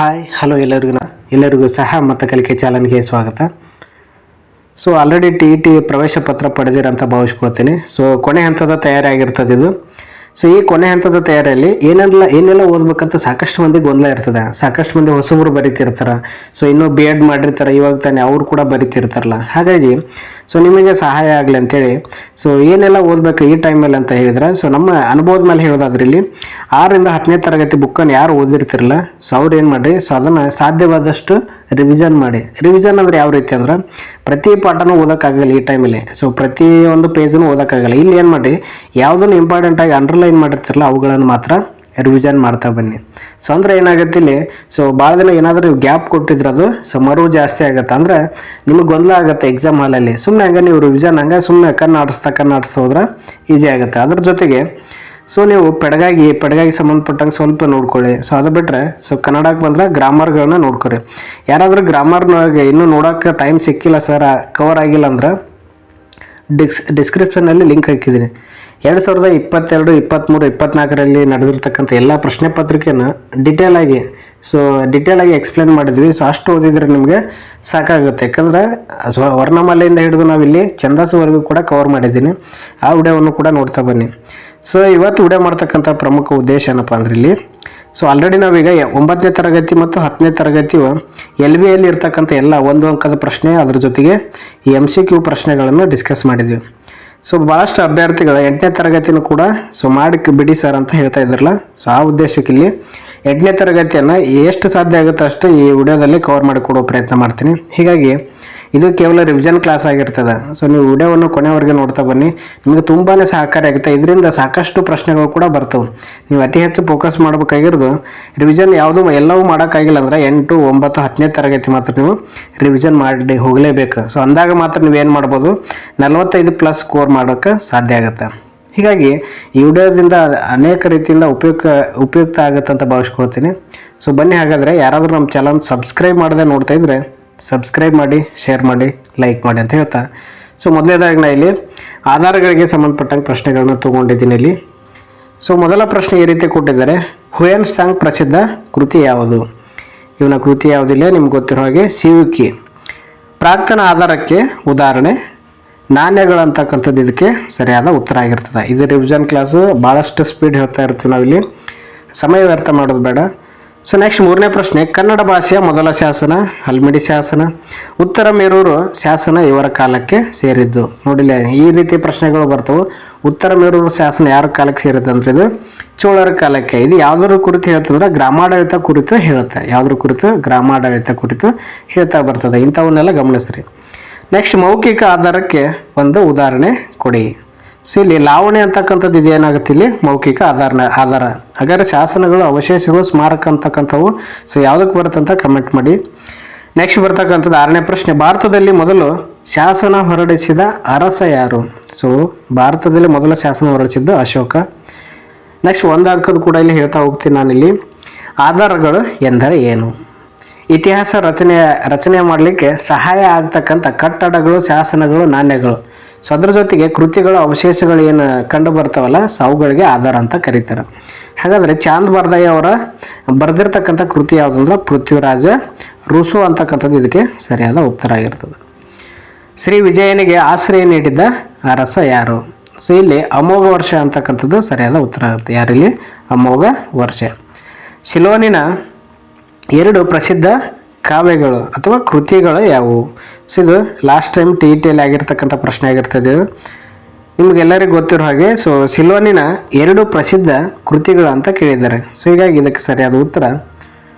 Hi hello ಎಲ್ಲರಿಗೂ ಸಹ ಮತ್ತು ಕಲಿಕೆ ಚಾನಲ್ಗೆ ಸ್ವಾಗತ. ಸೊ ಆಲ್ರೆಡಿ ಟಿ ಪ್ರವೇಶ ಪತ್ರ ಪಡೆದಿರಂತ ಭಾವಿಸ್ಕೊಳ್ತೀನಿ. ಸೊ ಕೊನೆ ಹಂತದ ತಯಾರಿ ಆಗಿರ್ತದೆ ಇದು. ಸೊ ಈ ಕೊನೆ ಹಂತದ ತಯಾರಿಯಲ್ಲಿ ಏನೆಲ್ಲ ಓದಬೇಕಂತ ಸಾಕಷ್ಟು ಮಂದಿ ಗೊಂದಲ ಇರ್ತದೆ. ಸಾಕಷ್ಟು ಮಂದಿ ಹೊಸಬರು ಬರೀತಿರ್ತಾರೆ. ಸೊ ಇನ್ನೂ BEd ಮಾಡಿರ್ತಾರೆ, ಇವಾಗ ತಾನೇ ಅವ್ರು ಕೂಡ ಬರೀತಿರ್ತಾರಲ್ಲ. ಹಾಗಾಗಿ ಸೊ ನಿಮಗೆ ಸಹಾಯ ಆಗಲಿ ಅಂತೇಳಿ ಸೊ ಏನೆಲ್ಲ ಓದಬೇಕು ಈ ಟೈಮಲ್ಲಿ ಅಂತ ಹೇಳಿದ್ರೆ, ಸೊ ನಮ್ಮ ಅನುಭವದ ಮೇಲೆ ಹೇಳೋದಾದ್ರೆ ಇಲ್ಲಿ 6ರಿಂದ 10ನೇ ತರಗತಿ ಬುಕ್ಕನ್ನು ಯಾರು ಓದಿರ್ತಿರಲ್ಲ, ಸೊ ಅವ್ರು ಏನು ಮಾಡಿರಿ, ಸೊ ಅದನ್ನು ಸಾಧ್ಯವಾದಷ್ಟು ರಿವಿಷನ್ ಮಾಡಿ. ರಿವಿಷನ್ ಅಂದರೆ ಯಾವ ರೀತಿ ಅಂದ್ರೆ, ಪ್ರತಿ ಪಾಠನೂ ಓದೋಕ್ಕಾಗಲ್ಲ ಈ ಟೈಮಲ್ಲಿ. ಸೊ ಪ್ರತಿಯೊಂದು ಪೇಜನ್ನು ಓದೋಕ್ಕಾಗಲ್ಲ. ಇಲ್ಲಿ ಏನು ಮಾಡಿ, ಯಾವುದನ್ನು ಇಂಪಾರ್ಟೆಂಟಾಗಿ ಅಂಡರ್ಲೈನ್ ಮಾಡಿರ್ತಿರಲ್ಲ ಅವುಗಳನ್ನು ಮಾತ್ರ ರಿವಿಷನ್ ಮಾಡ್ತಾ ಬನ್ನಿ. ಸೊ ಅಂದರೆ ಏನಾಗುತ್ತೆ ಇಲ್ಲಿ, ಸೊ ಭಾಳ ದಿನ ಏನಾದರೂ ಗ್ಯಾಪ್ ಕೊಟ್ಟಿದ್ರೆ ಅದು ಸೊ ಮರು ಜಾಸ್ತಿ ಆಗುತ್ತೆ. ಅಂದರೆ ನಿಮಗೆ ಗೊಂದಲ ಆಗುತ್ತೆ ಎಕ್ಸಾಮ್ ಹಾಲಲ್ಲಿ. ಸುಮ್ಮನೆ ಹಂಗೆ ನೀವು ರಿವಿಷನ್ ಹಂಗೆ ಸುಮ್ಮನೆ ಕಣ್ಣಾಡಿಸ್ತಾ ಹೋದ್ರೆ ಈಸಿ ಆಗುತ್ತೆ. ಅದ್ರ ಜೊತೆಗೆ ಸೊ ನೀವು ಪೆಡಗಾಗಿ ಸಂಬಂಧಪಟ್ಟಂಗೆ ಸ್ವಲ್ಪ ನೋಡ್ಕೊಳ್ಳಿ. ಸೊ ಅದು ಬಿಟ್ಟರೆ ಸೊ ಕನ್ನಡಕ್ಕೆ ಬಂದರೆ ಗ್ರಾಮರ್ಗಳನ್ನ ನೋಡ್ಕೊರಿ. ಯಾರಾದರೂ ಗ್ರಾಮರ್ನಾಗೆ ಇನ್ನೂ ನೋಡೋಕ್ಕೆ ಟೈಮ್ ಸಿಕ್ಕಿಲ್ಲ ಸರ್, ಕವರ್ ಆಗಿಲ್ಲ ಅಂದ್ರೆ ಡಿಸ್ಕ್ರಿಪ್ಷನಲ್ಲಿ ಲಿಂಕ್ ಹಾಕಿದ್ದೀನಿ. 2022, 23, 24ರಲ್ಲಿ ನಡೆದಿರ್ತಕ್ಕಂಥ ಎಲ್ಲ ಪ್ರಶ್ನೆ ಪತ್ರಿಕೆಯನ್ನು ಡಿಟೇಲ್ ಆಗಿ ಎಕ್ಸ್ಪ್ಲೇನ್ ಮಾಡಿದ್ವಿ. ಸೊ ಅಷ್ಟು ಓದಿದ್ರೆ ನಿಮಗೆ ಸಾಕಾಗುತ್ತೆ. ಯಾಕಂದರೆ ವರ್ಣಮಾಲೆಯಿಂದ ಹಿಡಿದು ನಾವಿಲ್ಲಿ ಛಂದಸ್ಸುವರೆಗೂ ಕೂಡ ಕವರ್ ಮಾಡಿದ್ದೀನಿ. ಆ ವಿಡಿಯೋವನ್ನು ಕೂಡ ನೋಡ್ತಾ ಬನ್ನಿ. ಸೊ ಇವತ್ತು ವಿಡಿಯೋ ಮಾಡ್ತಕ್ಕಂಥ ಪ್ರಮುಖ ಉದ್ದೇಶ ಏನಪ್ಪ ಅಂದ್ರೆ ಇಲ್ಲಿ, ಸೊ ಆಲ್ರೆಡಿ ನಾವೀಗ 9ನೇ ತರಗತಿ ಮತ್ತು 10ನೇ ತರಗತಿ LBಯಲ್ಲಿ ಇರ್ತಕ್ಕಂಥ ಎಲ್ಲ 1 ಅಂಕದ ಪ್ರಶ್ನೆ, ಅದ್ರ ಜೊತೆಗೆ ಈ MCQ ಪ್ರಶ್ನೆಗಳನ್ನು ಡಿಸ್ಕಸ್ ಮಾಡಿದ್ವಿ. ಸೊ ಭಾಳಷ್ಟು ಅಭ್ಯರ್ಥಿಗಳು 8ನೇ ತರಗತಿನೂ ಕೂಡ ಸೊ ಮಾಡಿ ಬಿಡಿ ಸರ್ ಅಂತ ಹೇಳ್ತಾ ಇದ್ರಲ್ಲ. ಸೊ ಆ ಉದ್ದೇಶಕ್ಕೆ ಇಲ್ಲಿ 8ನೇ ತರಗತಿಯನ್ನು ಎಷ್ಟು ಸಾಧ್ಯ ಆಗುತ್ತೋ ಅಷ್ಟು ಈ ವಿಡಿಯೋದಲ್ಲಿ ಕವರ್ ಮಾಡಿಕೊಡೋ ಪ್ರಯತ್ನ ಮಾಡ್ತೀನಿ. ಹೀಗಾಗಿ ಇದು ಕೇವಲ ರಿವಿಷನ್ ಕ್ಲಾಸ್ ಆಗಿರ್ತದೆ. ಸೊ ನೀವು ವಿಡಿಯೋವನ್ನು ಕೊನೆವರೆಗೆ ನೋಡ್ತಾ ಬನ್ನಿ, ನಿಮಗೆ ತುಂಬಾ ಸಹಕಾರಿ ಆಗುತ್ತೆ. ಇದರಿಂದ ಸಾಕಷ್ಟು ಪ್ರಶ್ನೆಗಳು ಕೂಡ ಬರ್ತವೆ. ನೀವು ಅತಿ ಹೆಚ್ಚು ಫೋಕಸ್ ಮಾಡಬೇಕಾಗಿರೋದು ರಿವಿಷನ್. ಎಲ್ಲವೂ ಮಾಡೋಕ್ಕಾಗಿಲ್ಲ ಅಂದರೆ 8, 9, 10ನೇ ತರಗತಿ ಮಾತ್ರ ನೀವು ರಿವಿಷನ್ ಮಾಡಿ ಹೋಗಲೇಬೇಕು. ಸೊ ಅಂದಾಗ ಮಾತ್ರ ನೀವೇನು ಮಾಡ್ಬೋದು, 45+ ಸ್ಕೋರ್ ಮಾಡೋಕ್ಕೆ ಸಾಧ್ಯ ಆಗುತ್ತೆ. ಹೀಗಾಗಿ ಈ ವಿಡಿಯೋದಿಂದ ಅನೇಕ ರೀತಿಯಿಂದ ಉಪಯುಕ್ತ ಆಗುತ್ತೆ ಅಂತ ಭಾವಿಸ್ಕೊಳ್ತೀನಿ. ಸೊ ಬನ್ನಿ, ಹಾಗಾದರೆ ಯಾರಾದರೂ ನಮ್ಮ ಚಾನಲ್ ಸಬ್ಸ್ಕ್ರೈಬ್ ಮಾಡದೆ ನೋಡ್ತಾ ಇದ್ದರೆ ಸಬ್ಸ್ಕ್ರೈಬ್ ಮಾಡಿ, ಶೇರ್ ಮಾಡಿ, ಲೈಕ್ ಮಾಡಿ ಅಂತ ಹೇಳ್ತಾ, ಸೊ ಮೊದಲನೇದಾಗಿ ನಾನು ಇಲ್ಲಿ ಆಧಾರಗಳಿಗೆ ಸಂಬಂಧಪಟ್ಟಂಗೆ ಪ್ರಶ್ನೆಗಳನ್ನ ತೊಗೊಂಡಿದ್ದೀನಿ ಇಲ್ಲಿ. ಸೊ ಮೊದಲ ಪ್ರಶ್ನೆ ಈ ರೀತಿ ಕೊಟ್ಟಿದ್ದಾರೆ, ಹುಯೆನ್ ಸಾಂಗ್ ಪ್ರಸಿದ್ಧ ಕೃತಿ ಯಾವುದು? ಇವನ ಕೃತಿ ಯಾವುದಿಲ್ಲ ನಿಮ್ಗೆ ಗೊತ್ತಿರೋ ಹಾಗೆ ಸಿಯುಕಿ. ಪ್ರಾಕ್ತನ ಆಧಾರಕ್ಕೆ ಉದಾಹರಣೆ ನಾಣ್ಯಗಳಂತಕ್ಕಂಥದ್ದು ಇದಕ್ಕೆ ಸರಿಯಾದ ಉತ್ತರ ಆಗಿರ್ತದೆ. ಇದು ರಿವಿಷನ್ ಕ್ಲಾಸು, ಭಾಳಷ್ಟು ಸ್ಪೀಡ್ ಹೇಳ್ತಾ ಇರ್ತೀವಿ ನಾವಿಲ್ಲಿ, ಸಮಯ ವ್ಯರ್ಥ ಮಾಡೋದು ಬೇಡ. ಸೊ ನೆಕ್ಸ್ಟ್ 3ನೇ ಪ್ರಶ್ನೆ, ಕನ್ನಡ ಭಾಷೆಯ ಮೊದಲ ಶಾಸನ ಹಲ್ಮಿಡಿ ಶಾಸನ. ಉತ್ತರ ಮೇರೂರು ಶಾಸನ ಇವರ ಕಾಲಕ್ಕೆ ಸೇರಿದ್ದು. ನೋಡಿಲ್ಲ, ಈ ರೀತಿ ಪ್ರಶ್ನೆಗಳು ಬರ್ತವೆ. ಉತ್ತರ ಮೇರೂರು ಶಾಸನ ಯಾರ ಕಾಲಕ್ಕೆ ಸೇರಿದ್ದು ಅಂದ್ರೆ ಇದು ಚೋಳರ ಕಾಲಕ್ಕೆ. ಇದು ಯಾವುದ್ರ ಕುರಿತು ಹೇಳ್ತಂದ್ರೆ ಗ್ರಾಮಾಡಳಿತ ಕುರಿತು ಹೇಳುತ್ತೆ. ಯಾವುದ್ರ ಕುರಿತು? ಗ್ರಾಮಾಡಳಿತ ಕುರಿತು ಹೇಳ್ತಾ ಬರ್ತದೆ. ಇಂಥವನ್ನೆಲ್ಲ ಗಮನಿಸ್ರಿ. ನೆಕ್ಸ್ಟ್ ಮೌಖಿಕ ಆಧಾರಕ್ಕೆ ಒಂದು ಉದಾಹರಣೆ ಕೊಡಿ. ಸೊ ಇಲ್ಲಿ ಲಾವಣಿ ಅಂತಕ್ಕಂಥದ್ದು ಇದೇನಾಗುತ್ತೆ ಇಲ್ಲಿ ಮೌಖಿಕ ಆಧಾರ. ಹಾಗಾದ್ರೆ ಶಾಸನಗಳು, ಅವಶೇಷಗಳು, ಸ್ಮಾರಕ ಅಂತಕ್ಕಂಥವು ಸೊ ಯಾವುದಕ್ಕೆ ಬರುತ್ತೆ ಅಂತ ಕಮೆಂಟ್ ಮಾಡಿ. ನೆಕ್ಸ್ಟ್ ಬರ್ತಕ್ಕಂಥದ್ದು 6ನೇ ಪ್ರಶ್ನೆ, ಭಾರತದಲ್ಲಿ ಮೊದಲು ಶಾಸನ ಹೊರಡಿಸಿದ ಅರಸ ಯಾರು? ಸೊ ಭಾರತದಲ್ಲಿ ಮೊದಲ ಶಾಸನ ಹೊರಡಿಸಿದ್ದು ಅಶೋಕ. ನೆಕ್ಸ್ಟ್ 1 ಅಂಕದ ಕೂಡ ಇಲ್ಲಿ ಹೇಳ್ತಾ ಹೋಗ್ತೀನಿ ನಾನಿಲ್ಲಿ. ಆಧಾರಗಳು ಎಂದರೆ ಏನು? ಇತಿಹಾಸ ರಚನೆ ಮಾಡಲಿಕ್ಕೆ ಸಹಾಯ ಆಗ್ತಕ್ಕಂಥ ಕಟ್ಟಡಗಳು, ಶಾಸನಗಳು, ನಾಣ್ಯಗಳು. ಸೊ ಅದ್ರ ಜೊತೆಗೆ ಕೃತಿಗಳು, ಅವಶೇಷಗಳು ಏನು ಕಂಡು ಬರ್ತಾವಲ್ಲ, ಸೊ ಅವುಗಳಿಗೆ ಆಧಾರ ಅಂತ ಕರೀತಾರೆ. ಹಾಗಾದರೆ ಚಾಂದ್ ಬರ್ದಾಯಿ ಅವರ ಬರೆದಿರ್ತಕ್ಕಂಥ ಕೃತಿ ಯಾವುದಂದ್ರೆ ಪೃಥ್ವಿರಾಜ ರುಸು ಅಂತಕ್ಕಂಥದ್ದು ಇದಕ್ಕೆ ಸರಿಯಾದ ಉತ್ತರ ಆಗಿರ್ತದೆ. ಶ್ರೀ ವಿಜಯನಿಗೆ ಆಶ್ರಯ ನೀಡಿದ್ದ ಅರಸ ಯಾರು? ಸೊ ಇಲ್ಲಿ ಅಮೋಘ ವರ್ಷ ಅಂತಕ್ಕಂಥದ್ದು ಸರಿಯಾದ ಉತ್ತರ ಆಗುತ್ತೆ. ಯಾರಿಲ್ಲಿ? ಅಮೋಘ ವರ್ಷ. ಸಿಲೋನಿನ 2 ಪ್ರಸಿದ್ಧ ಕಾವ್ಯಗಳು ಅಥವಾ ಕೃತಿಗಳು ಯಾವುವು? ಸೊ ಇದು ಲಾಸ್ಟ್ ಟೈಮ್ TETಯಲ್ಲಿ ಆಗಿರ್ತಕ್ಕಂಥ ಪ್ರಶ್ನೆ ಆಗಿರ್ತದೆ. ನಿಮಗೆಲ್ಲರಿಗೂ ಗೊತ್ತಿರೋ ಹಾಗೆ ಸೊ ಸಿಲೋನಿನ 2 ಪ್ರಸಿದ್ಧ ಕೃತಿಗಳು ಅಂತ ಕೇಳಿದ್ದಾರೆ. ಸೊ ಹೀಗಾಗಿ ಇದಕ್ಕೆ ಸರಿಯಾದ ಉತ್ತರ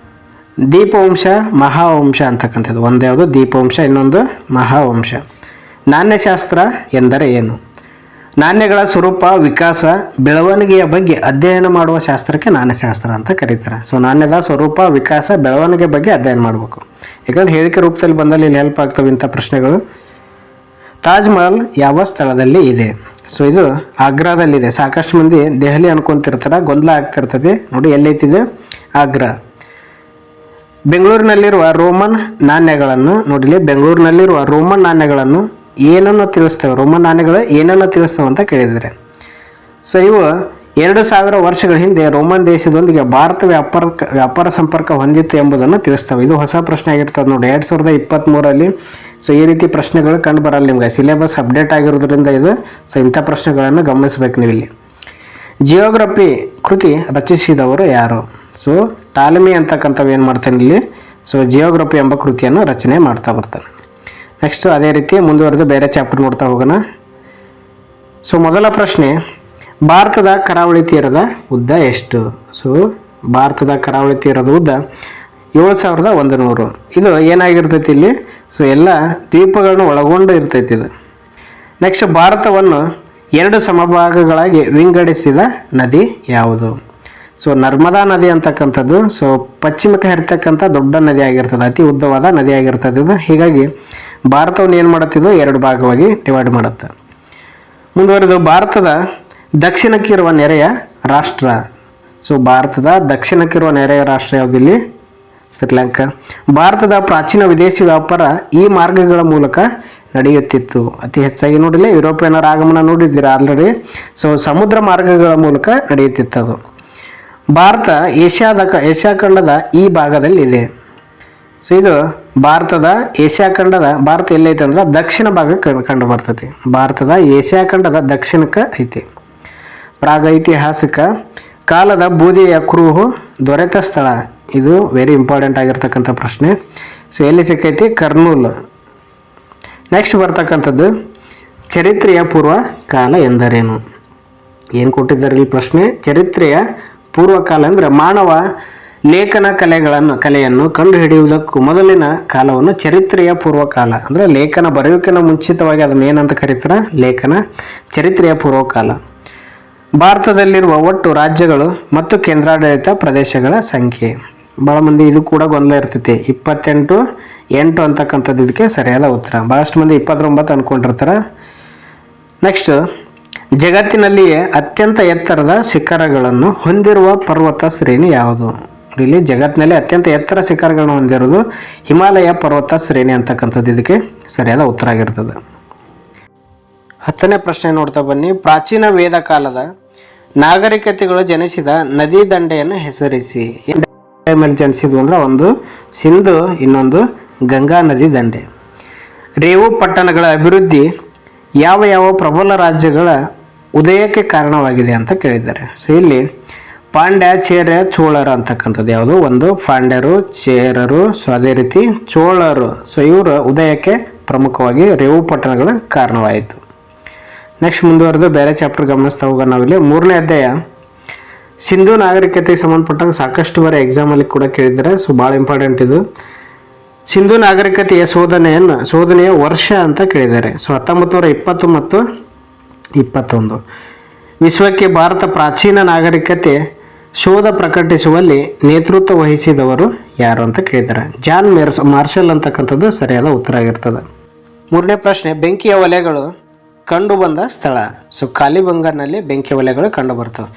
ದೀಪವಂಶ, ಮಹಾವಂಶ ಅಂತಕ್ಕಂಥದ್ದು. ಒಂದು ಯಾವುದು ದೀಪವಂಶ, ಇನ್ನೊಂದು ಮಹಾವಂಶ. ನಾಣ್ಯಶಾಸ್ತ್ರ ಎಂದರೆ ಏನು? ನಾಣ್ಯಗಳ ಸ್ವರೂಪ, ವಿಕಾಸ, ಬೆಳವಣಿಗೆಯ ಬಗ್ಗೆ ಅಧ್ಯಯನ ಮಾಡುವ ಶಾಸ್ತ್ರಕ್ಕೆ ನಾಣ್ಯಶಾಸ್ತ್ರ ಅಂತ ಕರೀತಾರೆ. ಸೊ ನಾಣ್ಯದ ಸ್ವರೂಪ, ವಿಕಾಸ, ಬೆಳವಣಿಗೆ ಬಗ್ಗೆ ಅಧ್ಯಯನ ಮಾಡಬೇಕು. ಯಾಕಂದ್ರೆ ಹೇಳಿಕೆ ರೂಪದಲ್ಲಿ ಬಂದಲ್ಲಿ ಇಲ್ಲಿ ಹೆಲ್ಪ್ ಆಗ್ತವೆ ಇಂಥ ಪ್ರಶ್ನೆಗಳು. ತಾಜ್ ಮಹಲ್ ಯಾವ ಸ್ಥಳದಲ್ಲಿ ಇದೆ? ಸೊ ಇದು ಆಗ್ರಾದಲ್ಲಿದೆ. ಸಾಕಷ್ಟು ಮಂದಿ ದೆಹಲಿ ಅನ್ಕೊಂತಿರ್ತಾರೆ, ಗೊಂದಲ ಆಗ್ತಿರ್ತದೆ. ನೋಡಿ ಎಲ್ಲೈತಿದೆ? ಆಗ್ರಾ. ಬೆಂಗಳೂರಿನಲ್ಲಿರುವ ರೋಮನ್ ನಾಣ್ಯಗಳನ್ನು ನೋಡಿಲಿ, ಬೆಂಗಳೂರಿನಲ್ಲಿರುವ ರೋಮನ್ ನಾಣ್ಯಗಳನ್ನು ಏನನ್ನು ತಿಳಿಸ್ತೇವೆ? ರೋಮನ್ ನಾಣ್ಯಗಳು ಏನನ್ನು ತಿಳಿಸ್ತವೆ ಅಂತ ಕೇಳಿದರೆ, ಸೊ ಇವು 2000 ವರ್ಷಗಳ ಹಿಂದೆ ರೋಮನ್ ದೇಶದೊಂದಿಗೆ ಭಾರತ ವ್ಯಾಪಾರ ಸಂಪರ್ಕ ಹೊಂದಿತ್ತು ಎಂಬುದನ್ನು ತಿಳಿಸ್ತವೆ. ಇದು ಹೊಸ ಪ್ರಶ್ನೆ ಆಗಿರ್ತದೆ ನೋಡಿ 2023 ಸೊ ಈ ರೀತಿ ಪ್ರಶ್ನೆಗಳು ಕಂಡು ಬರಲ್ಲ ನಿಮ್ಗೆ. ಸಿಲೆಬಸ್ ಅಪ್ಡೇಟ್ ಆಗಿರೋದ್ರಿಂದ ಇದು ಸೊ ಇಂಥ ಪ್ರಶ್ನೆಗಳನ್ನು ಗಮನಿಸಬೇಕು ನೀವು ಇಲ್ಲಿ. ಜಿಯೋಗ್ರಫಿ ಕೃತಿ ರಚಿಸಿದವರು ಯಾರು? ಸೊ ಟಾಲಮಿ ಅಂತಕ್ಕಂಥವು ಏನು ಮಾಡ್ತಾನೆ ಇಲ್ಲಿ, ಸೊ ಜಿಯೋಗ್ರಫಿ ಎಂಬ ಕೃತಿಯನ್ನು ರಚನೆ ಮಾಡ್ತಾ ಬರ್ತಾನೆ. ನೆಕ್ಸ್ಟ್ ಅದೇ ರೀತಿ ಮುಂದುವರೆದು ಬೇರೆ ಚಾಪ್ಟರ್ ನೋಡ್ತಾ ಹೋಗೋಣ. ಸೊ ಮೊದಲ ಪ್ರಶ್ನೆ, ಭಾರತದ ಕರಾವಳಿ ತೀರದ ಉದ್ದ ಎಷ್ಟು? ಸೊ ಭಾರತದ ಕರಾವಳಿ ತೀರದ ಉದ್ದ 7100. ಇದು ಏನಾಗಿರ್ತೈತಿ ಇಲ್ಲಿ, ಸೊ ಎಲ್ಲ ದ್ವೀಪಗಳನ್ನು ಒಳಗೊಂಡು ಇರ್ತೈತಿ ಇದು. ನೆಕ್ಸ್ಟ್, ಭಾರತವನ್ನು 2 ಸಮಭಾಗಗಳಾಗಿ ವಿಂಗಡಿಸಿದ ನದಿ ಯಾವುದು? ಸೊ ನರ್ಮದಾ ನದಿ ಅಂತಕ್ಕಂಥದ್ದು ಸೊ ಪಶ್ಚಿಮಕ್ಕೆ ಹರಿತಕ್ಕಂಥ ದೊಡ್ಡ ನದಿ ಆಗಿರ್ತದೆ, ಅತಿ ಉದ್ದವಾದ ನದಿ ಆಗಿರ್ತದೆ ಇದು. ಹೀಗಾಗಿ ಭಾರತವನ್ನು ಏನು ಮಾಡುತ್ತಿದ್ದು 2 ಭಾಗವಾಗಿ ಡಿವೈಡ್ ಮಾಡುತ್ತೆ. ಮುಂದುವರೆದು, ಭಾರತದ ದಕ್ಷಿಣಕ್ಕಿರುವ ನೆರೆಯ ರಾಷ್ಟ್ರ? ಸೊ ಭಾರತದ ದಕ್ಷಿಣಕ್ಕಿರುವ ನೆರೆಯ ರಾಷ್ಟ್ರ ಯಾವುದಿಲ್ಲಿ? ಶ್ರೀಲಂಕಾ. ಭಾರತದ ಪ್ರಾಚೀನ ವಿದೇಶಿ ವ್ಯಾಪಾರ ಈ ಮಾರ್ಗಗಳ ಮೂಲಕ ನಡೆಯುತ್ತಿತ್ತು. ಅತಿ ಹೆಚ್ಚಾಗಿ ನೋಡಿಲ್ಲ, ಯುರೋಪಿಯನ್ನರ ಆಗಮನ ನೋಡಿದ್ದೀರಾ ಆಲ್ರೆಡಿ. ಸೊ ಸಮುದ್ರ ಮಾರ್ಗಗಳ ಮೂಲಕ ನಡೆಯುತ್ತಿತ್ತು ಅದು. ಭಾರತ ಏಷ್ಯಾ ಖಂಡದ ಈ ಭಾಗದಲ್ಲಿ ಇದೆ. ಸೊ ಇದು ಭಾರತದ ಏಷ್ಯಾ ಖಂಡದ, ಭಾರತ ಎಲ್ಲೈತೆ ಅಂದ್ರೆ ದಕ್ಷಿಣ ಭಾಗ ಕಂಡು ಬರ್ತೈತಿ. ಭಾರತದ ಏಷ್ಯಾ ಖಂಡದ ದಕ್ಷಿಣಕ್ಕೆ ಐತಿ. ಪ್ರಾಗೈತಿಹಾಸಿಕ ಕಾಲದ ಬೂದಿಯ ಕುರುಹು ದೊರೆತ ಸ್ಥಳ? ಇದು ವೆರಿ ಇಂಪಾರ್ಟೆಂಟ್ ಆಗಿರ್ತಕ್ಕಂಥ ಪ್ರಶ್ನೆ. ಸೊ ಎಲ್ಲಿ ಸಿಕ್ಕೈತಿ? ಕರ್ನೂಲ್. ನೆಕ್ಸ್ಟ್ ಬರ್ತಕ್ಕಂಥದ್ದು, ಚರಿತ್ರೆಯ ಪೂರ್ವ ಕಾಲ ಎಂದರೇನು? ಏನು ಕೊಟ್ಟಿದ್ದಾರೆ ಇಲ್ಲಿ ಪ್ರಶ್ನೆ? ಚರಿತ್ರೆಯ ಪೂರ್ವಕಾಲ ಅಂದರೆ ಮಾನವ ಲೇಖನ ಕಲೆಯನ್ನು ಕಂಡುಹಿಡಿಯುವುದಕ್ಕೂ ಮೊದಲಿನ ಕಾಲವನ್ನು ಚರಿತ್ರೆಯ ಪೂರ್ವಕಾಲ ಅಂದರೆ ಲೇಖನ ಬರೆಯೋಕ್ಕಿಂತ ಮುಂಚಿತವಾಗಿ ಅದನ್ನು ಏನಂತ ಕರೀತಾರೆ? ಲೇಖನ. ಚರಿತ್ರೆಯ ಪೂರ್ವಕಾಲ. ಭಾರತದಲ್ಲಿರುವ ಒಟ್ಟು ರಾಜ್ಯಗಳು ಮತ್ತು ಕೇಂದ್ರಾಡಳಿತ ಪ್ರದೇಶಗಳ ಸಂಖ್ಯೆ? ಭಾಳ ಮಂದಿ ಇದು ಕೂಡ ಗೊಂದಲ ಇರ್ತೈತಿ. 28 ಅಂತಕ್ಕಂಥದ್ದು ಇದಕ್ಕೆ ಸರಿಯಾದ ಉತ್ತರ. ಭಾಳಷ್ಟು ಮಂದಿ 29 ಅಂದ್ಕೊಂಡಿರ್ತಾರೆ. ನೆಕ್ಸ್ಟ್, ಜಗತ್ತಿನಲ್ಲಿಯೇ ಅತ್ಯಂತ ಎತ್ತರದ ಶಿಖರಗಳನ್ನು ಹೊಂದಿರುವ ಪರ್ವತ ಶ್ರೇಣಿ ಯಾವುದು? ಇಲ್ಲಿ ಜಗತ್ತಿನಲ್ಲಿ ಅತ್ಯಂತ ಎತ್ತರ ಶಿಖರಗಳನ್ನು ಹೊಂದಿರೋದು ಹಿಮಾಲಯ ಪರ್ವತ ಶ್ರೇಣಿ ಅಂತಕ್ಕಂಥದ್ದು ಇದಕ್ಕೆ ಸರಿಯಾದ ಉತ್ತರ ಆಗಿರ್ತದೆ. 10ನೇ ಪ್ರಶ್ನೆ ನೋಡ್ತಾ ಬನ್ನಿ. ಪ್ರಾಚೀನ ವೇದ ಕಾಲದ ನಾಗರಿಕತೆಗಳು ಜನಿಸಿದ ನದಿ ದಂಡೆಯನ್ನು ಹೆಸರಿಸಿ. ಮೇಲೆ ಜನಿಸಿದ್ವು ಅಂದ್ರೆ ಒಂದು ಸಿಂಧು, ಇನ್ನೊಂದು ಗಂಗಾ ನದಿ ದಂಡೆ. ರೇವು ಪಟ್ಟಣಗಳ ಅಭಿವೃದ್ಧಿ ಯಾವ ಯಾವ ಪ್ರಬಲ ರಾಜ್ಯಗಳ ಉದಯಕ್ಕೆ ಕಾರಣವಾಗಿದೆ ಅಂತ ಕೇಳಿದ್ದಾರೆ. ಸೊ ಇಲ್ಲಿ ಪಾಂಡ್ಯ, ಚೇರ, ಚೋಳರು ಅಂತಕ್ಕಂಥದ್ದು ಯಾವುದು? ಒಂದು ಪಾಂಡ್ಯರು, ಚೇರರು, ಸೊ ಅದೇ ರೀತಿ ಚೋಳರು. ಸೊ ಇವರ ಉದಯಕ್ಕೆ ಪ್ರಮುಖವಾಗಿ ರೇವು ಪಟ್ಟಣಗಳ ಕಾರಣವಾಯಿತು. ನೆಕ್ಸ್ಟ್ ಮುಂದುವರೆದು ಬೇರೆ ಚಾಪ್ಟರ್ ಗಮನಿಸ್ತಾ ಹೋಗೋಣ. ನಾವಿಲ್ಲಿ 3ನೇ ಅಧ್ಯಾಯ ಸಿಂಧು ನಾಗರಿಕತೆಗೆ ಸಂಬಂಧಪಟ್ಟಂಗೆ ಸಾಕಷ್ಟು ಬಾರಿ ಎಕ್ಸಾಮಲ್ಲಿ ಕೂಡ ಕೇಳಿದ್ದಾರೆ. ಸೊ ಭಾಳ ಇಂಪಾರ್ಟೆಂಟ್ ಇದು. ಸಿಂಧು ನಾಗರಿಕತೆಯ ಶೋಧನೆಯ ವರ್ಷ ಅಂತ ಕೇಳಿದ್ದಾರೆ. ಸೊ 1920 ಮತ್ತು 21. ವಿಶ್ವಕ್ಕೆ ಭಾರತ ಪ್ರಾಚೀನ ನಾಗರಿಕತೆ ಶೋಧ ಪ್ರಕಟಿಸುವಲ್ಲಿ ನೇತೃತ್ವ ವಹಿಸಿದವರು ಯಾರು ಅಂತ ಕೇಳಿದ್ದಾರೆ. ಜಾನ್ ಮಾರ್ಷಲ್ ಅಂತಕ್ಕಂಥದ್ದು ಸರಿಯಾದ ಉತ್ತರ ಆಗಿರ್ತದೆ. 3ನೇ ಪ್ರಶ್ನೆ, ಬೆಂಕಿಯ ಒಲೆಗಳು ಕಂಡು ಬಂದ ಸ್ಥಳ? ಸೊ ಕಾಲಿಬಂಗನಲ್ಲಿ ಬೆಂಕಿ ಒಲೆಗಳು ಕಂಡು ಬರ್ತವೆ.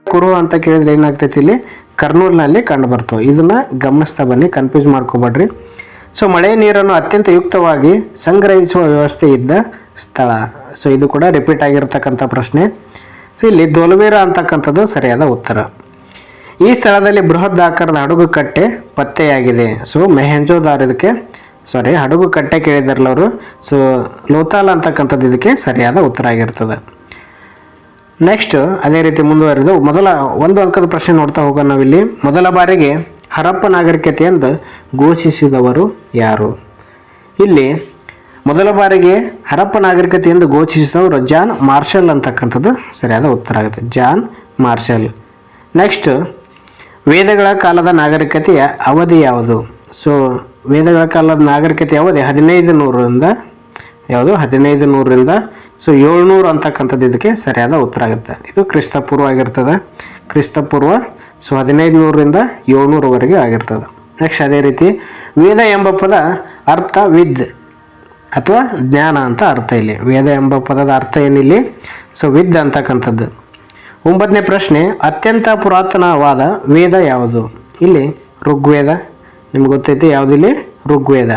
ಕುರು ಅಂತ ಕೇಳಿದ್ರೆ ಏನಾಗ್ತೈತಿ? ಇಲ್ಲಿ ಕರ್ನೂಲ್ನಲ್ಲಿ ಕಂಡು ಬರ್ತವೆ. ಇದನ್ನ ಗಮನಿಸ್ತಾ ಬನ್ನಿ, ಕನ್ಫ್ಯೂಸ್ ಮಾಡ್ಕೋಬೇಡ್ರಿ. ಸೊ ಮಳೆ ನೀರನ್ನು ಅತ್ಯಂತ ಯುಕ್ತವಾಗಿ ಸಂಗ್ರಹಿಸುವ ವ್ಯವಸ್ಥೆ ಇದ್ದ ಸ್ಥಳ? ಸೊ ಇದು ಕೂಡ ರಿಪೀಟ್ ಆಗಿರ್ತಕ್ಕಂಥ ಪ್ರಶ್ನೆ. ಸೊ ಇಲ್ಲಿ ದೋಲ್ವೇರ ಅಂತಕ್ಕಂಥದ್ದು ಸರಿಯಾದ ಉತ್ತರ. ಈ ಸ್ಥಳದಲ್ಲಿ ಬೃಹತ್ ಆಕಾರದ ಹಡಗು ಕಟ್ಟೆ ಪತ್ತೆಯಾಗಿದೆ. ಸೊ ಮೆಹೆಂಜೋದಾರೋ ಇದಕ್ಕೆ ಹಡಗು ಕಟ್ಟೆ ಕೇಳಿದಾರಲ್ಲ ಅವರು. ಸೊ ಲೋತಾಲ್ ಅಂತಕ್ಕಂಥದ್ದು ಇದಕ್ಕೆ ಸರಿಯಾದ ಉತ್ತರ ಆಗಿರ್ತದೆ. ನೆಕ್ಸ್ಟ್ ಅದೇ ರೀತಿ ಮುಂದುವರೆದು ಮೊದಲ 1 ಅಂಕದ ಪ್ರಶ್ನೆ ನೋಡ್ತಾ ಹೋಗೋಣ ನಾವಿಲ್ಲಿ. ಮೊದಲ ಬಾರಿಗೆ ಹರಪ್ಪ ನಾಗರಿಕತೆ ಎಂದು ಘೋಷಿಸಿದವರು ಯಾರು? ಇಲ್ಲಿ ಮೊದಲ ಬಾರಿಗೆ ಹರಪ್ಪ ನಾಗರಿಕತೆ ಎಂದು ಘೋಷಿಸಿದವರು ಜಾನ್ ಮಾರ್ಷಲ್ ಅಂತಕ್ಕಂಥದ್ದು ಸರಿಯಾದ ಉತ್ತರ ಆಗುತ್ತೆ. John Marshall. ನೆಕ್ಸ್ಟ್, ವೇದಗಳ ಕಾಲದ ನಾಗರಿಕತೆಯ ಅವಧಿ ಯಾವುದು? ಸೊ ವೇದಗಳ ಕಾಲದ ನಾಗರಿಕತೆ ಅವಧಿ 1500ರಿಂದ ಯಾವುದು? 1500ರಿಂದ ಸೊ 700 ಅಂತಕ್ಕಂಥದ್ದು ಇದಕ್ಕೆ ಸರಿಯಾದ ಉತ್ತರ ಆಗುತ್ತೆ. ಇದು ಕ್ರಿಸ್ತಪೂರ್ವ ಆಗಿರ್ತದೆ. ಕ್ರಿಸ್ತಪೂರ್ವ ಸೊ 1500ರಿಂದ 700ವರೆಗೆ ಆಗಿರ್ತದೆ. ನೆಕ್ಸ್ಟ್ ಅದೇ ರೀತಿ ವೇದ ಎಂಬ ಪದ ಅರ್ಥ ವಿದ್ ಅಥವಾ ಜ್ಞಾನ ಅಂತ ಅರ್ಥ. ಇಲ್ಲಿ ವೇದ ಎಂಬ ಪದದ ಅರ್ಥ ಏನಿಲ್ಲಿ? ಸೊ ವಿದ್ ಅಂತಕ್ಕಂಥದ್ದು. 9ನೇ ಪ್ರಶ್ನೆ, ಅತ್ಯಂತ ಪುರಾತನವಾದ ವೇದ ಯಾವುದು? ಇಲ್ಲಿ ಋಗ್ವೇದ. ನಿಮ್ಗೆ ಗೊತ್ತೈತಿ ಯಾವುದಿಲ್ಲಿ? ಋಗ್ವೇದ.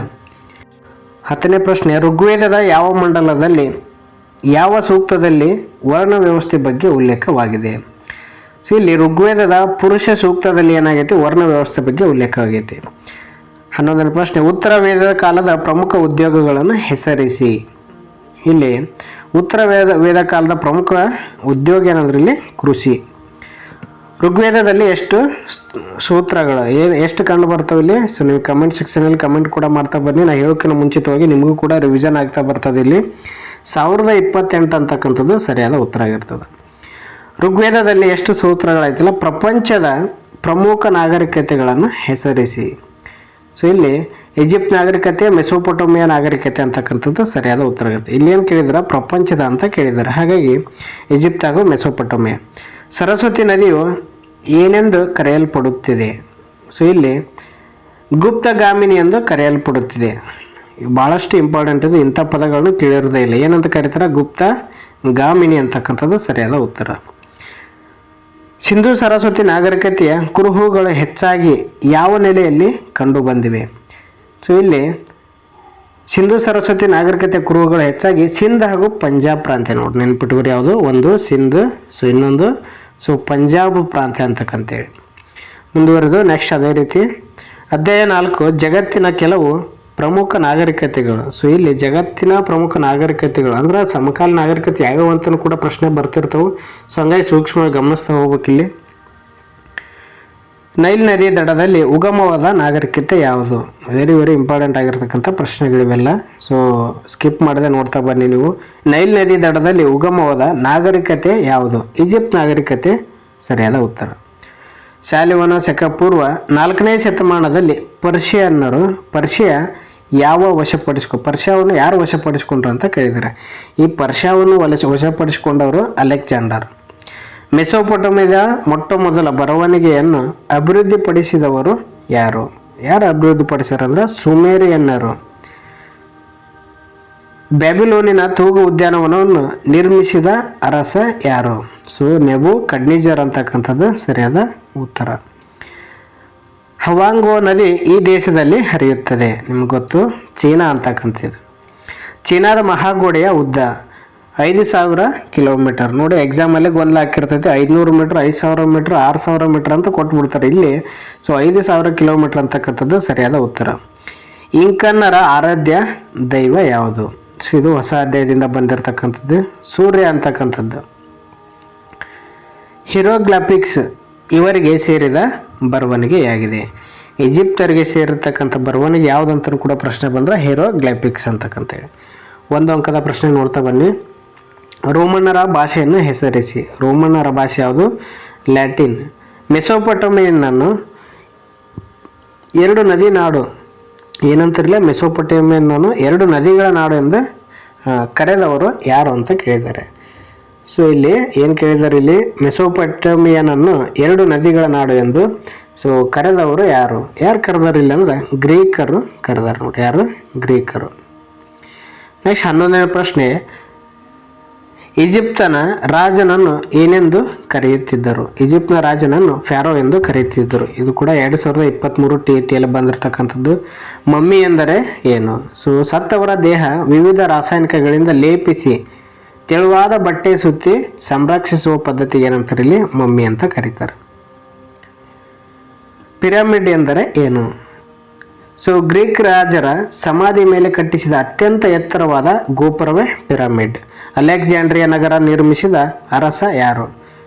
10ನೇ ಪ್ರಶ್ನೆ, ಋಗ್ವೇದದ ಯಾವ ಮಂಡಲದಲ್ಲಿ ಯಾವ ಸೂಕ್ತದಲ್ಲಿ ವರ್ಣ ವ್ಯವಸ್ಥೆ ಬಗ್ಗೆ ಉಲ್ಲೇಖವಾಗಿದೆ? ಸೊ ಇಲ್ಲಿ ಋಗ್ವೇದದ ಪುರುಷ ಸೂಕ್ತದಲ್ಲಿ ಏನಾಗೈತಿ, ವರ್ಣ ವ್ಯವಸ್ಥೆ ಬಗ್ಗೆ ಉಲ್ಲೇಖವಾಗೈತಿ. 11ನೇ ಪ್ರಶ್ನೆ, ಉತ್ತರ ವೇದ ಕಾಲದ ಪ್ರಮುಖ ಉದ್ಯೋಗಗಳನ್ನು ಹೆಸರಿಸಿ. ಇಲ್ಲಿ ಉತ್ತರ ವೇದ ಕಾಲದ ಪ್ರಮುಖ ಉದ್ಯೋಗ ಏನಂದ್ರೆ ಇಲ್ಲಿ ಕೃಷಿ. ಋಗ್ವೇದದಲ್ಲಿ ಎಷ್ಟು ಸೂತ್ರಗಳು ಎಷ್ಟು ಕಂಡು ಬರ್ತವೆ ಇಲ್ಲಿ? ಸೊ ನೀವು ಕಮೆಂಟ್ ಸೆಕ್ಷನಲ್ಲಿ ಕಮೆಂಟ್ ಕೂಡ ಮಾಡ್ತಾ ಬನ್ನಿ. ನಾನು ಹೇಳೋಕ್ಕಿಂತ ಮುಂಚಿತವಾಗಿ ನಿಮಗೂ ಕೂಡ ರಿವಿಷನ್ ಆಗ್ತಾ ಬರ್ತದೆ. ಇಲ್ಲಿ 1028 ಅಂತಕ್ಕಂಥದ್ದು ಸರಿಯಾದ ಉತ್ತರ ಆಗಿರ್ತದೆ. ಋಗ್ವೇದದಲ್ಲಿ ಎಷ್ಟು ಸೂತ್ರಗಳಾಯ್ತಲ್ಲ, ಪ್ರಪಂಚದ ಪ್ರಮುಖ ನಾಗರಿಕತೆಗಳನ್ನು ಹೆಸರಿಸಿ. ಸೊ ಇಲ್ಲಿ ಈಜಿಪ್ಟ್ ನಾಗರಿಕತೆ, ಮೆಸೊಪೊಟೋಮಿಯಾ ನಾಗರಿಕತೆ ಅಂತಕ್ಕಂಥದ್ದು ಸರಿಯಾದ ಉತ್ತರ ಆಗುತ್ತೆ. ಇಲ್ಲಿ ಏನು ಕೇಳಿದಾರೆ, ಪ್ರಪಂಚದ ಅಂತ ಕೇಳಿದ್ದಾರೆ. ಹಾಗಾಗಿ ಈಜಿಪ್ಟ್ ಹಾಗೂ ಮೆಸೊಪೊಟೋಮಿಯಾ. ಸರಸ್ವತಿ ನದಿಯು ಏನೆಂದು ಕರೆಯಲ್ಪಡುತ್ತಿದೆ? ಸೊ ಇಲ್ಲಿ ಗುಪ್ತಗಾಮಿನಿ ಎಂದು ಕರೆಯಲ್ಪಡುತ್ತಿದೆ. ಭಾಳಷ್ಟು ಇಂಪಾರ್ಟೆಂಟ್ ಇದು, ಇಂಥ ಪದಗಳನ್ನು ಕೇಳಿರೋದೇ ಇಲ್ಲ. ಏನಂತ ಕರೀತಾರೆ? ಗುಪ್ತಗಾಮಿನಿ ಅಂತಕ್ಕಂಥದ್ದು ಸರಿಯಾದ ಉತ್ತರ. ಸಿಂಧು ಸರಸ್ವತಿ ನಾಗರಿಕತೆಯ ಕುರುಹುಗಳು ಹೆಚ್ಚಾಗಿ ಯಾವ ನೆಲೆಯಲ್ಲಿ ಕಂಡು ಬಂದಿವೆ? ಸೊ ಇಲ್ಲಿ ಸಿಂಧು ಸರಸ್ವತಿ ನಾಗರಿಕತೆ ಕುರುಹುಗಳು ಹೆಚ್ಚಾಗಿ ಸಿಂಧ್ ಹಾಗೂ ಪಂಜಾಬ್ ಪ್ರಾಂತ್ಯ. ನೋಡಿ ನೆನ್ಪಿಟ್ಕೋರಿ, ಯಾವುದು? ಒಂದು ಸಿಂಧ್, ಸೊ ಇನ್ನೊಂದು ಪಂಜಾಬ್ ಪ್ರಾಂತ್ಯ ಅಂತಕ್ಕಂತೇಳಿ. ಮುಂದುವರೆದು ನೆಕ್ಸ್ಟ್ ಅದೇ ರೀತಿ ಅಧ್ಯಾಯ 4, ಜಗತ್ತಿನ ಕೆಲವು ಪ್ರಮುಖ ನಾಗರಿಕತೆಗಳು. ಸೊ ಇಲ್ಲಿ ಜಗತ್ತಿನ ಪ್ರಮುಖ ನಾಗರಿಕತೆಗಳು ಅಂದ್ರೆ ಸಮಕಾಲ ನಾಗರಿಕತೆ ಯಾವ್ಯಾವ ಅಂತಲೂ ಕೂಡ ಪ್ರಶ್ನೆ ಬರ್ತಿರ್ತವೆ. ಸೊ ಹಂಗಾಗಿ ಸೂಕ್ಷ್ಮವಾಗಿ ಗಮನಿಸ್ತಾ ಹೋಗ್ಬೇಕಿಲ್ಲಿ. ನೈಲ್ ನದಿ ದಡದಲ್ಲಿ ಉಗಮವಾದ ನಾಗರಿಕತೆ ಯಾವುದು? ವೆರಿ ಇಂಪಾರ್ಟೆಂಟ್ ಆಗಿರ್ತಕ್ಕಂಥ ಪ್ರಶ್ನೆಗಳಿವೆಲ್ಲ. ಸೊ ಸ್ಕಿಪ್ ಮಾಡದೆ ನೋಡ್ತಾ ಬನ್ನಿ ನೀವು. ನೈಲ್ ನದಿ ದಡದಲ್ಲಿ ಉಗಮವಾದ ನಾಗರಿಕತೆ ಯಾವುದು? ಈಜಿಪ್ಟ್ ನಾಗರಿಕತೆ ಸರಿಯಾದ ಉತ್ತರ. ಶಾಲಿವಾಹನ ಶಕ ಪೂರ್ವ 4ನೇ ಶತಮಾನದಲ್ಲಿ ಪರ್ಷಿಯಾ ಪರ್ಷಿಯಾವನ್ನು ಯಾರು ವಶಪಡಿಸಿಕೊಂಡ್ರು ಅಂತ ಕೇಳಿದ್ದಾರೆ. ಈ ಪರ್ಷಿಯಾವನ್ನು ವಶಪಡಿಸಿಕೊಂಡವರು ಅಲೆಕ್ಸಾಂಡರ್. ಮೆಸೊಪೊಟೋಮಿಯಾದ ಮೊಟ್ಟ ಮೊದಲ ಬರವಣಿಗೆಯನ್ನು ಅಭಿವೃದ್ಧಿಪಡಿಸಿದವರು ಯಾರು? ಅಭಿವೃದ್ಧಿಪಡಿಸಿದ್ರು? ಸುಮೇರಿಯನ್ನರು. ಬ್ಯಾಬಿಲೋನಿನ ತೂಗು ಉದ್ಯಾನವನವನ್ನು ನಿರ್ಮಿಸಿದ ಅರಸ ಯಾರು? ಸೊ ನೆಬೂಕಡ್ನೆಜರ್ ಅಂತಕ್ಕಂಥದ್ದು ಸರಿಯಾದ ಉತ್ತರ. ಹವಾಂಗೋ ನದಿ ಈ ದೇಶದಲ್ಲಿ ಹರಿಯುತ್ತದೆ. ನಿಮ್ಗೆ ಗೊತ್ತು, ಚೀನಾ ಅಂತಕ್ಕಂಥದ್ದು. ಚೀನಾದ ಮಹಾಗೋಡೆಯ ಉದ್ದ 5000 ಕಿಲೋಮೀಟರ್. ನೋಡಿ ಎಕ್ಸಾಮಲ್ಲಿ ಗೊಂದಲ ಹಾಕಿರ್ತೈತೆ. 500 ಮೀಟ್ರ್, 5000 ಮೀಟ್ರ್, 6000 ಮೀಟ್ರ್ ಅಂತ ಕೊಟ್ಬಿಡ್ತಾರೆ ಇಲ್ಲಿ. ಸೊ 5000 ಕಿಲೋಮೀಟರ್ ಅಂತಕ್ಕಂಥದ್ದು ಸರಿಯಾದ ಉತ್ತರ. ಇಂಕನ್ನರ ಆರಾಧ್ಯ ದೈವ ಯಾವುದು? ಸೊ ಇದು ಹೊಸ ಅಧ್ಯಾಯದಿಂದ ಬಂದಿರತಕ್ಕಂಥದ್ದು, ಸೂರ್ಯ ಅಂತಕ್ಕಂಥದ್ದು. ಹೀರೋಗ್ಲಾಫಿಕ್ಸ್ ಇವರಿಗೆ ಸೇರಿದ ಬರವಣಿಗೆಯಾಗಿದೆ. ಈಜಿಪ್ತರಿಗೆ ಸೇರಿರ್ತಕ್ಕಂಥ ಬರವಣಿಗೆ ಯಾವುದಂತಲೂ ಕೂಡ ಪ್ರಶ್ನೆ ಬಂದರೆ ಹೀರೋಗ್ಲಾಫಿಕ್ಸ್ ಅಂತಕ್ಕಂಥೇಳಿ. 1 ಅಂಕದ ಪ್ರಶ್ನೆ ನೋಡ್ತಾ ಬನ್ನಿ. ರೋಮನ್ನರ ಭಾಷೆಯನ್ನು ಹೆಸರಿಸಿ. ರೋಮನ್ನರ ಭಾಷೆ ಯಾವುದು? ಲ್ಯಾಟಿನ್. ಮೆಸೊಪೊಟೋಮಿಯನ್ನನ್ನು 2 ನದಿ ನಾಡು ಏನಂತಿರಲಿಲ್ಲ, ಮೆಸೊಪೊಟೋಮಿಯನ್ನನ್ನು 2 ನದಿಗಳ ನಾಡು ಎಂದು ಕರೆದವರು ಯಾರು ಅಂತ ಕೇಳಿದ್ದಾರೆ. ಸೊ ಇಲ್ಲಿ ಏನು ಕೇಳಿದ್ದಾರೆ? ಇಲ್ಲಿ ಮೆಸೊಪೊಟೋಮಿಯನನ್ನು 2 ನದಿಗಳ ನಾಡು ಎಂದು ಕರೆದವರು ಯಾರು ಕರೆದಾರ? ಇಲ್ಲ ಅಂದ್ರೆ ಗ್ರೀಕರು ಕರೆದಾರ. ನೋಡಿ ಯಾರು? ಗ್ರೀಕರು. ನೆಕ್ಸ್ಟ್ 11ನೇ ಪ್ರಶ್ನೆ, ಈಜಿಪ್ತನ ರಾಜನನ್ನು ಏನೆಂದು ಕರೆಯುತ್ತಿದ್ದರು? ಈಜಿಪ್ಟ್ನ ರಾಜನನ್ನು ಫ್ಯಾರೋ ಎಂದು ಕರೆಯುತ್ತಿದ್ದರು. ಇದು ಕೂಡ 2023 TETಯಲ್ಲಿ ಬಂದಿರತಕ್ಕಂಥದ್ದು. ಮಮ್ಮಿ ಎಂದರೆ ಏನು? ಸೊ ಸತ್ತವರ ದೇಹ ವಿವಿಧ ರಾಸಾಯನಿಕಗಳಿಂದ ಲೇಪಿಸಿ ತೆಳುವಾದ ಬಟ್ಟೆ ಸುತ್ತಿ ಸಂರಕ್ಷಿಸುವ ಪದ್ಧತಿ ಏನಂತಾರೆ? ಇಲ್ಲಿ ಮಮ್ಮಿ ಅಂತ ಕರೀತಾರೆ. ಪಿರಮಿಡ್ ಎಂದರೆ ಏನು? ಸೊ ಗ್ರೀಕ್ ರಾಜರ ಸಮಾಧಿ ಮೇಲೆ ಕಟ್ಟಿಸಿದ ಅತ್ಯಂತ ಎತ್ತರವಾದ ಗೋಪುರವೇ ಪಿರಮಿಡ್. ಅಲೆಕ್ಸಾಂಡ್ರಿಯಾ ನಗರ ನಿರ್ಮಿಸಿದ ಅರಸ ಯಾರು?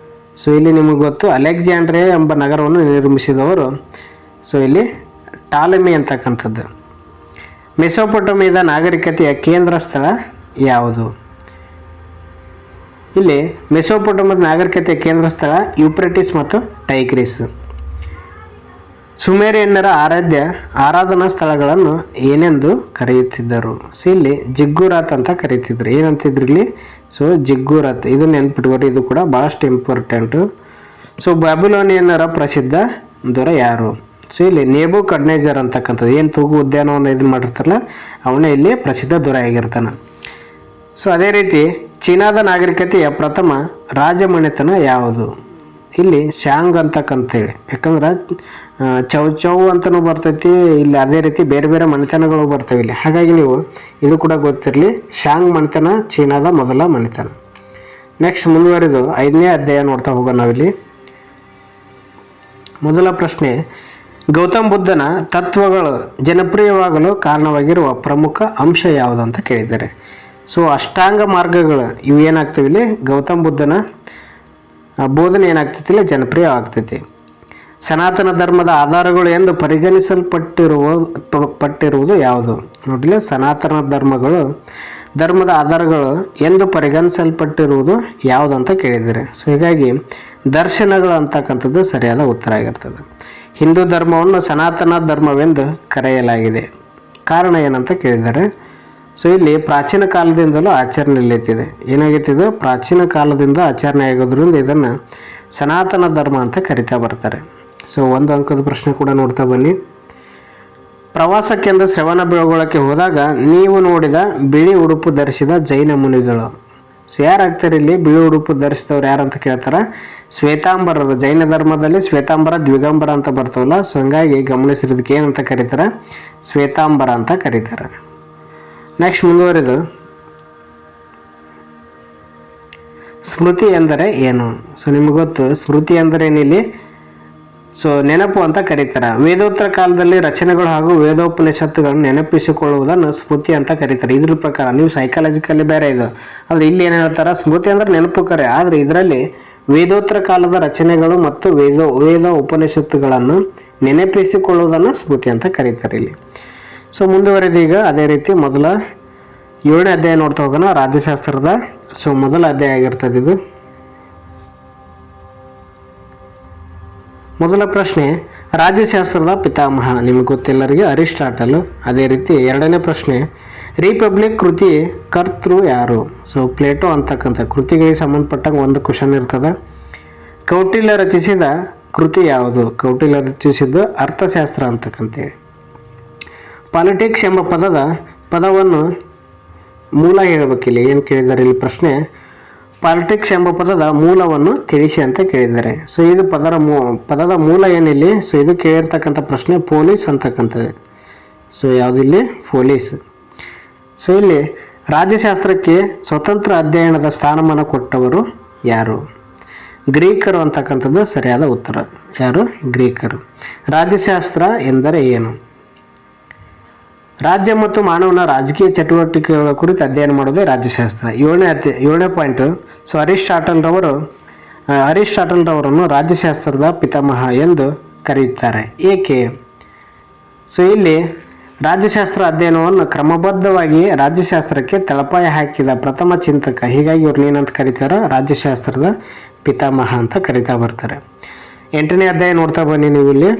ಸೊ ಇಲ್ಲಿ ನಿಮಗೆ ಗೊತ್ತು, ಅಲೆಕ್ಸಾಂಡ್ರಿಯಾ ಎಂಬ ನಗರವನ್ನು ನಿರ್ಮಿಸಿದವರು ಇಲ್ಲಿ ಟಾಲೆಮಿ ಅಂತಕ್ಕಂಥದ್ದು. ಮೆಸೊಪೊಟೋಮಿಯಾದ ನಾಗರಿಕತೆಯ ಕೇಂದ್ರ ಸ್ಥಳ ಯಾವುದು? ಇಲ್ಲಿ ಮೆಸೊಪೊಟೋಮಿಯಾದ ನಾಗರಿಕತೆಯ ಕೇಂದ್ರ ಸ್ಥಳ ಯೂಫ್ರೆಟಿಸ್ ಮತ್ತು ಟೈಗ್ರಿಸ್. ಸುಮೇರಿಯನ್ನರ ಆರಾಧನಾ ಸ್ಥಳಗಳನ್ನು ಏನೆಂದು ಕರೆಯುತ್ತಿದ್ದರು? ಸೊ ಇಲ್ಲಿ ಜಿಗ್ಗುರಾತ್ ಅಂತ ಕರೀತಿದ್ರು. ಏನಂತಿದ್ರು ಇಲ್ಲಿ? ಸೊ ಜಿಗ್ಗುರಾತ್. ಇದು ನೆನ್ಪಿಟ್ಕೋರಿ, ಇದು ಕೂಡ ಭಾಳಷ್ಟು ಇಂಪಾರ್ಟೆಂಟು. ಸೊ ಬ್ಯಾಬಿಲೋನಿಯನ್ನರ ಪ್ರಸಿದ್ಧ ದೊರೆ ಯಾರು? ಸೊ ಇಲ್ಲಿ ನೆಬೂಕಡ್ನೆಜರ್ ಅಂತಕ್ಕಂಥದ್ದು ಏನು ತೂಗು ಉದ್ಯಾನವನ್ನು ಇದು ಮಾಡಿರ್ತಾರಲ್ಲ, ಅವನೇ ಇಲ್ಲಿ ಪ್ರಸಿದ್ಧ ದೊರೆ ಆಗಿರ್ತಾನೆ. ಸೊ ಅದೇ ರೀತಿ ಚೀನಾದ ನಾಗರಿಕತೆಯ ಪ್ರಥಮ ರಾಜಮನೆತನ ಯಾವುದು? ಇಲ್ಲಿ ಶಾಂಗ್ ಅಂತಕ್ಕಂತೇಳಿ. ಯಾಕಂದ್ರೆ ಚೌ ಅಂತಲೂ ಬರ್ತೈತಿ ಇಲ್ಲಿ. ಅದೇ ರೀತಿ ಬೇರೆ ಬೇರೆ ಮನೆತನಗಳು ಬರ್ತವೆ ಇಲ್ಲಿ. ಹಾಗಾಗಿ ನೀವು ಇದು ಕೂಡ ಗೊತ್ತಿರಲಿ, ಶಾಂಗ್ ಮನೆತನ ಚೀನಾದ ಮೊದಲ ಮನೆತನ. ನೆಕ್ಸ್ಟ್ ಮುಂದುವರಿದು 5ನೇ ಅಧ್ಯಾಯ ನೋಡ್ತಾ ಹೋಗೋಣ ನಾವಿಲ್ಲಿ. ಮೊದಲ ಪ್ರಶ್ನೆ, ಗೌತಮ್ ಬುದ್ಧನ ತತ್ವಗಳು ಜನಪ್ರಿಯವಾಗಲು ಕಾರಣವಾಗಿರುವ ಪ್ರಮುಖ ಅಂಶ ಯಾವುದು ಅಂತ ಕೇಳಿದ್ದಾರೆ. ಸೊ ಅಷ್ಟಾಂಗ ಮಾರ್ಗಗಳು ಇವು ಏನಾಗ್ತವೆ ಇಲ್ಲಿ, ಗೌತಮ್ ಬುದ್ಧನ ಬೋಧನೆ ಏನಾಗ್ತೈತಿ ಇಲ್ಲಿ ಜನಪ್ರಿಯ ಆಗ್ತೈತಿ. ಸನಾತನ ಧರ್ಮದ ಆಧಾರಗಳು ಎಂದು ಪಟ್ಟಿರುವುದು ಯಾವುದು? ನೋಡಿಲ್ಲ, ಸನಾತನ ಧರ್ಮದ ಆಧಾರಗಳು ಎಂದು ಪರಿಗಣಿಸಲ್ಪಟ್ಟಿರುವುದು ಯಾವುದು ಅಂತ ಕೇಳಿದ್ದಾರೆ. ಸೊ ಹೀಗಾಗಿ ದರ್ಶನಗಳು ಅಂತಕ್ಕಂಥದ್ದು ಸರಿಯಾದ ಉತ್ತರ ಆಗಿರ್ತದೆ. ಹಿಂದೂ ಧರ್ಮವನ್ನು ಸನಾತನ ಧರ್ಮವೆಂದು ಕರೆಯಲಾಗಿದೆ, ಕಾರಣ ಏನಂತ ಕೇಳಿದ್ದಾರೆ. ಸೊ ಇಲ್ಲಿ ಪ್ರಾಚೀನ ಕಾಲದಿಂದಲೂ ಆಚರಣೆಯಲ್ಲಿದೆ. ಏನಾಗೈತಿದು, ಪ್ರಾಚೀನ ಕಾಲದಿಂದ ಆಚರಣೆ ಆಗೋದ್ರಿಂದ ಇದನ್ನು ಸನಾತನ ಧರ್ಮ ಅಂತ ಕರಿತಾ ಬರ್ತಾರೆ. ಸೊ ಒಂದು ಅಂಕದ ಪ್ರಶ್ನೆ ಕೂಡ ನೋಡ್ತಾ ಬನ್ನಿ. ಪ್ರವಾಸಕ್ಕೆಂದು ಶ್ರವಣಬೆಳಗೊಳಕ್ಕೆ ಹೋದಾಗ ನೀವು ನೋಡಿದ ಬಿಳಿ ಉಡುಪು ಧರಿಸಿದ ಜೈನ ಮುನಿಗಳು. ಸೊ ಯಾರಾಗ್ತಾರೆ ಇಲ್ಲಿ ಬಿಳಿ ಉಡುಪು ಧರಿಸಿದವ್ರು ಯಾರಂತ ಕೇಳ್ತಾರೆ? ಶ್ವೇತಾಂಬರದ, ಜೈನ ಧರ್ಮದಲ್ಲಿ ಶ್ವೇತಾಂಬರ ದ್ವಿಗಂಬರ ಅಂತ ಬರ್ತಾವಲ್ಲ. ಸೊ ಹಂಗಾಗಿ ಗಮನಿಸಿರೋದಕ್ಕೆ ಏನಂತ ಕರೀತಾರೆ? ಶ್ವೇತಾಂಬರ ಅಂತ ಕರೀತಾರೆ. ನೆಕ್ಸ್ಟ್ ಮುಂದುವರೆದು, ಸ್ಮೃತಿ ಎಂದರೆ ಏನು? ಸೊ ನಿಮ್ಗೆ ಗೊತ್ತು ಸ್ಮೃತಿ ಅಂದರೆ ಏನಿಲ್ಲಿ? ಸೊ ನೆನಪು ಅಂತ ಕರೀತಾರೆ. ವೇದೋತ್ತರ ಕಾಲದಲ್ಲಿ ರಚನೆಗಳು ಹಾಗೂ ವೇದೋಪನಿಷತ್ತುಗಳನ್ನು ನೆನಪಿಸಿಕೊಳ್ಳುವುದನ್ನು ಸ್ಮೃತಿ ಅಂತ ಕರೀತಾರೆ. ಇದ್ರ ಪ್ರಕಾರ ನೀವು ಸೈಕಾಲಜಿಕಲ್ಲಿ ಬೇರೆ ಇದು, ಆದರೆ ಇಲ್ಲಿ ಏನು ಹೇಳ್ತಾರೆ? ಸ್ಮೃತಿ ಅಂದರೆ ನೆನಪು ಕರೆ. ಆದರೆ ಇದರಲ್ಲಿ ವೇದೋತ್ತರ ಕಾಲದ ರಚನೆಗಳು ಮತ್ತು ವೇದ ಉಪನಿಷತ್ತುಗಳನ್ನು ನೆನಪಿಸಿಕೊಳ್ಳುವುದನ್ನು ಸ್ಮೃತಿ ಅಂತ ಕರೀತಾರೆ ಇಲ್ಲಿ. ಸೊ ಮುಂದುವರೆದೀಗ ಅದೇ ರೀತಿ ಮೊದಲ 7ನೇ ಅಧ್ಯಾಯ ನೋಡ್ತಾ ಹೋಗೋಣ, ರಾಜ್ಯಶಾಸ್ತ್ರದ. ಸೊ ಮೊದಲ ಅಧ್ಯಾಯ ಆಗಿರ್ತದೆ ಇದು. ಮೊದಲ ಪ್ರಶ್ನೆ, ರಾಜ್ಯಶಾಸ್ತ್ರದ ಪಿತಾಮಹ ನಿಮಗೆ ಗೊತ್ತೆಲ್ಲರಿಗೆ ಅರಿಸ್ಟಾಟಲ್. ಅದೇ ರೀತಿ 2ನೇ ಪ್ರಶ್ನೆ, ರಿಪಬ್ಲಿಕ್ ಕೃತಿ ಕರ್ತೃ ಯಾರು? ಸೊ ಪ್ಲೇಟೋ ಅಂತಕ್ಕಂಥ ಕೃತಿಗಳಿಗೆ ಸಂಬಂಧಪಟ್ಟಂಗೆ ಒಂದು ಕ್ವಶನ್ ಇರ್ತದೆ. ಕೌಟಿಲ್ಯ ರಚಿಸಿದ ಕೃತಿ ಯಾವುದು? ಕೌಟಿಲ್ಯ ರಚಿಸಿದ್ದು ಅರ್ಥಶಾಸ್ತ್ರ ಅಂತಕ್ಕಂತೇಳಿ. ಪಾಲಿಟಿಕ್ಸ್ ಎಂಬ ಪದವನ್ನು ಮೂಲ ಹೇಳಬೇಕಿಲ್ಲ. ಏನು ಕೇಳಿದ್ದಾರೆ ಇಲ್ಲಿ ಪ್ರಶ್ನೆ? ಪಾಲಿಟಿಕ್ಸ್ ಎಂಬ ಪದದ ಮೂಲವನ್ನು ತಿಳಿಸಿ ಅಂತ ಕೇಳಿದ್ದಾರೆ. ಸೊ ಇದು ಪದದ ಮೂಲ ಏನಿಲ್ಲಿ? ಸೊ ಇದು ಕೇಳಿರ್ತಕ್ಕಂಥ ಪ್ರಶ್ನೆ ಪೊಲೀಸ್ ಅಂತಕ್ಕಂಥದ್ದು. ಸೊ ಯಾವುದಿಲ್ಲಿ? ಪೊಲೀಸ್. ಸೊ ಇಲ್ಲಿ ರಾಜ್ಯಶಾಸ್ತ್ರಕ್ಕೆ ಸ್ವತಂತ್ರ ಅಧ್ಯಯನದ ಸ್ಥಾನಮಾನ ಕೊಟ್ಟವರು ಯಾರು? ಗ್ರೀಕರು ಅಂತಕ್ಕಂಥದ್ದು ಸರಿಯಾದ ಉತ್ತರ. ಯಾರು? ಗ್ರೀಕರು. ರಾಜ್ಯಶಾಸ್ತ್ರ ಎಂದರೆ ಏನು? ರಾಜ್ಯ ಮತ್ತು ಮಾನವನ ರಾಜಕೀಯ ಚಟುವಟಿಕೆಗಳ ಕುರಿತು ಅಧ್ಯಯನ ಮಾಡೋದೇ ರಾಜ್ಯಶಾಸ್ತ್ರ. 7ನೇ ಪಾಯಿಂಟ್. ಸೊ ಅರಿಸ್ಟಾಟಲ್ ರವರನ್ನು ರಾಜ್ಯಶಾಸ್ತ್ರದ ಪಿತಾಮಹ ಎಂದು ಕರೆಯುತ್ತಾರೆ, ಏಕೆ? ಸೊ ಇಲ್ಲಿ ರಾಜ್ಯಶಾಸ್ತ್ರ ಅಧ್ಯಯನವನ್ನು ಕ್ರಮಬದ್ಧವಾಗಿ ರಾಜ್ಯಶಾಸ್ತ್ರಕ್ಕೆ ತಳಪಾಯ ಹಾಕಿದ ಪ್ರಥಮ ಚಿಂತಕ. ಹೀಗಾಗಿ ಇವ್ರನ್ನ ಏನಂತ ಕರೀತಾರೆ? ರಾಜ್ಯಶಾಸ್ತ್ರದ ಪಿತಾಮಹ ಅಂತ ಕರಿತಾ ಬರ್ತಾರೆ. 8ನೇ ಅಧ್ಯಾಯ ನೋಡ್ತಾ ಬನ್ನಿ ನೀವು ಇಲ್ಲಿ.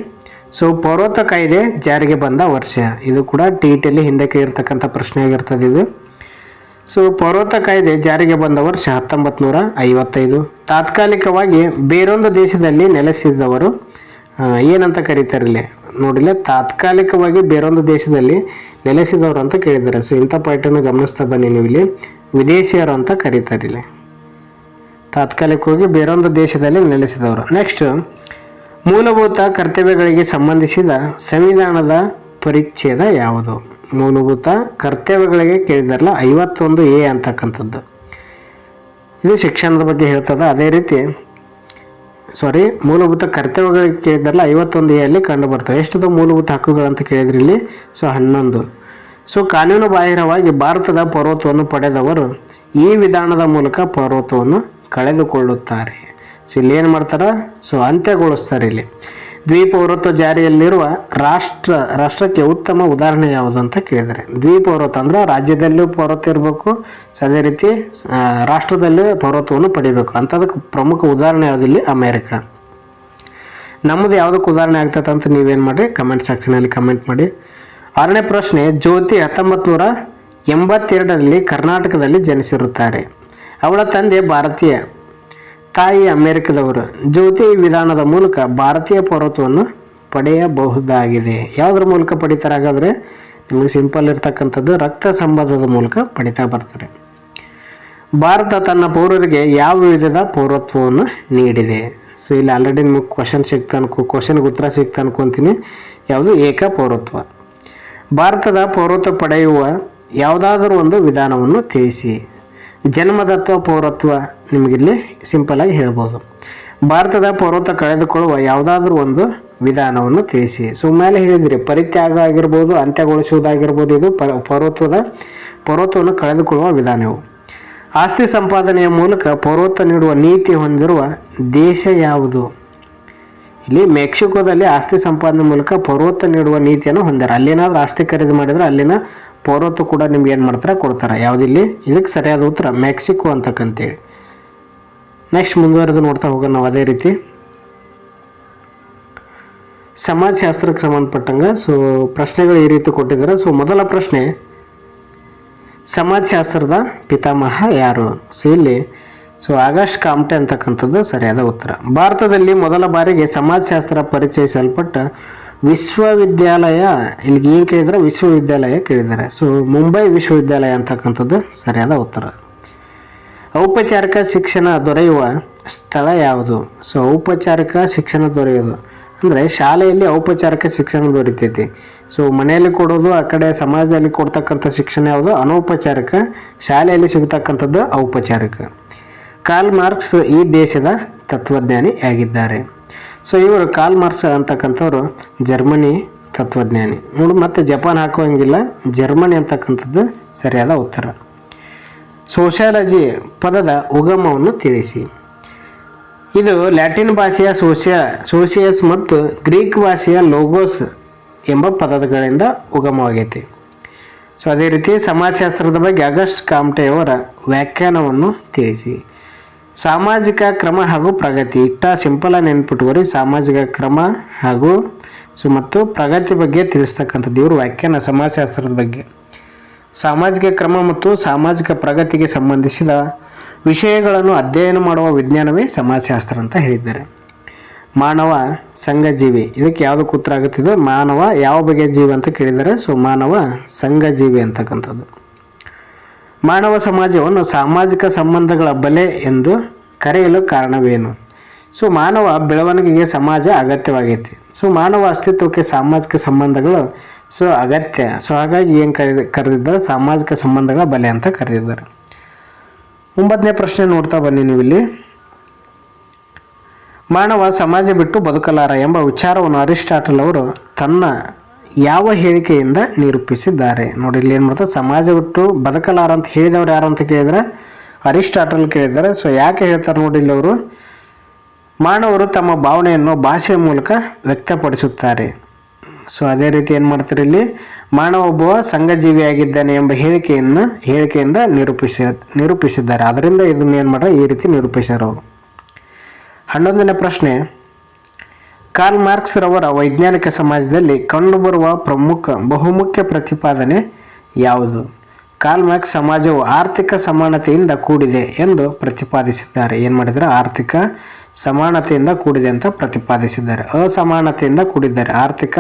ಸೊ ಪೌರತ್ವ ಕಾಯ್ದೆ ಜಾರಿಗೆ ಬಂದ ವರ್ಷ. ಇದು ಕೂಡ ಟಿಇಟಿಯಲ್ಲಿ ಹಿಂದಕ್ಕೆ ಇರತಕ್ಕಂಥ ಪ್ರಶ್ನೆ ಆಗಿರ್ತದೆ ಇದು. ಸೊ ಪೌರತ್ವ ಕಾಯ್ದೆ ಜಾರಿಗೆ ಬಂದ ವರ್ಷ 1955. ತಾತ್ಕಾಲಿಕವಾಗಿ ಬೇರೊಂದು ದೇಶದಲ್ಲಿ ನೆಲೆಸಿದವರು ಏನಂತ ಕರೀತಾರೆ ಇಲ್ಲಿ? ನೋಡಿಲ್ಲ, ತಾತ್ಕಾಲಿಕವಾಗಿ ಬೇರೊಂದು ದೇಶದಲ್ಲಿ ನೆಲೆಸಿದವರು ಅಂತ ಕೇಳಿದ್ದಾರೆ. ಸೊ ಇಂಥ ಪಾಯಿಂಟನ್ನು ಗಮನಿಸ್ತಾ ಬನ್ನಿ ನೀವು ಇಲ್ಲಿ. ವಿದೇಶಿಯರು ಅಂತ ಕರೀತಾರೆ ಇಲ್ಲಿ, ತಾತ್ಕಾಲಿಕವಾಗಿ ಬೇರೊಂದು ದೇಶದಲ್ಲಿ ನೆಲೆಸಿದವರು. ನೆಕ್ಸ್ಟ್, ಮೂಲಭೂತ ಕರ್ತವ್ಯಗಳಿಗೆ ಸಂಬಂಧಿಸಿದ ಸಂವಿಧಾನದ ಪರಿಚ್ಛೇದ ಯಾವುದು? ಮೂಲಭೂತ ಕರ್ತವ್ಯಗಳಿಗೆ ಕೇಳಿದಾರಲ್ಲ 51A ಅಂತಕ್ಕಂಥದ್ದು. ಇದು ಶಿಕ್ಷಣದ ಬಗ್ಗೆ ಹೇಳ್ತದೆ. ಅದೇ ರೀತಿ ಮೂಲಭೂತ ಕರ್ತವ್ಯಗಳಿಗೆ ಕೇಳಿದಾರಲ್ಲ 51A ಅಲ್ಲಿ ಕಂಡು ಬರ್ತವೆ. ಎಷ್ಟದು ಮೂಲಭೂತ ಹಕ್ಕುಗಳು ಅಂತ ಕೇಳಿದ್ರಿ ಇಲ್ಲಿ? ಸೊ 11. ಸೊ ಕಾನೂನು ಬಾಹಿರವಾಗಿ ಭಾರತದ ಪೌರತ್ವವನ್ನು ಪಡೆದವರು ಈ ವಿಧಾನದ ಮೂಲಕ ಪೌರತ್ವವನ್ನು ಕಳೆದುಕೊಳ್ಳುತ್ತಾರೆ. ಸೊ ಇಲ್ಲಿ ಏನು ಮಾಡ್ತಾರೆ? ಸೊ ಅಂತ್ಯಗೊಳಿಸ್ತಾರೆ ಇಲ್ಲಿ. ದ್ವಿಪೌರತ್ವ ಜಾರಿಯಲ್ಲಿರುವ ರಾಷ್ಟ್ರಕ್ಕೆ ಉತ್ತಮ ಉದಾಹರಣೆ ಯಾವುದು ಅಂತ ಕೇಳಿದರೆ, ದ್ವಿಪೌರತ್ವ ಅಂದ್ರೆ ರಾಜ್ಯದಲ್ಲೂ ಪೌರತ್ವ ಇರಬೇಕು, ಸೊ ಅದೇ ರೀತಿ ರಾಷ್ಟ್ರದಲ್ಲೂ ಪೌರತ್ವವನ್ನು ಪಡಿಬೇಕು. ಅಂಥದಕ್ಕೆ ಪ್ರಮುಖ ಉದಾಹರಣೆ ಯಾವುದಿಲ್ಲಿ? ಅಮೇರಿಕ. ನಮ್ಮದು ಯಾವುದಕ್ಕೆ ಉದಾಹರಣೆ ಆಗ್ತದೆ ಅಂತ ನೀವೇನು ಮಾಡಿ ಕಮೆಂಟ್ ಸೆಕ್ಷನಲ್ಲಿ ಕಮೆಂಟ್ ಮಾಡಿ. 6ನೇ ಪ್ರಶ್ನೆ, ಜ್ಯೋತಿ 1982ರಲ್ಲಿ ಕರ್ನಾಟಕದಲ್ಲಿ ಜನಿಸಿರುತ್ತಾರೆ. ಅವಳ ತಂದೆ ಭಾರತೀಯ, ತಾಯಿ ಅಮೆರಿಕದವರು. ಜ್ಯೋತಿ ವಿಧಾನದ ಮೂಲಕ ಭಾರತೀಯ ಪೌರತ್ವವನ್ನು ಪಡೆಯಬಹುದಾಗಿದೆ. ಯಾವುದ್ರ ಮೂಲಕ ಪಡಿತಾರೆ? ಹಾಗಾದರೆ ನಿಮಗೆ ಸಿಂಪಲ್ ಇರ್ತಕ್ಕಂಥದ್ದು ರಕ್ತ ಸಂಬಂಧದ ಮೂಲಕ ಪಡಿತಾ ಬರ್ತಾರೆ. ಭಾರತ ತನ್ನ ಪೌರರಿಗೆ ಯಾವ ವಿಧದ ಪೌರತ್ವವನ್ನು ನೀಡಿದೆ? ಸೊ ಇಲ್ಲಿ ಆಲ್ರೆಡಿ ನಿಮಗೆ ಕ್ವಶನ್ಗೆ ಉತ್ತರ ಸಿಗ್ತಾ ಅನ್ಕೊತೀನಿ. ಯಾವುದು? ಏಕ ಪೌರತ್ವ. ಭಾರತದ ಪೌರತ್ವ ಪಡೆಯುವ ಯಾವುದಾದರೂ ಒಂದು ವಿಧಾನವನ್ನು ತಿಳಿಸಿ. ಜನ್ಮದತ್ವ ಪೌರತ್ವ ನಿಮಗಿಲ್ಲಿ ಸಿಂಪಲ್ ಆಗಿ ಹೇಳ್ಬೋದು. ಭಾರತದ ಪೌರತ್ವ ಕಳೆದುಕೊಳ್ಳುವ ಯಾವುದಾದ್ರೂ ಒಂದು ವಿಧಾನವನ್ನು ತಿಳಿಸಿ. ಸೊ ಮೇಲೆ ಹೇಳಿದಿರಿ ಪರಿತ್ಯಾಗ ಆಗಿರ್ಬೋದು, ಅಂತ್ಯಗೊಳಿಸುವುದಾಗಿರ್ಬೋದು, ಇದು ಪೌರತ್ವವನ್ನು ಕಳೆದುಕೊಳ್ಳುವ ವಿಧಾನವು. ಆಸ್ತಿ ಸಂಪಾದನೆಯ ಮೂಲಕ ಪೌರತ್ವ ನೀಡುವ ನೀತಿ ಹೊಂದಿರುವ ದೇಶ ಯಾವುದು? ಇಲ್ಲಿ ಮೆಕ್ಸಿಕೋದಲ್ಲಿ ಆಸ್ತಿ ಸಂಪಾದನೆ ಮೂಲಕ ಪೌರತ್ವ ನೀಡುವ ನೀತಿಯನ್ನು ಹೊಂದಾರ. ಅಲ್ಲೇನಾದ್ರೂ ಆಸ್ತಿ ಖರೀದಿ ಮಾಡಿದ್ರೆ ಅಲ್ಲಿನ ಪೌರತ್ವ ಕೂಡ ನಿಮ್ಗೆ ಏನು ಮಾಡ್ತಾರೆ, ಕೊಡ್ತಾರೆ. ಯಾವುದಿಲ್ಲಿ? ಇದಕ್ಕೆ ಸರಿಯಾದ ಉತ್ತರ ಮೆಕ್ಸಿಕೋ ಅಂತಕ್ಕಂತೇಳಿ. ನೆಕ್ಸ್ಟ್ ಮುಂದುವರೆದು ನೋಡ್ತಾ ಹೋಗೋಣ ನಾವು ಅದೇ ರೀತಿ ಸಮಾಜಶಾಸ್ತ್ರಕ್ಕೆ ಸಂಬಂಧಪಟ್ಟಂಗೆ. ಸೊ ಪ್ರಶ್ನೆಗಳು ಈ ರೀತಿ ಕೊಟ್ಟಿದ್ದಾರೆ. ಸೊ ಮೊದಲ ಪ್ರಶ್ನೆ, ಸಮಾಜಶಾಸ್ತ್ರದ ಪಿತಾಮಹ ಯಾರು? ಸೊ ಇಲ್ಲಿ ಆಗಸ್ಟ್ ಕಾಮ್ಟೆ ಅಂತಕ್ಕಂಥದ್ದು ಸರಿಯಾದ ಉತ್ತರ. ಭಾರತದಲ್ಲಿ ಮೊದಲ ಬಾರಿಗೆ ಸಮಾಜಶಾಸ್ತ್ರ ಪರಿಚಯಿಸಲ್ಪಟ್ಟ ವಿಶ್ವವಿದ್ಯಾಲಯ, ಇಲ್ಲಿಗೆ ಏನು ಕೇಳಿದರೆ ವಿಶ್ವವಿದ್ಯಾಲಯ ಕೇಳಿದ್ದಾರೆ. ಸೊ ಮುಂಬೈ ವಿಶ್ವವಿದ್ಯಾಲಯ ಅಂತಕ್ಕಂಥದ್ದು ಸರಿಯಾದ ಉತ್ತರ. ಔಪಚಾರಿಕ ಶಿಕ್ಷಣ ದೊರೆಯುವ ಸ್ಥಳ ಯಾವುದು? ಸೊ ಔಪಚಾರಿಕ ಶಿಕ್ಷಣ ದೊರೆಯೋದು ಅಂದರೆ ಶಾಲೆಯಲ್ಲಿ ಔಪಚಾರಿಕ ಶಿಕ್ಷಣ ದೊರೀತೈತಿ. ಸೊ ಮನೆಯಲ್ಲಿ ಕೊಡೋದು, ಆ ಕಡೆ ಸಮಾಜದಲ್ಲಿ ಕೊಡ್ತಕ್ಕಂಥ ಶಿಕ್ಷಣ ಯಾವುದು? ಅನೌಪಚಾರಿಕ. ಶಾಲೆಯಲ್ಲಿ ಸಿಗ್ತಕ್ಕಂಥದ್ದು ಔಪಚಾರಿಕ. ಕಾರ್ಲ್ ಮಾರ್ಕ್ಸ್ ಈ ದೇಶದ ತತ್ವಜ್ಞಾನಿ ಆಗಿದ್ದಾರೆ. ಸೊ ಇವರು ಕಾರ್ಲ್ ಮಾರ್ಕ್ಸ್ ಅಂತಕ್ಕಂಥವ್ರು ಜರ್ಮನಿ ತತ್ವಜ್ಞಾನಿ. ನೋಡಿ ಮತ್ತೆ ಜಪಾನ್ ಹಾಕುವಂಗಿಲ್ಲ, ಜರ್ಮನಿ ಅಂತಕ್ಕಂಥದ್ದು ಸರಿಯಾದ ಉತ್ತರ. ಸೋಷಿಯಾಲಜಿ ಪದದ ಉಗಮವನ್ನು ತಿಳಿಸಿ. ಇದು ಲ್ಯಾಟಿನ್ ಭಾಷೆಯ ಸೋಷಿಯಸ್ ಮತ್ತು ಗ್ರೀಕ್ ಭಾಷೆಯ ಲೋಗೋಸ್ ಎಂಬ ಪದಗಳಿಂದ ಉಗಮವಾಗೈತಿ. ಸೊ ಅದೇ ರೀತಿ ಸಮಾಜಶಾಸ್ತ್ರದ ಬಗ್ಗೆ ಆಗಸ್ಟ್ ಕಾಮ್ಟೆಯವರ ವ್ಯಾಖ್ಯಾನವನ್ನು ತಿಳಿಸಿ. ಸಾಮಾಜಿಕ ಕ್ರಮ ಹಾಗೂ ಪ್ರಗತಿ. ಇಷ್ಟ ಸಿಂಪಲ್ ನೆನ್ಪಿಟ್ಕೋರಿ. ಸಾಮಾಜಿಕ ಕ್ರಮ ಹಾಗೂ ಮತ್ತು ಪ್ರಗತಿ ಬಗ್ಗೆ ತಿಳಿಸ್ತಕ್ಕಂಥದ್ದು ಇವರು ವ್ಯಾಖ್ಯಾನ ಸಮಾಜಶಾಸ್ತ್ರದ ಬಗ್ಗೆ. ಸಾಮಾಜಿಕ ಕ್ರಮ ಮತ್ತು ಸಾಮಾಜಿಕ ಪ್ರಗತಿಗೆ ಸಂಬಂಧಿಸಿದ ವಿಷಯಗಳನ್ನು ಅಧ್ಯಯನ ಮಾಡುವ ವಿಜ್ಞಾನವೇ ಸಮಾಜಶಾಸ್ತ್ರ ಅಂತ ಹೇಳಿದ್ದಾರೆ. ಮಾನವ ಸಂಘಜೀವಿ, ಇದಕ್ಕೆ ಯಾವುದಕ್ಕೆ ಉತ್ತರ ಆಗುತ್ತಿದೆ? ಮಾನವ ಯಾವ ಬಗೆಯ ಜೀವಿ ಅಂತ ಕೇಳಿದ್ದಾರೆ. ಸೊ ಮಾನವ ಸಂಘಜೀವಿ ಅಂತಕ್ಕಂಥದ್ದು. ಮಾನವ ಸಮಾಜವನ್ನು ಸಾಮಾಜಿಕ ಸಂಬಂಧಗಳ ಬಲೆ ಎಂದು ಕರೆಯಲು ಕಾರಣವೇನು? ಸೊ ಮಾನವ ಬೆಳವಣಿಗೆಗೆ ಸಮಾಜ ಅಗತ್ಯವಾಗೈತಿ. ಸೊ ಮಾನವ ಅಸ್ತಿತ್ವಕ್ಕೆ ಸಾಮಾಜಿಕ ಸಂಬಂಧಗಳು ಅಗತ್ಯ. ಸೊ ಹಾಗಾಗಿ ಏನು ಕರೆದಿದ್ದಾರೆ? ಸಾಮಾಜಿಕ ಸಂಬಂಧಗಳ ಬಲೆ ಅಂತ ಕರೆದಿದ್ದಾರೆ. 9ನೇ ಪ್ರಶ್ನೆ ನೋಡ್ತಾ ಬನ್ನಿ ನೀವು ಇಲ್ಲಿ. ಮಾನವ ಸಮಾಜ ಬಿಟ್ಟು ಬದುಕಲಾರ ಎಂಬ ವಿಚಾರವನ್ನು ಅರಿಸ್ಟಾಟಲ್ ಅವರು ತನ್ನ ಯಾವ ಹೇಳಿಕೆಯಿಂದ ನಿರೂಪಿಸಿದ್ದಾರೆ? ನೋಡಿ ಇಲ್ಲಿ ಏನು ಮಾಡ್ತಾರೆ? ಸಮಾಜ ಬಿಟ್ಟು ಬದುಕಲಾರ ಅಂತ ಹೇಳಿದವರು ಯಾರು ಅಂತ ಕೇಳಿದರೆ ಅರಿಸ್ಟಾಟಲ್ ಕೇಳಿದ್ದಾರೆ. ಸೊ ಯಾಕೆ ಹೇಳ್ತಾರೆ ನೋಡಿ ಇಲ್ಲಿ ಅವರು? ಮಾನವರು ತಮ್ಮ ಭಾವನೆಯನ್ನು ಭಾಷೆಯ ಮೂಲಕ ವ್ಯಕ್ತಪಡಿಸುತ್ತಾರೆ. ಸೊ ಅದೇ ರೀತಿ ಏನು ಮಾಡ್ತಾರೆ ಇಲ್ಲಿ? ಮಾನವ ಒಬ್ಬ ಸಂಘಜೀವಿಯಾಗಿದ್ದಾನೆ ಎಂಬ ಹೇಳಿಕೆಯಿಂದ ನಿರೂಪಿಸಿದ್ದಾರೆ. ಅದರಿಂದ ಇದನ್ನ ಏನು ಮಾಡ್ರೆ ಈ ರೀತಿ ನಿರೂಪಿಸ್ಯಾರ ಅವರು. 11ನೇ ಪ್ರಶ್ನೆ, ಕಾರ್ಲ್ ಮಾರ್ಕ್ಸ್ ರವರ ವೈಜ್ಞಾನಿಕ ಸಮಾಜದಲ್ಲಿ ಕಂಡುಬರುವ ಬಹುಮುಖ್ಯ ಪ್ರತಿಪಾದನೆ ಯಾವುದು? ಕಾರ್ಲ್ ಮಾರ್ಕ್ಸ್ ಸಮಾಜವು ಆರ್ಥಿಕ ಸಮಾನತೆಯಿಂದ ಕೂಡಿದೆ ಎಂದು ಪ್ರತಿಪಾದಿಸಿದ್ದಾರೆ. ಏನು ಮಾಡಿದ್ದಾರೆ? ಆರ್ಥಿಕ ಸಮಾನತೆಯಿಂದ ಕೂಡಿದೆ ಅಂತ ಪ್ರತಿಪಾದಿಸಿದ್ದಾರೆ. ಅಸಮಾನತೆಯಿಂದ ಕೂಡಿದ್ದಾರೆ. ಆರ್ಥಿಕ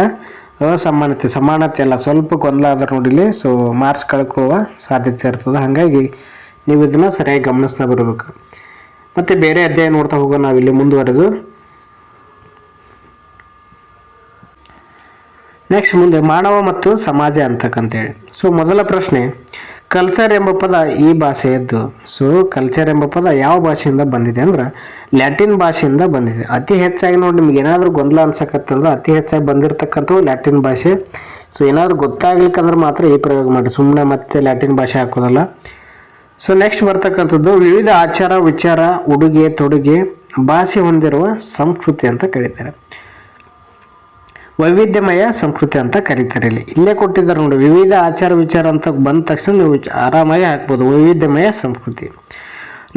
ಅಸಮಾನತೆ, ಸಮಾನತೆ ಅಲ್ಲ. ಸ್ವಲ್ಪ ಗೊಂದಲ ಆದ್ರೆ ನೋಡಿಲಿ. ಸೊ ಮಾರ್ಕ್ಸ್ ಕಳ್ಕೊಳ್ಳುವ ಸಾಧ್ಯತೆ ಇರ್ತದೆ. ಹಾಗಾಗಿ ನೀವು ಇದನ್ನು ಸರಿಯಾಗಿ ಗಮನಿಸ್ತಾ ಬರಬೇಕು. ಮತ್ತು ಬೇರೆ ಅಧ್ಯಾಯ ನೋಡ್ತಾ ಹೋಗೋಣ ನಾವಿಲ್ಲಿ ಮುಂದುವರೆದು. ನೆಕ್ಸ್ಟ್ ಮುಂದೆ ಮಾನವ ಮತ್ತು ಸಮಾಜ ಅಂತಕ್ಕಂತೇಳಿ. ಸೊ ಮೊದಲ ಪ್ರಶ್ನೆ, ಕಲ್ಚರ್ ಎಂಬ ಪದ ಈ ಭಾಷೆಯದ್ದು. ಸೊ ಕಲ್ಚರ್ ಎಂಬ ಪದ ಯಾವ ಭಾಷೆಯಿಂದ ಬಂದಿದೆ ಅಂದ್ರೆ ಲ್ಯಾಟಿನ್ ಭಾಷೆಯಿಂದ ಬಂದಿದೆ. ಅತಿ ಹೆಚ್ಚಾಗಿ ನೋಡಿ ನಿಮ್ಗೆ ಏನಾದರೂ ಗೊಂದಲ ಅನ್ಸಕತ್ತಂದ್ರೆ ಅತಿ ಹೆಚ್ಚಾಗಿ ಬಂದಿರತಕ್ಕಂಥವು ಲ್ಯಾಟಿನ್ ಭಾಷೆ. ಸೊ ಏನಾದರೂ ಗೊತ್ತಾಗ್ಲಿಕ್ಕಂದ್ರೆ ಮಾತ್ರ ಈ ಪ್ರಯೋಗ ಮಾಡಿ, ಸುಮ್ಮನೆ ಮತ್ತೆ ಲ್ಯಾಟಿನ್ ಭಾಷೆ ಹಾಕೋದಲ್ಲ. ಸೊ ನೆಕ್ಸ್ಟ್ ಬರ್ತಕ್ಕಂಥದ್ದು ವಿವಿಧ ಆಚಾರ ವಿಚಾರ ಉಡುಗೆ ತೊಡುಗೆ ಭಾಷೆ ಹೊಂದಿರುವ ಸಂಸ್ಕೃತಿ ಅಂತ ಕರೀತಾರೆ. ವೈವಿಧ್ಯಮಯ ಸಂಸ್ಕೃತಿ ಅಂತ ಕರೀತಾರೆ. ಇಲ್ಲೇ ಕೊಟ್ಟಿದ್ದಾರೆ ನೋಡಿ, ವಿವಿಧ ಆಚಾರ ವಿಚಾರ ಅಂತ ಬಂದ ತಕ್ಷಣ ನೀವು ಆರಾಮಾಗಿ ಹಾಕ್ಬೋದು ವೈವಿಧ್ಯಮಯ ಸಂಸ್ಕೃತಿ.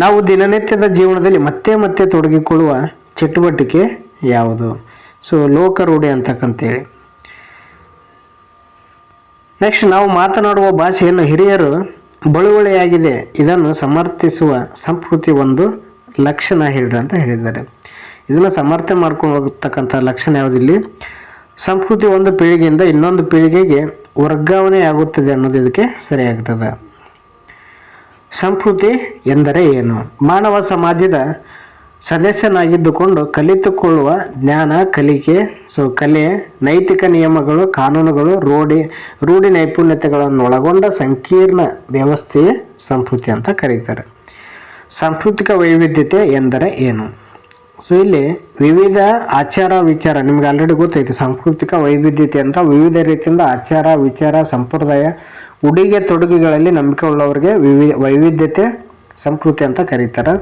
ನಾವು ದಿನನಿತ್ಯದ ಜೀವನದಲ್ಲಿ ಮತ್ತೆ ಮತ್ತೆ ತೊಡಗಿಕೊಳ್ಳುವ ಚಟುವಟಿಕೆ ಯಾವುದು? ಸೊ ಲೋಕರೂಢಿ ಅಂತಕ್ಕಂತೇಳಿ. ನೆಕ್ಸ್ಟ್, ನಾವು ಮಾತನಾಡುವ ಭಾಷೆಯನ್ನು ಹಿರಿಯರು ಬಳುವಳಿಯಾಗಿದೆ, ಇದನ್ನು ಸಮರ್ಥಿಸುವ ಸಂಸ್ಕೃತಿ ಒಂದು ಲಕ್ಷಣ ಹೇಳ್ರಿ ಅಂತ ಹೇಳಿದ್ದಾರೆ. ಇದನ್ನು ಸಮರ್ಥನೆ ಮಾಡ್ಕೊಂಡು ಹೋಗತಕ್ಕಂಥ ಲಕ್ಷಣ ಯಾವುದಿಲ್ಲಿ? ಸಂಸ್ಕೃತಿ ಒಂದು ಪೀಳಿಗೆಯಿಂದ ಇನ್ನೊಂದು ಪೀಳಿಗೆಗೆ ವರ್ಗಾವಣೆ ಆಗುತ್ತದೆ ಅನ್ನೋದು ಇದಕ್ಕೆ ಸರಿಯಾಗ್ತದೆ. ಸಂಸ್ಕೃತಿ ಎಂದರೆ ಏನು? ಮಾನವ ಸಮಾಜದ ಸದಸ್ಯನಾಗಿದ್ದುಕೊಂಡು ಕಲಿತುಕೊಳ್ಳುವ ಜ್ಞಾನ, ಕಲಿಕೆ, ಕಲೆ, ನೈತಿಕ ನಿಯಮಗಳು, ಕಾನೂನುಗಳು, ರೂಢಿ ನೈಪುಣ್ಯತೆಗಳನ್ನು ಒಳಗೊಂಡ ಸಂಕೀರ್ಣ ವ್ಯವಸ್ಥೆಯೇ ಸಂಸ್ಕೃತಿ ಅಂತ ಕರೀತಾರೆ. ಸಾಂಸ್ಕೃತಿಕ ವೈವಿಧ್ಯತೆ ಎಂದರೆ ಏನು? ಸೊ ಇಲ್ಲಿ ವಿವಿಧ ಆಚಾರ ವಿಚಾರ ನಿಮ್ಗೆ ಆಲ್ರೆಡಿ ಗೊತ್ತೈತಿ. ಸಾಂಸ್ಕೃತಿಕ ವೈವಿಧ್ಯತೆ ಅಂತ ವಿವಿಧ ರೀತಿಯಿಂದ ಆಚಾರ ವಿಚಾರ ಸಂಪ್ರದಾಯ ಉಡುಗೆ ತೊಡುಗೆಗಳಲ್ಲಿ ನಂಬಿಕೆ ಉಳ್ಳವರಿಗೆ ವೈವಿಧ್ಯತೆ ಸಂಸ್ಕೃತಿ ಅಂತ ಕರೀತಾರೆ.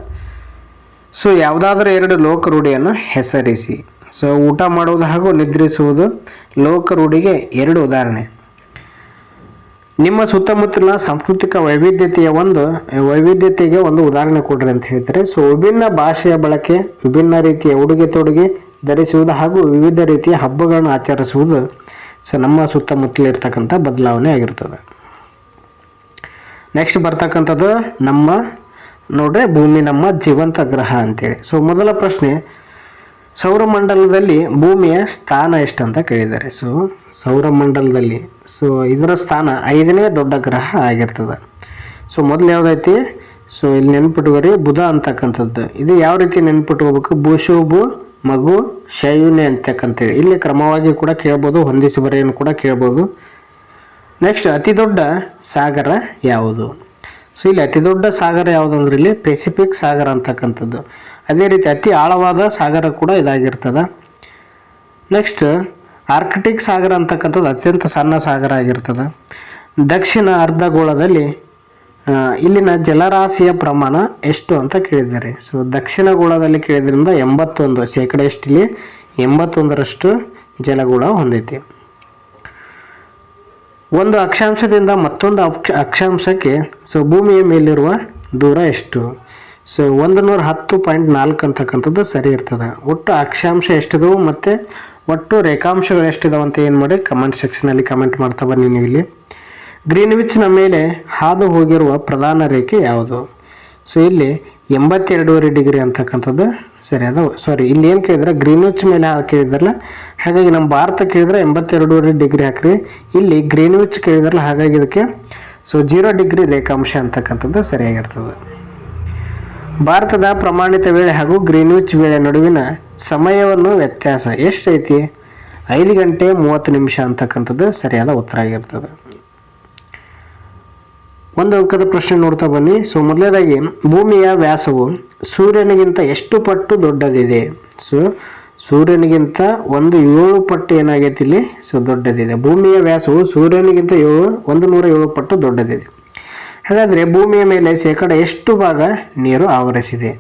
ಸೊ ಯಾವುದಾದ್ರೂ 2 ಲೋಕ ರೂಢಿಯನ್ನು ಹೆಸರಿಸಿ. ಸೊ ಊಟ ಮಾಡುವುದು ಹಾಗೂ ನಿದ್ರಿಸುವುದು ಲೋಕ ರೂಢಿಗೆ 2 ಉದಾಹರಣೆ. ನಿಮ್ಮ ಸುತ್ತಮುತ್ತಲಿನ ಸಾಂಸ್ಕೃತಿಕ ವೈವಿಧ್ಯತೆಗೆ ಒಂದು ಉದಾಹರಣೆ ಕೊಡ್ರಿ ಅಂತ ಹೇಳ್ತಾರೆ. ಸೊ ವಿಭಿನ್ನ ಭಾಷೆಯ ಬಳಕೆ, ವಿಭಿನ್ನ ರೀತಿಯ ಉಡುಗೆ ತೊಡುಗೆ ಧರಿಸುವುದು ಹಾಗೂ ವಿವಿಧ ರೀತಿಯ ಹಬ್ಬಗಳನ್ನು ಆಚರಿಸುವುದು ಸೊ ನಮ್ಮ ಸುತ್ತಮುತ್ತಲಿರ್ತಕ್ಕಂಥ ಬದಲಾವಣೆ ಆಗಿರ್ತದೆ. ನೆಕ್ಸ್ಟ್ ಬರ್ತಕ್ಕಂಥದ್ದು ನೋಡ್ರಿ ಭೂಮಿ ನಮ್ಮ ಜೀವಂತ ಗ್ರಹ ಅಂತೇಳಿ. ಸೊ ಮೊದಲ ಪ್ರಶ್ನೆ, ಸೌರಮಂಡಲದಲ್ಲಿ ಭೂಮಿಯ ಸ್ಥಾನ ಎಷ್ಟು ಅಂತ ಕೇಳಿದ್ದಾರೆ. ಸೊ ಸೌರಮಂಡಲದಲ್ಲಿ ಇದರ ಸ್ಥಾನ 5ನೇ ದೊಡ್ಡ ಗ್ರಹ ಆಗಿರ್ತದೆ. ಸೊ ಮೊದಲು ಯಾವುದೈತಿ, ಸೊ ಇಲ್ಲಿ ನೆನ್ಪಿಟ್ಕೋರಿ ಬುಧ ಅಂತಕ್ಕಂಥದ್ದು. ಇದು ಯಾವ ರೀತಿ ನೆನ್ಪಿಟ್ಕೋಬೇಕು, ಭೂಶೋಭು ಮಗು ಶೈವ್ನೆ ಅಂತಕ್ಕಂಥೇಳಿ ಇಲ್ಲಿ ಕ್ರಮವಾಗಿ ಕೂಡ ಕೇಳ್ಬೋದು, ಹೊಂದಿಸಿ ಬರೆಯನ್ನು ಕೂಡ ಕೇಳ್ಬೋದು. ನೆಕ್ಸ್ಟ್ ಅತಿ ದೊಡ್ಡ ಸಾಗರ ಯಾವುದು. ಸೊ ಇಲ್ಲಿ ಅತಿ ದೊಡ್ಡ ಸಾಗರ ಯಾವುದು ಅಂದ್ರೆ ಇಲ್ಲಿ ಪೆಸಿಫಿಕ್ ಸಾಗರ ಅಂತಕ್ಕಂಥದ್ದು. ಅದೇ ರೀತಿ ಅತಿ ಆಳವಾದ ಸಾಗರ ಕೂಡ ಇದಾಗಿರ್ತದೆ. ನೆಕ್ಸ್ಟ್ ಆರ್ಕ್ಟಿಕ್ ಸಾಗರ ಅಂತಕ್ಕಂಥದ್ದು ಅತ್ಯಂತ ಸಣ್ಣ ಸಾಗರ ಆಗಿರ್ತದೆ. ದಕ್ಷಿಣ ಅರ್ಧಗೋಳದಲ್ಲಿ ಇಲ್ಲಿನ ಜಲರಾಶಿಯ ಪ್ರಮಾಣ ಎಷ್ಟು ಅಂತ ಕೇಳಿದ್ದಾರೆ. ಸೊ ದಕ್ಷಿಣ ಗೋಳದಲ್ಲಿ ಕೇಳಿದ್ರಿಂದ 81% ಎಷ್ಟಿಲ್ಲಿ 81ರಷ್ಟು ಜಲಗೋಳ ಹೊಂದೈತಿ. ಒಂದು ಅಕ್ಷಾಂಶದಿಂದ ಮತ್ತೊಂದು ಅಕ್ಷಾಂಶಕ್ಕೆ ಸೊ ಭೂಮಿಯ ಮೇಲಿರುವ ದೂರ ಎಷ್ಟು. ಸೊ 110.4 ಅಂತಕ್ಕಂಥದ್ದು ಸರಿ ಇರ್ತದೆ. ಒಟ್ಟು ಅಕ್ಷಾಂಶ ಎಷ್ಟಿದವು ಮತ್ತು ಒಟ್ಟು ರೇಖಾಂಶಗಳು ಎಷ್ಟಿದಾವೆ ಅಂತ ಏನು ಮಾಡಿ ಕಮೆಂಟ್ ಸೆಕ್ಷನಲ್ಲಿ ಕಮೆಂಟ್ ಮಾಡ್ತಾ ಬನ್ನಿ. ನೀವು ಇಲ್ಲಿ ಗ್ರೀನ್ವಿಚ್ನ ಮೇಲೆ ಹಾದು ಹೋಗಿರುವ ಪ್ರಧಾನ ರೇಖೆ ಯಾವುದು. ಸೊ ಇಲ್ಲಿ 82.5 ಡಿಗ್ರಿ ಅಂತಕ್ಕಂಥದ್ದು ಸರಿ ಅದ. ಇಲ್ಲಿ ಏನು ಕೇಳಿದ್ರೆ ಗ್ರೀನ್ವಿಚ್ ಮೇಲೆ ಕೇಳಿದ್ರಲ್ಲ, ಹಾಗಾಗಿ ನಮ್ಮ ಭಾರತ ಕೇಳಿದ್ರೆ 82.5 ಡಿಗ್ರಿ ಹಾಕ್ರಿ. ಇಲ್ಲಿ ಗ್ರೀನ್ವಿಚ್ ಕೇಳಿದ್ರಲ್ಲ, ಹಾಗಾಗಿ ಇದಕ್ಕೆ 0 ಡಿಗ್ರಿ ರೇಖಾಂಶ ಅಂತಕ್ಕಂಥದ್ದು ಸರಿಯಾಗಿರ್ತದೆ. ಭಾರತದ ಪ್ರಮಾಣಿತ ವೇಳೆ ಹಾಗೂ ಗ್ರೀನ್ವಿಚ್ ವೇಳೆ ನಡುವಿನ ಸಮಯವನ್ನು ವ್ಯತ್ಯಾಸ ಎಷ್ಟೈತಿ, 5 ಗಂಟೆ 30 ನಿಮಿಷ ಅಂತಕ್ಕಂಥದ್ದು ಸರಿಯಾದ ಉತ್ತರ ಆಗಿರ್ತದೆ. ಒಂದು ಅಂಕದ ಪ್ರಶ್ನೆ ನೋಡ್ತಾ ಬನ್ನಿ. ಸೊ ಮೊದಲನೇದಾಗಿ ಭೂಮಿಯ ವ್ಯಾಸವು ಸೂರ್ಯನಿಗಿಂತ ಎಷ್ಟು ಪಟ್ಟು ದೊಡ್ಡದಿದೆ. ಸೊ ಸೂರ್ಯನಿಗಿಂತ 7 ಪಟ್ಟು ಏನಾಗೈತಿ ಇಲ್ಲಿ ದೊಡ್ಡದಿದೆ. ಭೂಮಿಯ ವ್ಯಾಸವು ಸೂರ್ಯನಿಗಿಂತ 107 ಪಟ್ಟು ದೊಡ್ಡದಿದೆ. ಹಾಗಾದರೆ ಭೂಮಿಯ ಮೇಲೆ ಶೇಕಡ ಎಷ್ಟು ಭಾಗ ನೀರು ಆವರಿಸಿದೆ.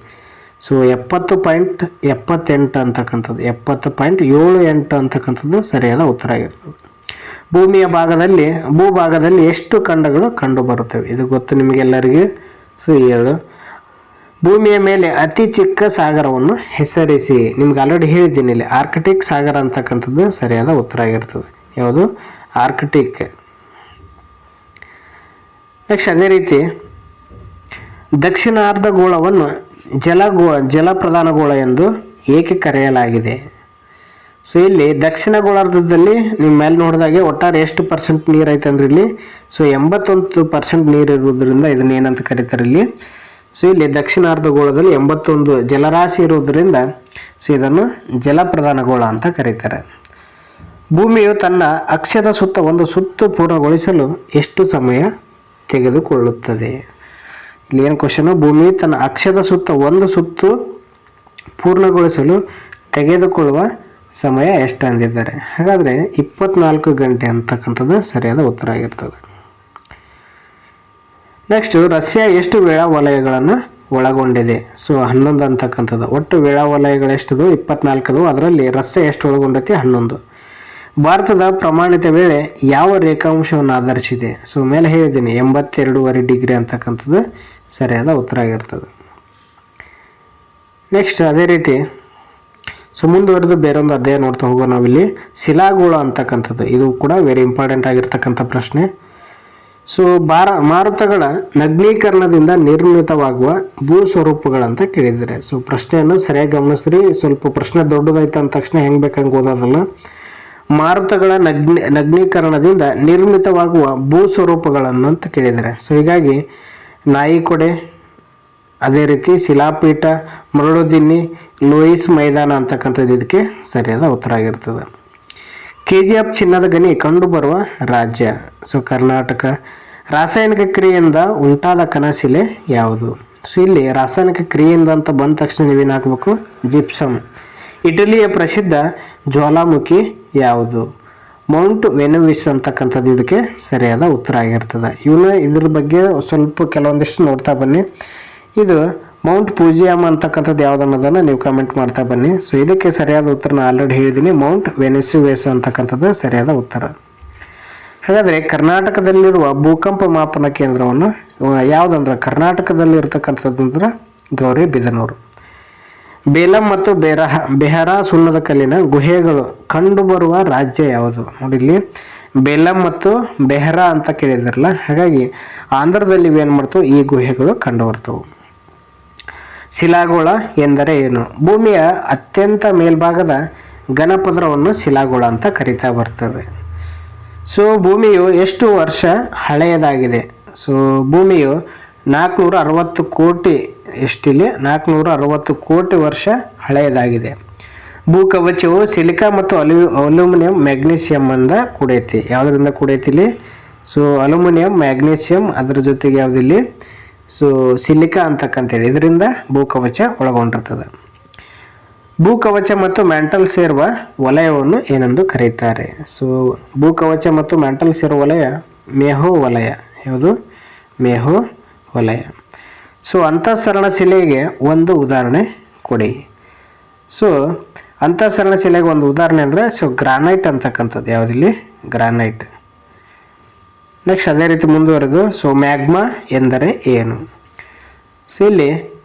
ಸೊ 70.78 ಅಂತಕ್ಕಂಥದ್ದು 70.78 ಅಂತಕ್ಕಂಥದ್ದು ಸರಿಯಾದ ಉತ್ತರ ಆಗಿರ್ತದೆ. ಭೂಭಾಗದಲ್ಲಿ ಎಷ್ಟು ಖಂಡಗಳು ಕಂಡು ಬರುತ್ತವೆ, ಇದು ಗೊತ್ತು ನಿಮಗೆಲ್ಲರಿಗೂ. ಸೊ 7. ಭೂಮಿಯ ಮೇಲೆ ಅತಿ ಚಿಕ್ಕ ಸಾಗರವನ್ನು ಹೆಸರಿಸಿ. ನಿಮ್ಗೆ ಆಲ್ರೆಡಿ ಹೇಳಿದ್ದೀನಿ ಇಲ್ಲಿ ಆರ್ಕ್ಟಿಕ್ ಸಾಗರ ಅಂತಕ್ಕಂಥದ್ದು ಸರಿಯಾದ ಉತ್ತರ ಆಗಿರ್ತದೆ. ಯಾವುದು, ಆರ್ಕ್ಟಿಕ್. ನೆಕ್ಸ್ಟ್ ಅದೇ ರೀತಿ ದಕ್ಷಿಣ ಅರ್ಧಗೋಳವನ್ನು ಜಲಪ್ರಧಾನ ಗೋಳ ಎಂದು ಏಕೆ ಕರೆಯಲಾಗಿದೆ. ಸೊ ಇಲ್ಲಿ ದಕ್ಷಿಣ ಗೋಳಾರ್ಧದಲ್ಲಿ ನಿಮ್ಮ ಮೇಲೆ ನೋಡಿದಾಗೆ ಒಟ್ಟಾರೆ ಎಷ್ಟು % ನೀರು ಐತೆ ಅಂದ್ರೆ ಇಲ್ಲಿ 81% ನೀರು ಇರುವುದರಿಂದ ಇದನ್ನ ಏನಂತ ಕರೀತಾರೆ ಇಲ್ಲಿ. ಸೊ ಇಲ್ಲಿ ದಕ್ಷಿಣ ಅರ್ಧಗೋಳದಲ್ಲಿ 81 ಜಲರಾಶಿ ಇರುವುದರಿಂದ ಸೊ ಇದನ್ನು ಜಲಪ್ರಧಾನ ಗೋಳ ಅಂತ ಕರೀತಾರೆ. ಭೂಮಿಯು ತನ್ನ ಅಕ್ಷದ ಸುತ್ತ ಒಂದು ಸುತ್ತು ಪೂರ್ಣಗೊಳಿಸಲು ಎಷ್ಟು ಸಮಯ ತೆಗೆದುಕೊಳ್ಳುತ್ತದೆ. ಇಲ್ಲಿ ಏನು ಕ್ವಶನು, ಭೂಮಿ ತನ್ನ ಅಕ್ಷದ ಸುತ್ತ ಒಂದು ಸುತ್ತು ಪೂರ್ಣಗೊಳಿಸಲು ತೆಗೆದುಕೊಳ್ಳುವ ಸಮಯ ಎಷ್ಟು ಅಂದಿದ್ದಾರೆ. ಹಾಗಾದರೆ 24 ಗಂಟೆ ಅಂತಕ್ಕಂಥದ್ದು ಸರಿಯಾದ ಉತ್ತರ ಆಗಿರ್ತದೆ. ನೆಕ್ಸ್ಟ್ ರಷ್ಯಾ ಎಷ್ಟು ವೇಳಾ ವಲಯಗಳನ್ನು ಒಳಗೊಂಡಿದೆ. ಸೊ 11 ಅಂತಕ್ಕಂಥದ್ದು. ಒಟ್ಟು ವೇಳಾ ವಲಯಗಳು ಎಷ್ಟಿದು 24. ಅದರಲ್ಲಿ ರಷ್ಯಾ ಎಷ್ಟು ಒಳಗೊಂಡೈತಿ 11. ಭಾರತದ ಪ್ರಮಾಣಿತ ವೇಳೆ ಯಾವ ರೇಖಾಂಶವನ್ನು ಆಧರಿಸಿದೆ. ಸೊ ಮೇಲೆ ಹೇಳಿದ್ದೀನಿ 82.5 ಡಿಗ್ರಿ ಅಂತಕ್ಕಂಥದ್ದು ಸರಿಯಾದ ಉತ್ತರ ಆಗಿರ್ತದೆ. ನೆಕ್ಸ್ಟ್ ಅದೇ ರೀತಿ ಸೊ ಮುಂದುವರೆದು ಬೇರೊಂದು ಅಧ್ಯಾಯ ನೋಡ್ತಾ ಹೋಗೋ ನಾವಿಲ್ಲಿ ಶಿಲಾಗೋಳ ಅಂತಕ್ಕಂಥದ್ದು. ಇದು ಕೂಡ ವೆರಿ ಇಂಪಾರ್ಟೆಂಟ್ ಆಗಿರ್ತಕ್ಕಂಥ ಪ್ರಶ್ನೆ. ಸೊ ಮಾರುತಗಳ ನಗ್ನೀಕರಣದಿಂದ ನಿರ್ಮಿತವಾಗುವ ಭೂ ಸ್ವರೂಪಗಳಂತ ಕೇಳಿದ್ದಾರೆ. ಸೊ ಪ್ರಶ್ನೆಯನ್ನು ಸರಿಯಾಗಿ ಗಮನಿಸ್ರಿ. ಸ್ವಲ್ಪ ಪ್ರಶ್ನೆ ದೊಡ್ಡದಾಯ್ತು ಅಂದ ತಕ್ಷಣ ಹೆಂಗೆ ಬೇಕಂಗೆ ಓದೋದಲ್ಲ. ಮಾರುತಗಳ ನಗ್ನೀಕರಣದಿಂದ ನಿರ್ಮಿತವಾಗುವ ಭೂ ಸ್ವರೂಪಗಳನ್ನು ಅಂತ ಕೇಳಿದ್ದಾರೆ. ಸೊ ಹೀಗಾಗಿ ನಾಯಿಕೊಡೆ, ಅದೇ ರೀತಿ ಶಿಲಾಪೀಠ, ಮರಳುದಿನ್ನಿ, ಲೂಯಿಸ್ ಮೈದಾನ ಅಂತಕ್ಕಂಥದ್ದು ಇದಕ್ಕೆ ಸರಿಯಾದ ಉತ್ತರ ಆಗಿರ್ತದೆ. KGF ಚಿನ್ನದ ಗಣಿ ಕಂಡುಬರುವ ರಾಜ್ಯ. ಸೊ ಕರ್ನಾಟಕ. ರಾಸಾಯನಿಕ ಕ್ರಿಯೆಯಿಂದ ಉಂಟಾದ ಕನಸಿಲೆ ಯಾವುದು. ಸೊ ಇಲ್ಲಿ ರಾಸಾಯನಿಕ ಕ್ರಿಯೆಯಿಂದ ಅಂತ ಬಂದ ತಕ್ಷಣ ನೀವೇನು ಹಾಕಬೇಕು? ಜಿಪ್ಸಮ್. ಇಟಲಿಯ ಪ್ರಸಿದ್ಧ ಜ್ವಾಲಾಮುಖಿ ಯಾವುದು? ಮೌಂಟ್ ವೆನುವಿಸ್ ಅಂತಕ್ಕಂಥದ್ದು ಇದಕ್ಕೆ ಸರಿಯಾದ ಉತ್ತರ ಆಗಿರ್ತದೆ. ಇದ್ರ ಬಗ್ಗೆ ಸ್ವಲ್ಪ ಕೆಲವೊಂದಿಷ್ಟು ನೋಡ್ತಾ ಬನ್ನಿ. ಇದು ಮೌಂಟ್ ಪೂಜಿಯಾಮ ಅಂತಕ್ಕಂಥದ್ದು ಯಾವ್ದು ಅನ್ನೋದನ್ನು ನೀವು ಕಮೆಂಟ್ ಮಾಡ್ತಾ ಬನ್ನಿ. ಸೊ ಇದಕ್ಕೆ ಸರಿಯಾದ ಉತ್ತರನ ಆಲ್ರೆಡಿ ಹೇಳಿದ್ದೀನಿ, ಮೌಂಟ್ ವೆನುವಿಸ್ ಅಂತಕ್ಕಂಥದ್ದು ಸರಿಯಾದ ಉತ್ತರ. ಹಾಗಾದರೆ ಕರ್ನಾಟಕದಲ್ಲಿರುವ ಭೂಕಂಪ ಮಾಪನ ಕೇಂದ್ರವನ್ನು ಯಾವುದಂದ್ರೆ ಕರ್ನಾಟಕದಲ್ಲಿ ಇರತಕ್ಕಂಥದ್ದು ಅಂದ್ರೆ ಗೌರಿಬಿದನೂರು. ಬೇಲಂ ಮತ್ತು ಬೆಹರಾ ಸುಣ್ಣದ ಕಲ್ಲಿನ ಗುಹೆಗಳು ಕಂಡುಬರುವ ರಾಜ್ಯ ಯಾವುದು? ನೋಡಿ ಇಲ್ಲಿ ಬೇಲಂ ಮತ್ತು ಬೆಹರಾ ಅಂತ ಕೇಳಿದ್ರಲ್ಲ, ಹಾಗಾಗಿ ಆಂಧ್ರದಲ್ಲಿ ಏನು ಮಾಡ್ತವೆ? ಈ ಗುಹೆಗಳು ಕಂಡು ಬರ್ತವೆ. ಶಿಲಾಗೋಳ ಎಂದರೆ ಏನು? ಭೂಮಿಯ ಅತ್ಯಂತ ಮೇಲ್ಭಾಗದ ಘನಪದರವನ್ನು ಶಿಲಾಗೋಳ ಅಂತ ಕರೀತಾ ಬರ್ತಾರೆ. ಸೊ ಭೂಮಿಯು ಎಷ್ಟು ವರ್ಷ ಹಳೆಯದಾಗಿದೆ? ಸೊ ಭೂಮಿಯು 460 ಕೋಟಿ, ಎಷ್ಟಿಲ್ಲಿ 460 ಕೋಟಿ ವರ್ಷ ಹಳೆಯದಾಗಿದೆ. ಭೂಕವಚವು ಸಿಲಿಕಾ ಮತ್ತು ಅಲ್ಯೂಮಿನಿಯಂ ಮ್ಯಾಗ್ನೀಸಿಯಮ್ ಇಂದ ಕೂಡೈತಿ. ಯಾವುದರಿಂದ ಕೂಡೈತಿ ಇಲ್ಲಿ? ಸೊ ಅಲ್ಯೂಮಿನಿಯಂ, ಮ್ಯಾಗ್ನೀಸಿಯಂ, ಅದರ ಜೊತೆಗೆ ಯಾವುದಿಲ್ಲಿ? ಸೊ ಸಿಲಿಕಾ ಅಂತಕ್ಕಂತೇಳಿ ಇದರಿಂದ ಭೂಕವಚ ಒಳಗೊಂಡಿರ್ತದೆ. ಭೂಕವಚ ಮತ್ತು ಮ್ಯಾಂಟಲ್ ಸೇರುವ ವಲಯವನ್ನು ಏನೆಂದು ಕರೀತಾರೆ? ಸೊ ಭೂಕವಚ ಮತ್ತು ಮ್ಯಾಂಟಲ್ ಸೇರುವ ವಲಯ ಮೇಹೋ ವಲಯ. ಯಾವುದು? ಮೇಹೋ ವಲಯ. ಸೊ ಅಂತಃಸರಣ ಶಿಲೆಗೆ ಒಂದು ಉದಾಹರಣೆ ಕೊಡಿ. ಸೊ ಅಂತಃಸರಣ ಶಿಲೆಗೆ ಒಂದು ಉದಾಹರಣೆ ಅಂದರೆ ಸೊ ಗ್ರಾನೈಟ್ ಅಂತಕ್ಕಂಥದ್ದು. ಯಾವುದಿಲ್ಲಿ? ಗ್ರಾನೈಟ್. ನೆಕ್ಸ್ಟ್ ಅದೇ ರೀತಿ ಮುಂದುವರೆದು ಸೊ ಮ್ಯಾಗ್ಮಾ ಎಂದರೆ ಏನು? ಸೊ ಇಲ್ಲಿ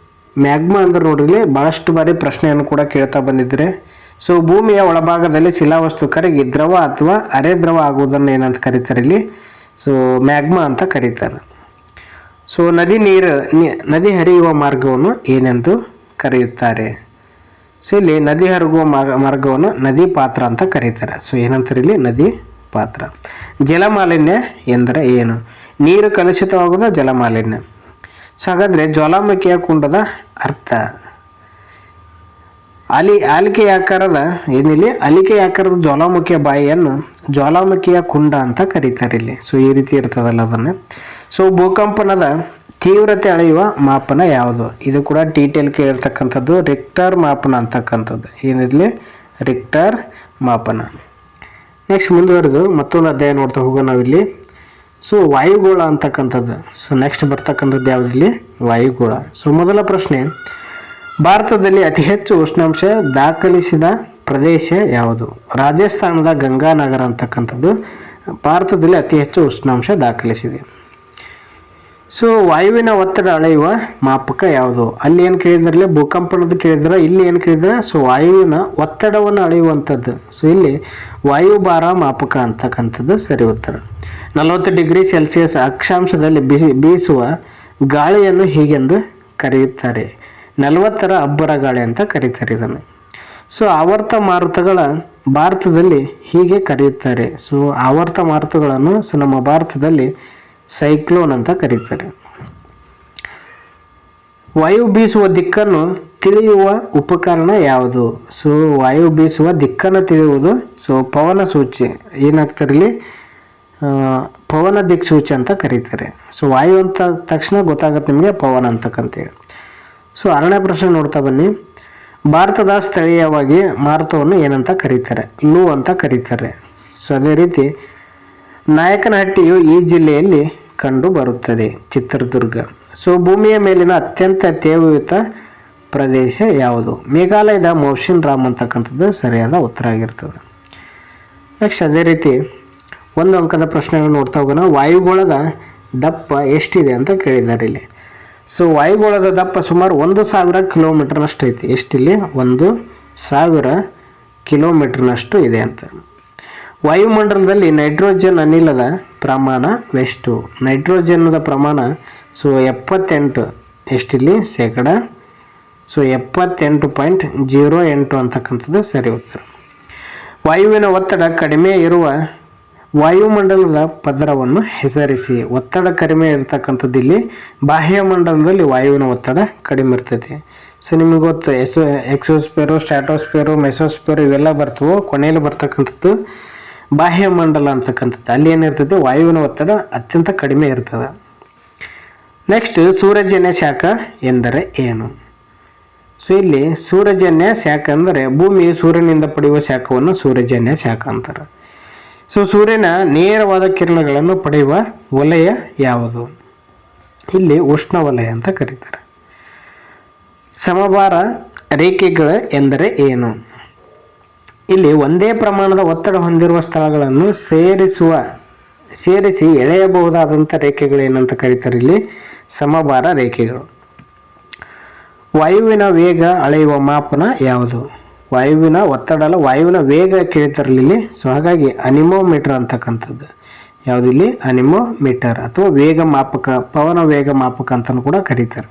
ಮ್ಯಾಗ್ಮಾ ಅಂದ್ರೆ ನೋಡ್ರಿ, ಭಾಳಷ್ಟು ಬಾರಿ ಪ್ರಶ್ನೆಯನ್ನು ಕೂಡ ಕೇಳ್ತಾ ಬಂದಿದ್ರೆ. ಸೊ ಭೂಮಿಯ ಒಳಭಾಗದಲ್ಲಿ ಶಿಲಾವಸ್ತು ಕರಗಿ ದ್ರವ ಅಥವಾ ಅರೆ ದ್ರವ ಆಗುವುದನ್ನು ಏನಂತ ಕರೀತಾರೆ ಇಲ್ಲಿ? ಸೊ ಮ್ಯಾಗ್ಮಾ ಅಂತ ಕರೀತಾರೆ. ಸೊ ನದಿ ಹರಿಯುವ ಮಾರ್ಗವನ್ನು ಏನೆಂದು ಕರೆಯುತ್ತಾರೆ? ಸೊ ಇಲ್ಲಿ ನದಿ ಹರಿಯುವ ಮಾರ್ಗವನ್ನು ನದಿ ಪಾತ್ರ ಅಂತ ಕರೀತಾರೆ. ಸೊ ಏನಂತಾರೆ ಇಲ್ಲಿ? ನದಿ ಪಾತ್ರ. ಜಲಮಾಲಿನ್ಯ ಎಂದರೆ ಏನು? ನೀರು ಕಲುಷಿತವಾಗುವುದು ಜಲಮಾಲಿನ್ಯ. ಸೊ ಹಾಗಾದರೆ ಜ್ವಾಲಾಮುಖಿಯ ಕುಂಡದ ಅರ್ಥ? ಆಲಿಕೆಯಾಕಾರದ ಏನಿಲ್ಲಿ? ಆಲಿಕೆಯಾಕಾರದ ಜ್ವಾಲಾಮುಖಿಯ ಬಾಯಿಯನ್ನು ಜ್ವಾಲಾಮುಖಿಯ ಕುಂಡ ಅಂತ ಕರೀತಾರೆ ಇಲ್ಲಿ. ಸೊ ಈ ರೀತಿ ಇರ್ತದಲ್ಲ ಅದನ್ನು. ಸೊ ಭೂಕಂಪನದ ತೀವ್ರತೆ ಅಳೆಯುವ ಮಾಪನ ಯಾವುದು? ಇದು ಕೂಡ ಡೀಟೇಲ್ ಕೇಳಿರ್ತಕ್ಕಂಥದ್ದು ರಿಕ್ಟರ್ ಮಾಪನ ಅಂತಕ್ಕಂಥದ್ದು. ಏನಿರಲಿ? ರಿಕ್ಟರ್ ಮಾಪನ. ನೆಕ್ಸ್ಟ್ ಮುಂದುವರೆದು ಮತ್ತೊಂದು ಅಧ್ಯಾಯ ನೋಡ್ತಾ ಹೋಗೋಣ ನಾವಿಲ್ಲಿ. ಸೊ ವಾಯುಗೋಳ ಅಂತಕ್ಕಂಥದ್ದು. ಸೊ ನೆಕ್ಸ್ಟ್ ಬರ್ತಕ್ಕಂಥದ್ದು ಯಾವುದಿಲ್ಲಿ? ವಾಯುಗೋಳ. ಸೊ ಮೊದಲ ಪ್ರಶ್ನೆ, ಭಾರತದಲ್ಲಿ ಅತಿ ಹೆಚ್ಚು ಉಷ್ಣಾಂಶ ದಾಖಲಿಸಿದ ಪ್ರದೇಶ ಯಾವುದು? ರಾಜಸ್ಥಾನದ ಗಂಗಾನಗರ ಅಂತಕ್ಕಂಥದ್ದು ಭಾರತದಲ್ಲಿ ಅತಿ ಹೆಚ್ಚು ಉಷ್ಣಾಂಶ ದಾಖಲಿಸಿದೆ. ಸೊ ವಾಯುವಿನ ಒತ್ತಡ ಅಳೆಯುವ ಮಾಪಕ ಯಾವುದು? ಅಲ್ಲಿ ಏನು ಕೇಳಿದ್ರಲ್ಲಿ ಭೂಕಂಪನದ್ದು ಕೇಳಿದ್ರೆ, ಇಲ್ಲಿ ಏನು ಕೇಳಿದ್ರೆ ಸೊ ವಾಯುವಿನ ಒತ್ತಡವನ್ನು ಅಳೆಯುವಂಥದ್ದು. ಸೊ ಇಲ್ಲಿ ವಾಯುಭಾರ ಮಾಪಕ ಅಂತಕ್ಕಂಥದ್ದು ಸರಿ ಉತ್ತರ. 40 ಡಿಗ್ರಿ ಸೆಲ್ಸಿಯಸ್ ಅಕ್ಷಾಂಶದಲ್ಲಿ ಬೀಸುವ ಗಾಳಿಯನ್ನು ಹೀಗೆಂದು ಕರೆಯುತ್ತಾರೆ? 40ರ ಅಬ್ಬರ ಗಾಳಿ ಅಂತ ಕರೀತಾರೆ ಇದನ್ನು. ಸೊ ಆವರ್ತ ಮಾರುತಗಳ ಭಾರತದಲ್ಲಿ ಹೀಗೆ ಕರೆಯುತ್ತಾರೆ. ಸೊ ಆವರ್ತ ಮಾರುತಗಳನ್ನು ಸೊ ನಮ್ಮ ಭಾರತದಲ್ಲಿ ಸೈಕ್ಲೋನ್ ಅಂತ ಕರೀತಾರೆ. ವಾಯು ಬೀಸುವ ದಿಕ್ಕನ್ನು ತಿಳಿಯುವ ಉಪಕರಣ ಯಾವುದು? ಸೊ ವಾಯು ಬೀಸುವ ದಿಕ್ಕನ್ನು ತಿಳಿಯುವುದು ಸೊ ಪವನ ಸೂಚಿ. ಏನಾಗ್ತಾರೆ ಇಲ್ಲಿ? ಪವನ ದಿಕ್ಸೂಚಿ ಅಂತ ಕರೀತಾರೆ. ಸೊ ವಾಯು ಅಂತ ತಕ್ಷಣ ಗೊತ್ತಾಗುತ್ತೆ ನಿಮಗೆ ಪವನ ಅಂತಕ್ಕಂತೇಳಿ. ಸೊ 6ನೇ ಪ್ರಶ್ನೆ ನೋಡ್ತಾ ಬನ್ನಿ. ಭಾರತದ ಸ್ಥಳೀಯವಾಗಿ ಮಾರುತವನ್ನು ಏನಂತ ಕರೀತಾರೆ? ಲೂ ಅಂತ ಕರೀತಾರೆ. ಸೊ ಅದೇ ರೀತಿ ನಾಯಕನಹಟ್ಟಿಯು ಈ ಜಿಲ್ಲೆಯಲ್ಲಿ ಕಂಡು ಬರುತ್ತದೆ, ಚಿತ್ರದುರ್ಗ. ಸೊ ಭೂಮಿಯ ಮೇಲಿನ ಅತ್ಯಂತ ತೇವಯುತ ಪ್ರದೇಶ ಯಾವುದು? ಮೇಘಾಲಯದ ಮೌಸಿನ್ ರಾಮ್ ಅಂತಕ್ಕಂಥದ್ದು ಸರಿಯಾದ ಉತ್ತರ ಆಗಿರ್ತದೆ. ನೆಕ್ಸ್ಟ್ ಅದೇ ರೀತಿ ಒಂದು ಅಂಕದ ಪ್ರಶ್ನೆಗಳನ್ನು ನೋಡ್ತಾ ಹೋಗೋಣ. ವಾಯುಗೋಳದ ದಪ್ಪ ಎಷ್ಟಿದೆ ಅಂತ ಕೇಳಿದ್ದಾರೆ ಇಲ್ಲಿ. ಸೊ ವಾಯುಗೋಳದ ದಪ್ಪ ಸುಮಾರು 1000 ಕಿಲೋಮೀಟರ್ನಷ್ಟು ಐತಿ. ಎಷ್ಟಿಲ್ಲಿ? 1000 ಕಿಲೋಮೀಟರ್ನಷ್ಟು ಇದೆ ಅಂತ. ವಾಯುಮಂಡಲದಲ್ಲಿ ನೈಟ್ರೋಜನ್ ಅನಿಲದ ಪ್ರಮಾಣ ಎಷ್ಟು? ನೈಟ್ರೋಜನ್ದ ಪ್ರಮಾಣ ಸೊ 78. ಎಷ್ಟಿಲ್ಲಿ? ಶೇಕಡ. ಸೊ 78.08 ಅಂತಕ್ಕಂಥದ್ದು ಸರಿ ಉತ್ತರ. ವಾಯುವಿನ ಒತ್ತಡ ಕಡಿಮೆ ಇರುವ ವಾಯುಮಂಡಲದ ಪದರವನ್ನು ಹೆಸರಿಸಿ. ಒತ್ತಡ ಕಡಿಮೆ ಇರತಕ್ಕಂಥದ್ದು ಇಲ್ಲಿ ಬಾಹ್ಯಮಂಡಲದಲ್ಲಿ ವಾಯುವಿನ ಒತ್ತಡ ಕಡಿಮೆ ಇರ್ತೈತಿ. ಸೊ ನಿಮಗೆ ಗೊತ್ತು ಎಕ್ಸೋಸ್ಫಿಯರು, ಸ್ಟ್ರಾಟೋಸ್ಫಿಯರು, ಮೆಸೋಸ್ಫಿಯರು ಇವೆಲ್ಲ ಬರ್ತವೆ. ಕೊನೆಯಲ್ಲಿ ಬರ್ತಕ್ಕಂಥದ್ದು ಬಾಹ್ಯಮಂಡಲ ಅಂತಕ್ಕಂಥದ್ದು. ಅಲ್ಲಿ ಏನಿರ್ತೈತಿ? ವಾಯುವಿನ ಒತ್ತಡ ಅತ್ಯಂತ ಕಡಿಮೆ ಇರ್ತದೆ. ನೆಕ್ಸ್ಟ್ ಸೂರ್ಯಜನ್ಯ ಶಾಖ ಎಂದರೆ ಏನು? ಸೊ ಇಲ್ಲಿ ಸೂರ್ಯಜನ್ಯ ಶಾಖ ಅಂದರೆ ಭೂಮಿಯು ಸೂರ್ಯನಿಂದ ಪಡೆಯುವ ಶಾಖವನ್ನು ಸೂರ್ಯಜನ್ಯ ಶಾಖ ಅಂತಾರೆ. ಸೊ ಸೂರ್ಯನ ನೇರವಾದ ಕಿರಣಗಳನ್ನು ಪಡೆಯುವ ವಲಯ ಯಾವುದು? ಇಲ್ಲಿ ಉಷ್ಣವಲಯ ಅಂತ ಕರೀತಾರೆ. ಸಮಭಾರ ರೇಖೆಗಳು ಎಂದರೆ ಏನು? ಇಲ್ಲಿ ಒಂದೇ ಪ್ರಮಾಣದ ಒತ್ತಡ ಹೊಂದಿರುವ ಸ್ಥಳಗಳನ್ನು ಸೇರಿಸಿ ಎಳೆಯಬಹುದಾದಂಥ ರೇಖೆಗಳು ಏನಂತ ಕರೀತಾರೆ? ಇಲ್ಲಿ ಸಮಭಾರ ರೇಖೆಗಳು. ವಾಯುವಿನ ವೇಗ ಅಳೆಯುವ ಮಾಪನ ಯಾವುದು? ವಾಯುವಿನ ಒತ್ತಡ ಅಲ್ಲ, ವಾಯುವಿನ ವೇಗ ಕೇಳ್ತಾರಲ್ಲಿ. ಸೊ ಹಾಗಾಗಿ ಅನಿಮೋಮೀಟರ್ ಅಂತಕ್ಕಂಥದ್ದು ಯಾವುದಿಲ್ಲಿ? ಅನಿಮೋಮೀಟರ್ ಅಥವಾ ವೇಗ ಮಾಪಕ, ಪವನ ವೇಗ ಮಾಪಕ ಅಂತಲೂ ಕೂಡ ಕರೀತಾರೆ.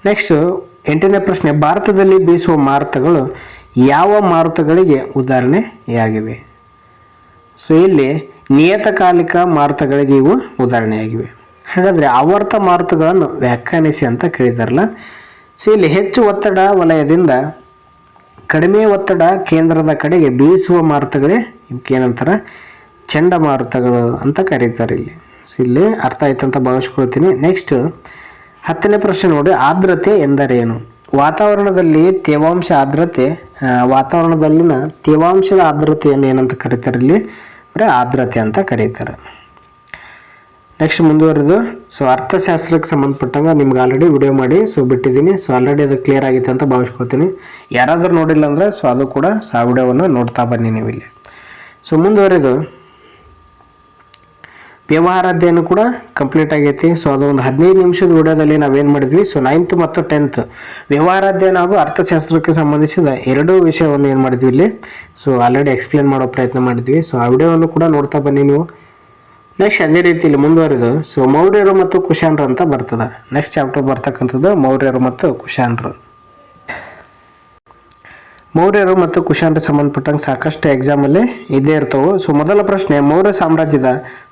ನೆಕ್ಸ್ಟ್ 8ನೇ ಪ್ರಶ್ನೆ, ಭಾರತದಲ್ಲಿ ಬೀಸುವ ಮಾರುತಗಳು ಯಾವ ಮಾರುತಗಳಿಗೆ ಉದಾಹರಣೆಯಾಗಿವೆ? ಸೊ ಇಲ್ಲಿ ನಿಯತಕಾಲಿಕ ಮಾರುತಗಳಿಗೆ ಇವು ಉದಾಹರಣೆಯಾಗಿವೆ. ಹಾಗಾದರೆ ಆವರ್ತ ಮಾರುತಗಳನ್ನು ವ್ಯಾಖ್ಯಾನಿಸಿ ಅಂತ ಕೇಳಿದಾರಲ್ಲ. ಸೊ ಇಲ್ಲಿ ಹೆಚ್ಚು ಒತ್ತಡ ವಲಯದಿಂದ ಕಡಿಮೆ ಒತ್ತಡ ಕೇಂದ್ರದ ಕಡೆಗೆ ಬೀಸುವ ಮಾರುತಗಳೇ ಇವಕ್ಕೇನಂತಾರೆ? ಚಂಡಮಾರುತಗಳು ಅಂತ ಕರೀತಾರೆ. ಇಲ್ಲಿ ಅರ್ಥ ಆಯ್ತು ಅಂತ ಭಾವಿಸ್ಕೊಳ್ತೀನಿ. ನೆಕ್ಸ್ಟ್ 10ನೇ ಪ್ರಶ್ನೆ ನೋಡಿ, ಆರ್ದ್ರತೆ ಎಂದರೇನು? ವಾತಾವರಣದಲ್ಲಿ ತೇವಾಂಶ ಆರ್ದ್ರತೆ, ವಾತಾವರಣದಲ್ಲಿನ ತೇವಾಂಶದ ಆರ್ದ್ರತೆಯನ್ನು ಏನಂತ ಕರೀತಾರೆ? ಇಲ್ಲಿ ಅಂದರೆ ಆರ್ದ್ರತೆ ಅಂತ ಕರೀತಾರೆ. ನೆಕ್ಸ್ಟ್ ಮುಂದುವರೆದು ಸೊ ಅರ್ಥಶಾಸ್ತ್ರಕ್ಕೆ ಸಂಬಂಧಪಟ್ಟಂಗೆ ನಿಮ್ಗೆ ಆಲ್ರೆಡಿ ವಿಡಿಯೋ ಮಾಡಿ ಬಿಟ್ಟಿದ್ದೀನಿ. ಸೊ ಆಲ್ರೆಡಿ ಅದು ಕ್ಲಿಯರ್ ಆಗಿತ್ತು ಅಂತ ಭಾವಿಸ್ಕೊಳ್ತೀನಿ. ಯಾರಾದರೂ ನೋಡಿಲ್ಲ ಅಂದರೆ ಸೊ ಅದು ಕೂಡ ಆ ವಿಡಿಯೋವನ್ನು ನೋಡ್ತಾ ಬನ್ನಿ ನೀವು ಇಲ್ಲಿ. ಸೊ ಮುಂದುವರೆದು ವ್ಯವಹಾರ ಅಧ್ಯಯನ ಕೂಡ ಕಂಪ್ಲೀಟ್ ಆಗೈತಿ. ಸೊ ಅದು ಒಂದು 15 ನಿಮಿಷದ ವಿಡಿಯೋದಲ್ಲಿ ನಾವೇನು ಮಾಡಿದ್ವಿ? ಸೊ 9th ಮತ್ತು 10th ವ್ಯವಹಾರ ಅಧ್ಯಯನ ಹಾಗೂ ಅರ್ಥಶಾಸ್ತ್ರಕ್ಕೆ ಸಂಬಂಧಿಸಿದ ಎರಡೂ ವಿಷಯವನ್ನು ಏನು ಮಾಡಿದ್ವಿ ಇಲ್ಲಿ ಸೊ ಆಲ್ರೆಡಿ ಎಕ್ಸ್ಪ್ಲೇನ್ ಮಾಡೋ ಪ್ರಯತ್ನ ಮಾಡಿದ್ವಿ. ಸೊ ಆ ವಿಡಿಯೋವನ್ನು ಕೂಡ ನೋಡ್ತಾ ಬನ್ನಿ ನೀವು. ನೆಕ್ಸ್ಟ್ ಅದೇ ರೀತಿಯಲ್ಲಿ ಮುಂದುವರೆದು ಸೊ ಮೌರ್ಯರು ಮತ್ತು ಕುಶಾನರು ಅಂತ ಬರ್ತದೆ. ನೆಕ್ಸ್ಟ್ ಚಾಪ್ಟರ್ ಬರ್ತಕ್ಕಂಥದ್ದು ಮೌರ್ಯರು ಮತ್ತು ಕುಶಾನರು. ಮೌರ್ಯರು ಮತ್ತು ಕುಶಾನರು ಸಂಬಂಧಪಟ್ಟಂಗೆ ಸಾಕಷ್ಟು ಎಕ್ಸಾಮಲ್ಲಿ ಇದೇ ಇರ್ತವೆ. ಸೊ ಮೊದಲ ಪ್ರಶ್ನೆ, ಮೌರ್ಯ ಸಾಮ್ರಾಜ್ಯದ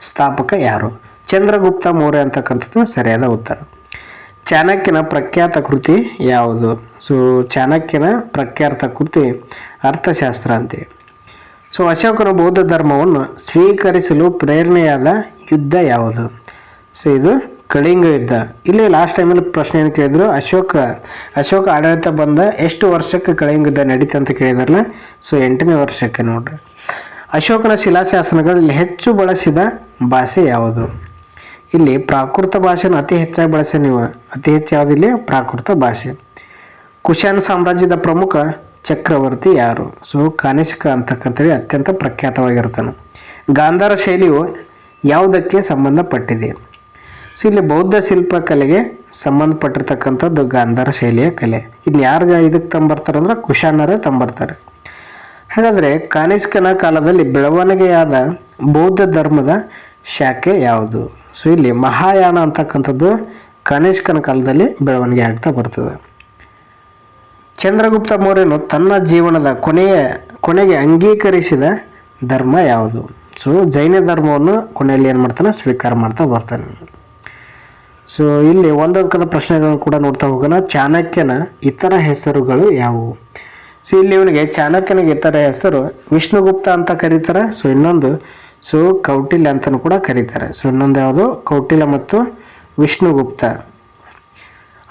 ಸ್ಥಾಪಕ ಯಾರು? ಚಂದ್ರಗುಪ್ತ ಮೌರ್ಯ ಅಂತಕ್ಕಂಥದ್ದು ಸರಿಯಾದ ಉತ್ತರ. ಚಾಣಕ್ಯನ ಪ್ರಖ್ಯಾತ ಕೃತಿ ಯಾವುದು? ಸೊ ಚಾಣಕ್ಯನ ಪ್ರಖ್ಯಾತ ಕೃತಿ ಅರ್ಥಶಾಸ್ತ್ರ ಅಂತೆ. ಸೊ ಅಶೋಕನ ಬೌದ್ಧ ಧರ್ಮವನ್ನು ಸ್ವೀಕರಿಸಲು ಪ್ರೇರಣೆಯಾದ ಯುದ್ಧ ಯಾವುದು? ಸೊ ಇದು ಕಳಿಂಗ ಯುದ್ಧ. ಇಲ್ಲಿ ಲಾಸ್ಟ್ ಟೈಮಲ್ಲಿ ಪ್ರಶ್ನೆ ಏನು ಕೇಳಿದ್ರು? ಅಶೋಕ ಆಡಳಿತ ಬಂದ ಎಷ್ಟು ವರ್ಷಕ್ಕೆ ಕಳಿಂಗ ಯುದ್ಧ ನಡೀತು ಅಂತ ಕೇಳಿದಾರಲ್ಲ. ಸೊ 8ನೇ ವರ್ಷಕ್ಕೆ ನೋಡ್ರಿ. ಅಶೋಕನ ಶಿಲಾಶಾಸನಗಳಲ್ಲಿ ಹೆಚ್ಚು ಬಳಸಿದ ಭಾಷೆ ಯಾವುದು? ಇಲ್ಲಿ ಪ್ರಾಕೃತ ಭಾಷೆನ ಅತಿ ಹೆಚ್ಚಾಗಿ ಬಳಸಿ ನೀವು. ಅತಿ ಹೆಚ್ಚು ಯಾವುದಿಲ್ಲಿ? ಪ್ರಾಕೃತ ಭಾಷೆ. ಕುಶಾನ ಸಾಮ್ರಾಜ್ಯದ ಪ್ರಮುಖ ಚಕ್ರವರ್ತಿ ಯಾರು? ಸೊ ಕಾನಿಷ್ಕ ಅಂತಕ್ಕಂಥದ್ದು ಅತ್ಯಂತ ಪ್ರಖ್ಯಾತವಾಗಿರ್ತಾನೆ. ಗಾಂಧಾರ ಶೈಲಿಯು ಯಾವುದಕ್ಕೆ ಸಂಬಂಧಪಟ್ಟಿದೆ? ಸೊ ಇಲ್ಲಿ ಬೌದ್ಧ ಶಿಲ್ಪಕಲೆಗೆ ಸಂಬಂಧಪಟ್ಟಿರ್ತಕ್ಕಂಥದ್ದು ಗಾಂಧಾರ ಶೈಲಿಯ ಕಲೆ. ಇನ್ನು ಯಾರು ಇದಕ್ಕೆ ತಂಬರ್ತಾರೆ ಅಂದ್ರೆ ಕುಶಾನರೇ ತಂಬರ್ತಾರೆ. ಹಾಗಾದರೆ ಕಾನಿಷ್ಕನ ಕಾಲದಲ್ಲಿ ಬೆಳವಣಿಗೆಯಾದ ಬೌದ್ಧ ಧರ್ಮದ ಶಾಖೆ ಯಾವುದು? ಸೊ ಇಲ್ಲಿ ಮಹಾಯಾನ ಅಂತಕ್ಕಂಥದ್ದು ಕಾನಿಷ್ಕನ ಕಾಲದಲ್ಲಿ ಬೆಳವಣಿಗೆ ಆಗ್ತಾ ಬರ್ತದೆ. ಚಂದ್ರಗುಪ್ತ ಮೌರ್ಯನು ತನ್ನ ಜೀವನದ ಕೊನೆಗೆ ಅಂಗೀಕರಿಸಿದ ಧರ್ಮ ಯಾವುದು? ಸೊ ಜೈನ ಧರ್ಮವನ್ನು ಕೊನೆಯಲ್ಲಿ ಏನು ಮಾಡ್ತಾನೆ? ಸ್ವೀಕಾರ ಮಾಡ್ತಾ ಬರ್ತಾನೆ. ಸೊ ಇಲ್ಲಿ ಒಂದು ಅಂಕದ ಪ್ರಶ್ನೆಗಳನ್ನು ಕೂಡ ನೋಡ್ತಾ ಹೋಗೋಣ. ಚಾಣಕ್ಯನ ಇತರ ಹೆಸರುಗಳು ಯಾವುವು? ಸೊ ಇಲ್ಲಿ ಇವನಿಗೆ ಚಾಣಕ್ಯನಿಗೆ ಇತರ ಹೆಸರು ವಿಷ್ಣುಗುಪ್ತ ಅಂತ ಕರೀತಾರೆ. ಸೊ ಇನ್ನೊಂದು ಕೌಟಿಲ್ಯ ಅಂತಲೂ ಕೂಡ ಕರೀತಾರೆ. ಸೊ ಇನ್ನೊಂದು ಯಾವುದು? ಕೌಟಿಲ್ಯ ಮತ್ತು ವಿಷ್ಣುಗುಪ್ತ.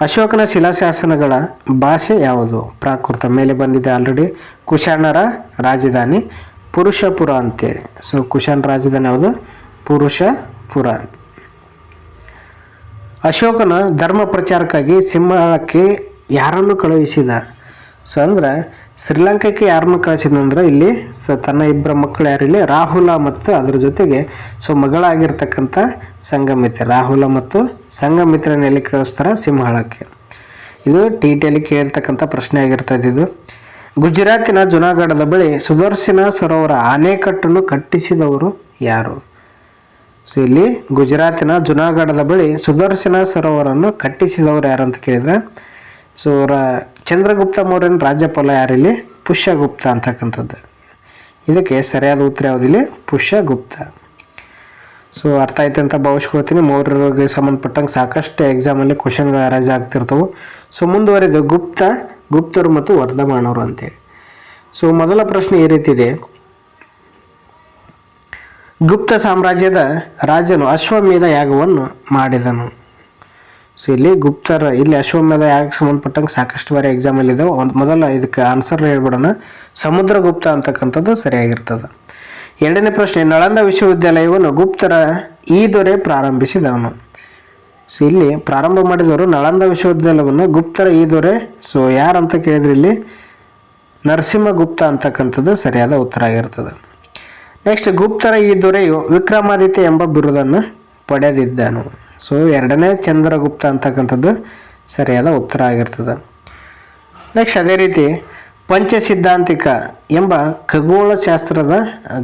ಅಶೋಕನ ಶಿಲಾಶಾಸನಗಳ ಭಾಷೆ ಯಾವುದು? ಪ್ರಾಕೃತ. ಮೇಲೆ ಬಂದಿದೆ ಆಲ್ರೆಡಿ. ಕುಶಾನರ ರಾಜಧಾನಿ ಪುರುಷಪುರ ಅಂತೇಳಿ. ಸೊ ಕುಶಾನ ರಾಜಧಾನಿ ಯಾವುದು? ಪುರುಷಪುರ. ಅಶೋಕನ ಧರ್ಮ ಪ್ರಚಾರಕ್ಕಾಗಿ ಸಿಂಹಳಕ್ಕೆ ಯಾರನ್ನು ಕಳುಹಿಸಿದ? ಸೊ ಅಂದ್ರೆ ಶ್ರೀಲಂಕಾಕ್ಕೆ ಯಾರನ್ನು ಕಳಿಸಿದಂದ್ರೆ ಇಲ್ಲಿ ತನ್ನ ಇಬ್ಬರ ಮಕ್ಕಳು ಯಾರಿಲ್ಲಿ? ರಾಹುಲ ಮತ್ತು ಅದ್ರ ಜೊತೆಗೆ ಮಗಳಾಗಿರ್ತಕ್ಕಂಥ ಸಂಘಮಿತ್ರ. ರಾಹುಲ ಮತ್ತು ಸಂಘಮಿತ್ರನ ಎಲ್ಲಿ ಕಳಿಸ್ತಾರೆ? ಸಿಂಹಳಕ್ಕೆ. ಇದು ಟಿಟಿಯಲ್ಲಿ ಕೇಳಿರ್ತಕ್ಕಂಥ ಪ್ರಶ್ನೆ ಆಗಿರ್ತದೆ ಇದು. ಗುಜರಾತಿನ ಜುನಾಗಢದ ಬಳಿ ಸುದರ್ಶನ ಸರೋವರ ಅಣೆಕಟ್ಟನ್ನು ಕಟ್ಟಿಸಿದವರು ಯಾರು? ಸೊ ಇಲ್ಲಿ ಗುಜರಾತಿನ ಜುನಾಗಢದ ಬಳಿ ಸುದರ್ಶನ ಸರೋವರನ್ನು ಕಟ್ಟಿಸಿದವರು ಯಾರು ಅಂತ ಕೇಳಿದ್ರೆ ಸೊ ಚಂದ್ರಗುಪ್ತ ಮೌರ್ಯನ ರಾಜ್ಯಪಾಲ ಯಾರಿಲ್ಲಿ? ಪುಷ್ಯಗುಪ್ತ ಅಂತಕ್ಕಂಥದ್ದು. ಇದಕ್ಕೆ ಸರಿಯಾದ ಉತ್ತರ ಯಾವುದಿಲ್ಲಿ? ಪುಷ್ಯಗುಪ್ತ. ಸೊ ಅರ್ಥ ಆಯ್ತು ಅಂತ ಭಾವಿಸ್ಕೊಳ್ತೀನಿ. ಮೌರ್ಯರಿಗೆ ಸಂಬಂಧಪಟ್ಟಂಗೆ ಸಾಕಷ್ಟು ಎಕ್ಸಾಮಲ್ಲಿ ಕ್ವಶನ್ಗಳು ಅರೇಂಜ್ ಆಗ್ತಿರ್ತವೆ. ಸೊ ಮುಂದುವರೆದು ಗುಪ್ತರು ಮತ್ತು ವರ್ಧಮಾನವರು ಅಂತೇಳಿ. ಸೊ ಮೊದಲ ಪ್ರಶ್ನೆ ಈ ರೀತಿ ಇದೆ. ಗುಪ್ತ ಸಾಮ್ರಾಜ್ಯದ ರಾಜನು ಅಶ್ವಮೇಧ ಯಾಗವನ್ನು ಮಾಡಿದನು. ಸೊ ಇಲ್ಲಿ ಅಶ್ವಮೇಧ ಯಾಗಕ್ಕೆ ಸಂಬಂಧಪಟ್ಟಂಗೆ ಸಾಕಷ್ಟು ಬಾರಿ ಎಕ್ಸಾಮಲ್ಲಿ ಇದಾವೆ. ಮೊದಲ ಇದಕ್ಕೆ ಆನ್ಸರ್ ಹೇಳ್ಬಿಡೋಣ. ಸಮುದ್ರಗುಪ್ತ ಅಂತಕ್ಕಂಥದ್ದು ಸರಿಯಾಗಿರ್ತದೆ. ಎರಡನೇ ಪ್ರಶ್ನೆ, ನಳಂದ ವಿಶ್ವವಿದ್ಯಾಲಯವನ್ನು ಗುಪ್ತರ ಈ ದೊರೆ ಪ್ರಾರಂಭಿಸಿದವನು. ಸೊ ಇಲ್ಲಿ ಪ್ರಾರಂಭ ಮಾಡಿದವರು ನಳಂದ ವಿಶ್ವವಿದ್ಯಾಲಯವನ್ನು ಗುಪ್ತರ ಈ ದೊರೆ. ಸೊ ಯಾರಂತ ಕೇಳಿದ್ರೆ ಇಲ್ಲಿ ನರಸಿಂಹಗುಪ್ತ ಅಂತಕ್ಕಂಥದ್ದು ಸರಿಯಾದ ಉತ್ತರ ಆಗಿರ್ತದೆ. ನೆಕ್ಸ್ಟ್, ಗುಪ್ತರ ಈ ದೊರೆಯು ವಿಕ್ರಮಾದಿತ್ಯ ಎಂಬ ಬಿರುದನ್ನು ಪಡೆದಿದ್ದನು. ಸೊ ಎರಡನೇ ಚಂದ್ರಗುಪ್ತ ಅಂತಕ್ಕಂಥದ್ದು ಸರಿಯಾದ ಉತ್ತರ ಆಗಿರ್ತದೆ. ನೆಕ್ಸ್ಟ್ ಅದೇ ರೀತಿ ಪಂಚಸಿದ್ಧಾಂತಿಕ ಎಂಬ ಖಗೋಳಶಾಸ್ತ್ರದ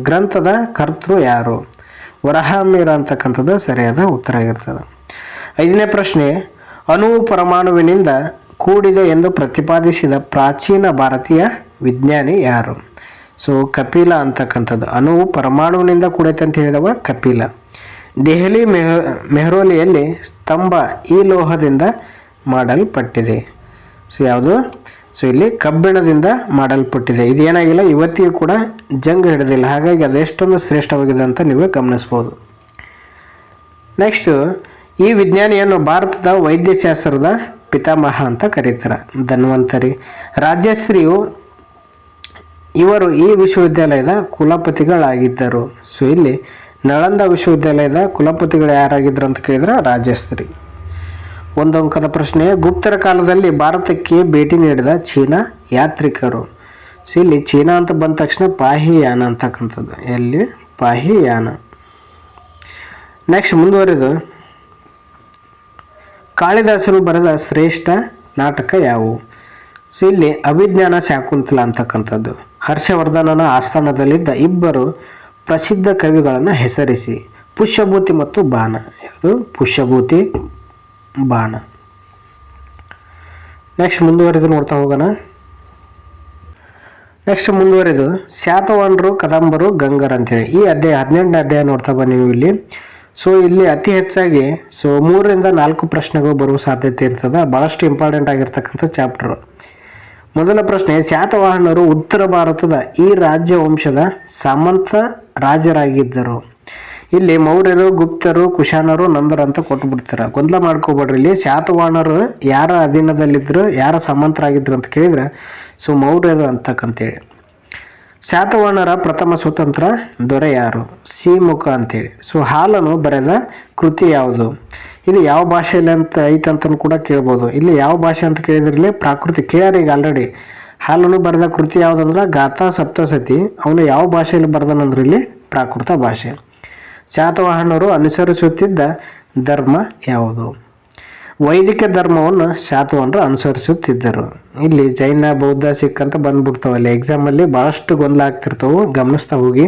ಗ್ರಂಥದ ಕರ್ತೃ ಯಾರು? ವರಹಾಮಿರ ಅಂತಕ್ಕಂಥದ್ದು ಸರಿಯಾದ ಉತ್ತರ ಆಗಿರ್ತದೆ. ಐದನೇ ಪ್ರಶ್ನೆ, ಅಣುವು ಪರಮಾಣುವಿನಿಂದ ಕೂಡಿದೆ ಎಂದು ಪ್ರತಿಪಾದಿಸಿದ ಪ್ರಾಚೀನ ಭಾರತೀಯ ವಿಜ್ಞಾನಿ ಯಾರು? ಸೊ ಕಪಿಲ ಅಂತಕ್ಕಂಥದ್ದು. ಅಣುವು ಪರಮಾಣುವಿನಿಂದ ಕೂಡೈತೆ ಅಂತ ಹೇಳಿದವ ಕಪಿಲ. ದೆಹಲಿ ಮೆಹ್ರೌಲಿಯಲ್ಲಿ ಸ್ತಂಭ ಈ ಲೋಹದಿಂದ ಮಾಡಲ್ಪಟ್ಟಿದೆ. ಸೊ ಯಾವುದು? ಸೊ ಇಲ್ಲಿ ಕಬ್ಬಿಣದಿಂದ ಮಾಡಲ್ಪಟ್ಟಿದೆ. ಇದೇನಾಗಿಲ್ಲ, ಇವತ್ತಿಗೂ ಕೂಡ ಜಂಗ್ ಹಿಡಿದಿಲ್ಲ. ಹಾಗಾಗಿ ಅದೆಷ್ಟೊಂದು ಶ್ರೇಷ್ಠವಾಗಿದೆ ಅಂತ ನೀವು ಗಮನಿಸ್ಬೋದು. ನೆಕ್ಸ್ಟು, ಈ ವಿಜ್ಞಾನಿಯನ್ನು ಭಾರತದ ವೈದ್ಯಶಾಸ್ತ್ರದ ಪಿತಾಮಹ ಅಂತ ಕರೀತಾರೆ. ಧನ್ವಂತರಿ. ರಾಜಶ್ರೀಯು ಇವರು ಈ ವಿಶ್ವವಿದ್ಯಾಲಯದ ಕುಲಪತಿಗಳಾಗಿದ್ದರು. ಸೊ ಇಲ್ಲಿ ನಳಂದ ವಿಶ್ವವಿದ್ಯಾಲಯದ ಕುಲಪತಿಗಳು ಯಾರಾಗಿದ್ದರು ಅಂತ ಕೇಳಿದ್ರೆ ರಾಜಶ್ರೀ. ಒಂದು ಅಂಕದ ಪ್ರಶ್ನೆ, ಗುಪ್ತರ ಕಾಲದಲ್ಲಿ ಭಾರತಕ್ಕೆ ಭೇಟಿ ನೀಡಿದ ಚೀನಾ ಯಾತ್ರಿಕರು. ಸೊ ಇಲ್ಲಿ ಚೀನಾ ಅಂತ ಬಂದ ತಕ್ಷಣ ಪಾಹಿಯಾನ ಅಂತಕ್ಕಂಥದ್ದು. ಎಲ್ಲಿ? ಪಾಹಿಯಾನ. ನೆಕ್ಸ್ಟ್ ಮುಂದುವರೆದು, ಕಾಳಿದಾಸನು ಬರೆದ ಶ್ರೇಷ್ಠ ನಾಟಕ ಯಾವುವು? ಸೊ ಇಲ್ಲಿ ಅಭಿಜ್ಞಾನ ಶಾಕುಂತಲ ಅಂತಕ್ಕಂಥದ್ದು. ಹರ್ಷವರ್ಧನನ ಆಸ್ಥಾನದಲ್ಲಿದ್ದ ಇಬ್ಬರು ಪ್ರಸಿದ್ಧ ಕವಿಗಳನ್ನು ಹೆಸರಿಸಿ. ಪುಷ್ಯಭೂತಿ ಮತ್ತು ಬಾಣ. ಯಾವುದು? ಪುಷ್ಯಭೂತಿ, ಬಾಣ. ನೆಕ್ಸ್ಟ್ ಮುಂದುವರೆದು ನೋಡ್ತಾ ಹೋಗೋಣ. ನೆಕ್ಸ್ಟ್ ಮುಂದುವರೆದು ಶಾತವಾಹನರು, ಕದಂಬರು, ಗಂಗರು ಅಂತೇಳಿ ಈ ಅಧ್ಯಾಯ 18ನೇ ಅಧ್ಯಾಯ ನೋಡ್ತಾ ಬನ್ನಿ ನೀವು ಇಲ್ಲಿ. ಸೊ ಇಲ್ಲಿ ಅತಿ ಹೆಚ್ಚಾಗಿ 3 ರಿಂದ 4 ಪ್ರಶ್ನೆಗಳು ಬರುವ ಸಾಧ್ಯತೆ ಇರ್ತದೆ. ಭಾಳಷ್ಟು ಇಂಪಾರ್ಟೆಂಟ್ ಆಗಿರ್ತಕ್ಕಂಥ ಚಾಪ್ಟರ್. ಮೊದಲ ಪ್ರಶ್ನೆ, ಶಾತವಾಹನರು ಉತ್ತರ ಭಾರತದ ಈ ರಾಜ್ಯ ವಂಶದ ಸಾಮಂತ ರಾಜರಾಗಿದ್ದರು. ಇಲ್ಲಿ ಮೌರ್ಯರು, ಗುಪ್ತರು, ಕುಶಾನರು, ನಂದರು ಅಂತ ಕೊಟ್ಬಿಡ್ತಾರೆ. ಗೊಂದಲ ಮಾಡ್ಕೋಬೇಡ್ರಿ. ಇಲ್ಲಿ ಶಾತವಾಹನರು ಯಾರ ಅಧೀನದಲ್ಲಿದ್ದರು, ಯಾರ ಸಾಮಂತರಾಗಿದ್ರು ಅಂತ ಕೇಳಿದ್ರೆ ಸೊ ಮೌರ್ಯರು ಅಂತಕ್ಕಂತೇಳಿ. ಶಾತವಾಹನರ ಪ್ರಥಮ ಸ್ವತಂತ್ರ ದೊರೆ ಯಾರು? ಸಿಮುಖ ಅಂತೇಳಿ. ಸೊ ಹಾಲನ್ನು ಬರೆದ ಕೃತಿ ಯಾವುದು? ಇದು ಯಾವ ಭಾಷೆಯಲ್ಲಿ ಅಂತ ಐತಂತ ಕೂಡ ಕೇಳ್ಬೋದು. ಇಲ್ಲಿ ಯಾವ ಭಾಷೆ ಅಂತ ಕೇಳಿದ್ರಲ್ಲಿ ಪ್ರಾಕೃತಿ ಕೇಳ್ಯಾರ. ಈಗ ಆಲ್ರೆಡಿ ಹಾಲನ್ನು ಬರೆದ ಕೃತಿ ಯಾವುದಂದ್ರೆ ಗಾಥಾ ಸಪ್ತಸತಿ. ಅವನು ಯಾವ ಭಾಷೆಯಲ್ಲಿ ಬರೆದನಂದ್ರೆ ಇಲ್ಲಿ ಪ್ರಾಕೃತ ಭಾಷೆ. ಶಾತವಾಹನರು ಅನುಸರಿಸುತ್ತಿದ್ದ ಧರ್ಮ ಯಾವುದು? ವೈದಿಕ ಧರ್ಮವನ್ನು ಶಾತವಾಹನರು ಅನುಸರಿಸುತ್ತಿದ್ದರು. ಇಲ್ಲಿ ಜೈನ, ಬೌದ್ಧ, ಸಿಖ್ ಅಂತ ಬಂದ್ಬಿಡ್ತಾವಲ್ಲಿ ಎಕ್ಸಾಮಲ್ಲಿ. ಭಾಳಷ್ಟು ಗೊಂದಲ ಆಗ್ತಿರ್ತವೆ, ಗಮನಿಸ್ತಾ ಹೋಗಿ.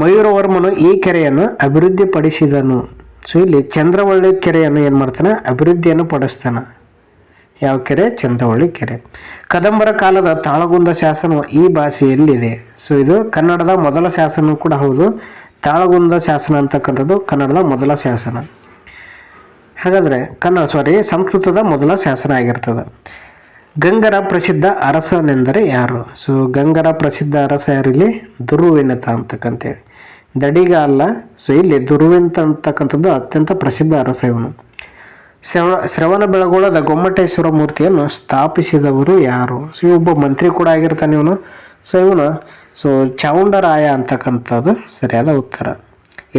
ಮಯೂರವರ್ಮನು ಈ ಕೆರೆಯನ್ನು ಅಭಿವೃದ್ಧಿಪಡಿಸಿದನು. ಸೊ ಇಲ್ಲಿ ಚಂದ್ರವಳ್ಳಿ ಕೆರೆಯನ್ನು ಏನು ಮಾಡ್ತಾನೆ? ಅಭಿವೃದ್ಧಿಯನ್ನು ಪಡಿಸ್ತಾನೆ. ಯಾವ ಕೆರೆ? ಚಂದ್ರವಳ್ಳಿ ಕೆರೆ. ಕದಂಬರ ಕಾಲದ ತಾಳಗುಂದ ಶಾಸನ ಈ ಭಾಷೆಯಲ್ಲಿದೆ. ಸೊ ಇದು ಕನ್ನಡದ ಮೊದಲ ಶಾಸನ ಕೂಡ ಹೌದು. ತಾಳಗುಂದ ಶಾಸನ ಅಂತಕ್ಕಂಥದ್ದು ಕನ್ನಡದ ಮೊದಲ ಶಾಸನ. ಹಾಗಾದರೆ ಸಂಸ್ಕೃತದ ಮೊದಲ ಶಾಸನ ಆಗಿರ್ತದೆ. ಗಂಗರ ಪ್ರಸಿದ್ಧ ಅರಸನೆಂದರೆ ಯಾರು? ಸೊ ಗಂಗರ ಪ್ರಸಿದ್ಧ ಅರಸ ಯಾರಿಲ್ಲಿ? ದುರ್ವಿನತ ಅಂತಕ್ಕಂತೇಳಿ. ದಡಿಗ ಅಲ್ಲ. ಸೊ ಇಲ್ಲಿ ದುರ್ವಿನತ ಅಂತಕ್ಕಂಥದ್ದು ಅತ್ಯಂತ ಪ್ರಸಿದ್ಧ ಅರಸ ಇವನು. ಶ್ರವಣ ಬೆಳಗೊಳದ ಗೊಮ್ಮಟೇಶ್ವರ ಮೂರ್ತಿಯನ್ನು ಸ್ಥಾಪಿಸಿದವರು ಯಾರು? ಸೊ ಒಬ್ಬ ಮಂತ್ರಿ ಕೂಡ ಆಗಿರ್ತಾನೆ ಇವನು. ಸೊ ಚಾವುಂಡರಾಯ ಅಂತಕ್ಕಂಥದ್ದು ಸರಿಯಾದ ಉತ್ತರ.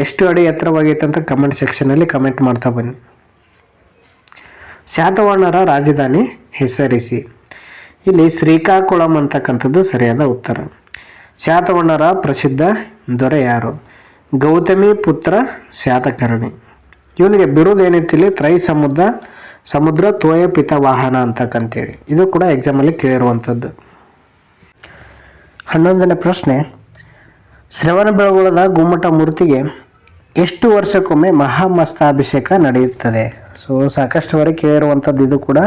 ಎಷ್ಟು ಅಡಿ ಎತ್ತರವಾಗೈತೆ ಅಂತ ಕಮೆಂಟ್ ಸೆಕ್ಷನಲ್ಲಿ ಕಮೆಂಟ್ ಮಾಡ್ತಾ ಬನ್ನಿ. ಶಾತವಾಹನರ ರಾಜಧಾನಿ ಹೆಸರಿಸಿ. ಇಲ್ಲಿ ಶ್ರೀಕಾಕುಳಂ ಅಂತಕ್ಕಂಥದ್ದು ಸರಿಯಾದ ಉತ್ತರ. ಶಾತವಾಹನರ ಪ್ರಸಿದ್ಧ ದೊರೆ ಯಾರು? ಗೌತಮಿ ಪುತ್ರ ಶಾತಕರ್ಣಿ. ಇವನಿಗೆ ಬಿರುದು ಏನಿತ್ತಿಲ್ಲಿ? ಸಮುದ್ರ ತೋಯ ಪಿತವಾಹನ ಅಂತಕ್ಕಂತೇಳಿ. ಇದು ಕೂಡ ಎಕ್ಸಾಮಲ್ಲಿ ಕೇಳಿರುವಂಥದ್ದು. 11ನೇ ಪ್ರಶ್ನೆ, ಶ್ರವಣ ಬೆಳಗೊಳದ ಗುಮ್ಮಟ ಮೂರ್ತಿಗೆ ಎಷ್ಟು ವರ್ಷಕ್ಕೊಮ್ಮೆ ಮಹಾಮಸ್ತಾಭಿಷೇಕ ನಡೆಯುತ್ತದೆ? ಸೊ ಸಾಕಷ್ಟುವರೆಗೆ ಕೇಳಿರುವಂಥದ್ದು ಇದು ಕೂಡ.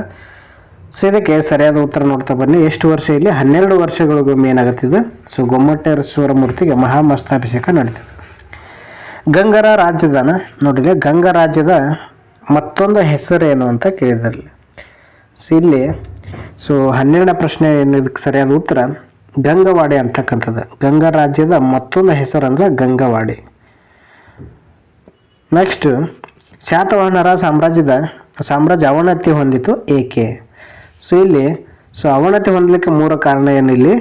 ಸೊ ಇದಕ್ಕೆ ಸರಿಯಾದ ಉತ್ತರ ನೋಡ್ತಾ ಬನ್ನಿ. ಎಷ್ಟು ವರ್ಷ? ಇಲ್ಲಿ 12 ವರ್ಷಗಳಿಗೊಮ್ಮೆ ಏನಾಗುತ್ತಿದೆ? ಸೊ ಗೊಮ್ಮಟೇಶ್ವರ ಮೂರ್ತಿಗೆ ಮಹಾಮಸ್ತಾಭಿಷೇಕ ನಡೀತದೆ. ಗಂಗರ ರಾಜ್ಯದ ನೋಡಿದ್ರೆ ಗಂಗ ರಾಜ್ಯದ ಮತ್ತೊಂದು ಹೆಸರೇನು ಅಂತ ಕೇಳಿದ್ರಲ್ಲಿ. ಸೊ ಇಲ್ಲಿ 12ನೇ ಪ್ರಶ್ನೆ ಇದಕ್ಕೆ ಸರಿಯಾದ ಉತ್ತರ ಗಂಗವಾಡಿ ಅಂತಕ್ಕಂಥದ್ದು. ಗಂಗಾ ರಾಜ್ಯದ ಮತ್ತೊಂದು ಹೆಸರು ಅಂದರೆ ಗಂಗವಾಡಿ. ನೆಕ್ಸ್ಟ್, ಶಾತವಾಹನರ ಸಾಮ್ರಾಜ್ಯ ಅವನತಿ ಹೊಂದಿತು ಏಕೆ? ಸೊ ಇಲ್ಲಿ ಅವನತಿ ಹೊಂದಲಿಕ್ಕೆ 3 ಕಾರಣ ಏನು ಇಲ್ಲಿ?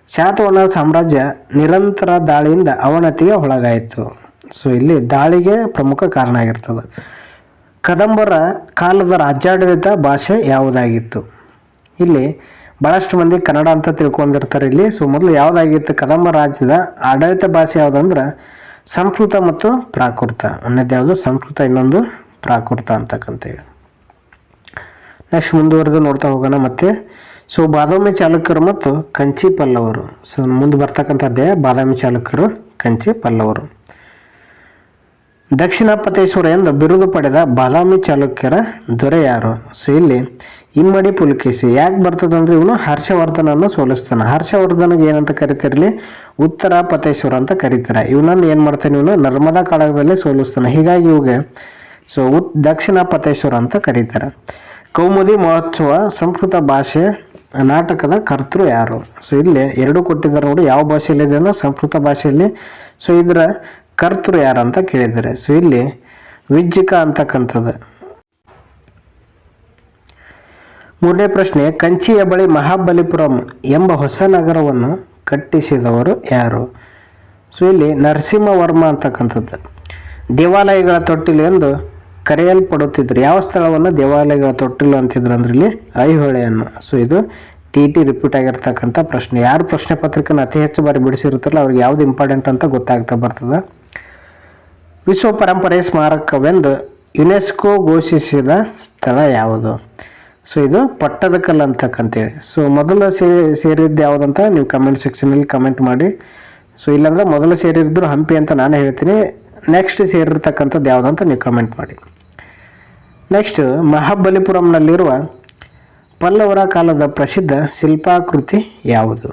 ಶಾತವಾಹನರ ಸಾಮ್ರಾಜ್ಯ ನಿರಂತರ ದಾಳಿಯಿಂದ ಅವನತಿಗೆ ಒಳಗಾಯಿತು. ಸೊ ಇಲ್ಲಿ ದಾಳಿಗೆ ಪ್ರಮುಖ ಕಾರಣ ಆಗಿರ್ತದೆ. ಕದಂಬರ ಕಾಲದ ರಾಜ್ಯಾಡಳಿತ ಭಾಷೆ ಯಾವುದಾಗಿತ್ತು? ಇಲ್ಲಿ ಭಾಳಷ್ಟು ಮಂದಿ ಕನ್ನಡ ಅಂತ ತಿಳ್ಕೊಂಡಿರ್ತಾರೆ ಇಲ್ಲಿ. ಸೊ ಮೊದಲು ಯಾವುದಾಗಿತ್ತು? ಕದಂಬ ರಾಜ್ಯದ ಆಡಳಿತ ಭಾಷೆ ಯಾವುದಂದ್ರೆ ಸಂಸ್ಕೃತ ಮತ್ತು ಪ್ರಾಕೃತ. ಒಂದನೇದು ಯಾವುದು? ಸಂಸ್ಕೃತ, ಇನ್ನೊಂದು ಪ್ರಾಕೃತ ಅಂತಕ್ಕಂಥೇಳಿ. ನೆಕ್ಸ್ಟ್ ಮುಂದುವರೆದು ನೋಡ್ತಾ ಹೋಗೋಣ ಮತ್ತೆ. ಸೊ ಬಾದಾಮಿ ಚಾಲುಕ್ಯರು ಮತ್ತು ಕಂಚಿ ಪಲ್ಲವರು. ಸೊ ಮುಂದೆ ಬರ್ತಕ್ಕಂಥದ್ದೇ ಬಾದಾಮಿ ಚಾಲುಕ್ಯರು, ಕಂಚಿ ಪಲ್ಲವರು. ದಕ್ಷಿಣಾಪತೇಶ್ವರ ಎಂದು ಬಿರುದು ಪಡೆದ ಬಾದಾಮಿ ಚಾಲುಕ್ಯರ ದೊರೆ ಯಾರು? ಸೊ ಇಲ್ಲಿ ಇಮ್ಮಡಿ ಪುಲಕೇಶಿ. ಯಾಕೆ ಬರ್ತದಂದ್ರೆ ಇವನು ಹರ್ಷವರ್ಧನನ್ನು ಸೋಲಿಸ್ತಾನೆ. ಹರ್ಷವರ್ಧನಿಗೆ ಏನಂತ ಕರಿತಿರಲಿ? ಉತ್ತರ ಪತೇಶ್ವರ ಅಂತ ಕರೀತಾರೆ. ಇವನನ್ನು ಏನು ಮಾಡ್ತಾನೆ? ಇವನು ನರ್ಮದಾ ಕಾಳಗದಲ್ಲಿ ಸೋಲಿಸ್ತಾನೆ. ಹೀಗಾಗಿ ಇವಾಗ ದಕ್ಷಿಣ ಪತೇಶ್ವರ ಅಂತ ಕರೀತಾರೆ. ಕೌಮುದಿ ಮಹೋತ್ಸವ ಸಂಸ್ಕೃತ ಭಾಷೆ ನಾಟಕದ ಕರ್ತೃ ಯಾರು? ಸೊ ಇಲ್ಲಿ 2 ಕೊಟ್ಟಿದ್ದಾರೆ ನೋಡಿ. ಯಾವ ಭಾಷೆಯಲ್ಲಿ ಇದೆ? ಸಂಸ್ಕೃತ ಭಾಷೆಯಲ್ಲಿ. ಸೊ ಇದರ ಕರ್ತೃ ಯಾರು ಅಂತ ಕೇಳಿದ್ದಾರೆ. ಸೊ ಇಲ್ಲಿ ವಿಜ್ಜಿಕ ಅಂತಕ್ಕಂಥದ್ದು. 3ನೇ ಪ್ರಶ್ನೆ, ಕಂಚಿಯ ಬಳಿ ಮಹಾಬಲಿಪುರಂ ಎಂಬ ಹೊಸ ನಗರವನ್ನು ಕಟ್ಟಿಸಿದವರು ಯಾರು? ಸೊ ಇಲ್ಲಿ ನರಸಿಂಹವರ್ಮ ಅಂತಕ್ಕಂಥದ್ದು. ದೇವಾಲಯಗಳ ತೊಟ್ಟಿಲು ಎಂದು ಕರೆಯಲ್ಪಡುತ್ತಿದ್ರು. ಯಾವ ಸ್ಥಳವನ್ನು ದೇವಾಲಯಗಳ ತೊಟ್ಟಿಲು ಅಂತಿದ್ರು ಅಂದ್ರೆ ಇಲ್ಲಿ ಐಹೊಳೆಯನ್ನು. ಸೊ ಇದು TT ರಿಪೀಟ್ ಆಗಿರ್ತಕ್ಕಂಥ ಪ್ರಶ್ನೆ. ಯಾರು ಪ್ರಶ್ನೆ ಪತ್ರಿಕೆನ ಅತಿ ಹೆಚ್ಚು ಬಾರಿ ಬಿಡಿಸಿರುತ್ತಲ್ಲ ಅವ್ರಿಗೆ ಯಾವ್ದು ಇಂಪಾರ್ಟೆಂಟ್ ಅಂತ ಗೊತ್ತಾಗ್ತಾ ಬರ್ತದೆ. ವಿಶ್ವ ಪರಂಪರೆ ಸ್ಮಾರಕವೆಂದು ಯುನೆಸ್ಕೋ ಘೋಷಿಸಿದ ಸ್ಥಳ ಯಾವುದು? ಸೊ ಇದು ಪಟ್ಟದಕಲ್ಲು ಅಂತಕ್ಕಂತೇಳಿ. ಸೊ ಮೊದಲು ಸೇರಿದ್ದು ಯಾವುದಂತ ನೀವು ಕಮೆಂಟ್ ಸೆಕ್ಷನಲ್ಲಿ ಕಮೆಂಟ್ ಮಾಡಿ. ಸೊ ಇಲ್ಲಾಂದ್ರೆ ಮೊದಲು ಸೇರಿದ್ರು ಹಂಪಿ ಅಂತ ನಾನು ಹೇಳ್ತೀನಿ. ನೆಕ್ಸ್ಟ್ ಸೇರಿರ್ತಕ್ಕಂಥದ್ದು ಯಾವುದಂತ ನೀವು ಕಮೆಂಟ್ ಮಾಡಿ. ನೆಕ್ಸ್ಟ್, ಮಹಾಬಲಿಪುರಂನಲ್ಲಿರುವ ಪಲ್ಲವರ ಕಾಲದ ಪ್ರಸಿದ್ಧ ಶಿಲ್ಪಾಕೃತಿ ಯಾವುದು?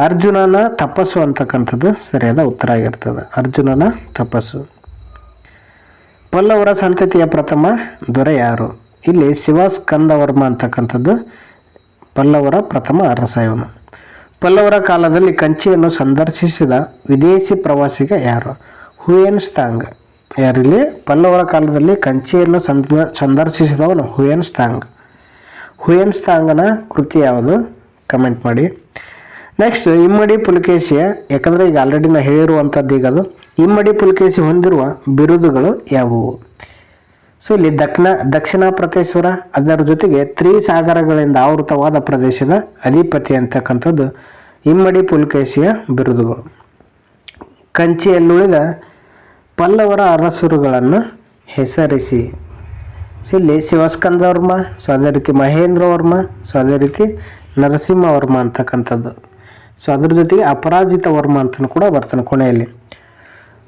ಅರ್ಜುನನ ತಪಸ್ಸು ಅಂತಕ್ಕಂಥದ್ದು ಸರಿಯಾದ ಉತ್ತರ ಆಗಿರ್ತದೆ. ಅರ್ಜುನನ ತಪಸ್ಸು. ಪಲ್ಲವರ ಸಂತತಿಯ ಪ್ರಥಮ ದೊರೆ ಯಾರು? ಇಲ್ಲಿ ಶಿವಸ್ಕಂದವರ್ಮ ಅಂತಕ್ಕಂಥದ್ದು ಪಲ್ಲವರ ಪ್ರಥಮ ಅರಸ ಇವನು. ಪಲ್ಲವರ ಕಾಲದಲ್ಲಿ ಕಂಚಿಯನ್ನು ಸಂದರ್ಶಿಸಿದ ವಿದೇಶಿ ಪ್ರವಾಸಿಗ ಯಾರು? Hiuen song. ಯಾರಿಲ್ಲಿ? ಪಲ್ಲವರ ಕಾಲದಲ್ಲಿ ಕಂಚಿಯನ್ನು ಸಂದರ್ಶಿಸಿದವನು ಹುಯೆನ್ ಸಾಂಗ್. ಹುಯೆನ್ ಸಾಂಗನ ಕೃತಿ ಯಾವುದು? ಕಮೆಂಟ್ ಮಾಡಿ. ನೆಕ್ಸ್ಟ್, ಇಮ್ಮಡಿ ಪುಲಕೇಶಿಯ, ಯಾಕಂದರೆ ಈಗ ಆಲ್ರೆಡಿ ನಾನು ಹೇಳಿರುವಂಥದ್ದು ಈಗ ಅದು. ಇಮ್ಮಡಿ ಪುಲಕೇಶಿ ಹೊಂದಿರುವ ಬಿರುದುಗಳು ಯಾವುವು? ಸೊ ಇಲ್ಲಿ ದಕ್ಷಿಣಾಪತೇಶ್ವರ, ಅದರ ಜೊತೆಗೆ ತ್ರಿಸಾಗರಗಳಿಂದ ಆವೃತವಾದ ಪ್ರದೇಶದ ಅಧಿಪತಿ ಅಂತಕ್ಕಂಥದ್ದು ಇಮ್ಮಡಿ ಪುಲಕೇಶಿಯ ಬಿರುದುಗಳು. ಕಂಚಿಯಲ್ಲುಳಿದ ಪಲ್ಲವರ ಅರಸರುಗಳನ್ನು ಹೆಸರಿಸಿ. ಸೊ ಇಲ್ಲಿ ಶಿವಸ್ಕಂದವರ್ಮ, ಸೊ ಅದೇ ರೀತಿ ಮಹೇಂದ್ರವರ್ಮ, ಸೊ ಅದೇ ರೀತಿ ನರಸಿಂಹವರ್ಮ ಅಂತಕ್ಕಂಥದ್ದು. ಸೊ ಅದ್ರ ಜೊತೆಗೆ ಅಪರಾಜಿತ ವರ್ಮ ಅಂತಲೂ ಕೂಡ ಬರ್ತಾನೆ ಕೊನೆಯಲ್ಲಿ.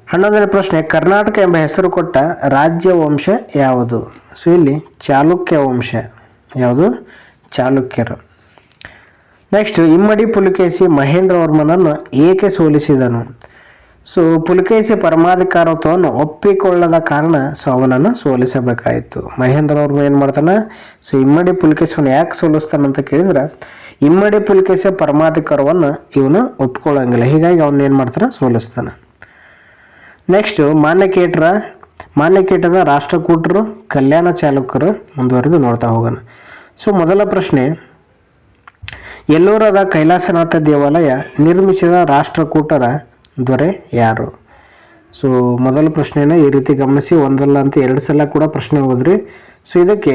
11ನೇ ಪ್ರಶ್ನೆ, ಕರ್ನಾಟಕ ಎಂಬ ಹೆಸರು ಕೊಟ್ಟ ರಾಜ್ಯ ವಂಶ ಯಾವುದು? ಸೊ ಇಲ್ಲಿ ಚಾಲುಕ್ಯ ವಂಶ. ಯಾವುದು? ಚಾಲುಕ್ಯರು. ನೆಕ್ಸ್ಟ್, ಇಮ್ಮಡಿ ಪುಲಕೇಶಿ ಮಹೇಂದ್ರವರ್ಮನನ್ನು ಏಕೆ ಸೋಲಿಸಿದನು? ಸೊ ಪುಲಕೇಶಿ ಪರಮಾಧಿಕಾರತ್ವವನ್ನು ಒಪ್ಪಿಕೊಳ್ಳದ ಕಾರಣ ಸೊ ಅವನನ್ನು ಸೋಲಿಸಬೇಕಾಯಿತು. ಮಹೇಂದ್ರವರ್ಮ ಏನು ಮಾಡ್ತಾನೆ? ಸೊ ಇಮ್ಮಡಿ ಪುಲಕೇಶಿಯನ್ನು ಯಾಕೆ ಸೋಲಿಸ್ತಾನಂತ ಕೇಳಿದ್ರೆ, ಇಮ್ಮಡಿ ಪುಲಕೇಶಿಯ ಪರಮಾಧಿಕಾರವನ್ನು ಇವನು ಒಪ್ಕೊಳ್ಳಂಗಿಲ್ಲ. ಹೀಗಾಗಿ ಅವನ್ನ ಏನು ಮಾಡ್ತಾನೆ? ಸೋಲಿಸ್ತಾನೆ. ನೆಕ್ಸ್ಟು, ಮಾನ್ಯಕೇಟದ ರಾಷ್ಟ್ರಕೂಟರು, ಕಲ್ಯಾಣ ಚಾಲುಕ್ಯರು. ಮುಂದುವರೆದು ನೋಡ್ತಾ ಹೋಗೋಣ. ಸೊ ಮೊದಲ ಪ್ರಶ್ನೆ, ಎಲ್ಲೂರದ ಕೈಲಾಸನಾಥ ದೇವಾಲಯ ನಿರ್ಮಿಸಿದ ರಾಷ್ಟ್ರಕೂಟರ ದೊರೆ ಯಾರು? ಸೊ ಮೊದಲ ಪ್ರಶ್ನೆನ ಈ ರೀತಿ ಗಮನಿಸಿ, ಒಂದಲ್ಲ ಅಂತ 2 ಸಲ ಕೂಡ ಪ್ರಶ್ನೆ ಹೋದ್ರಿ. ಸೊ ಇದಕ್ಕೆ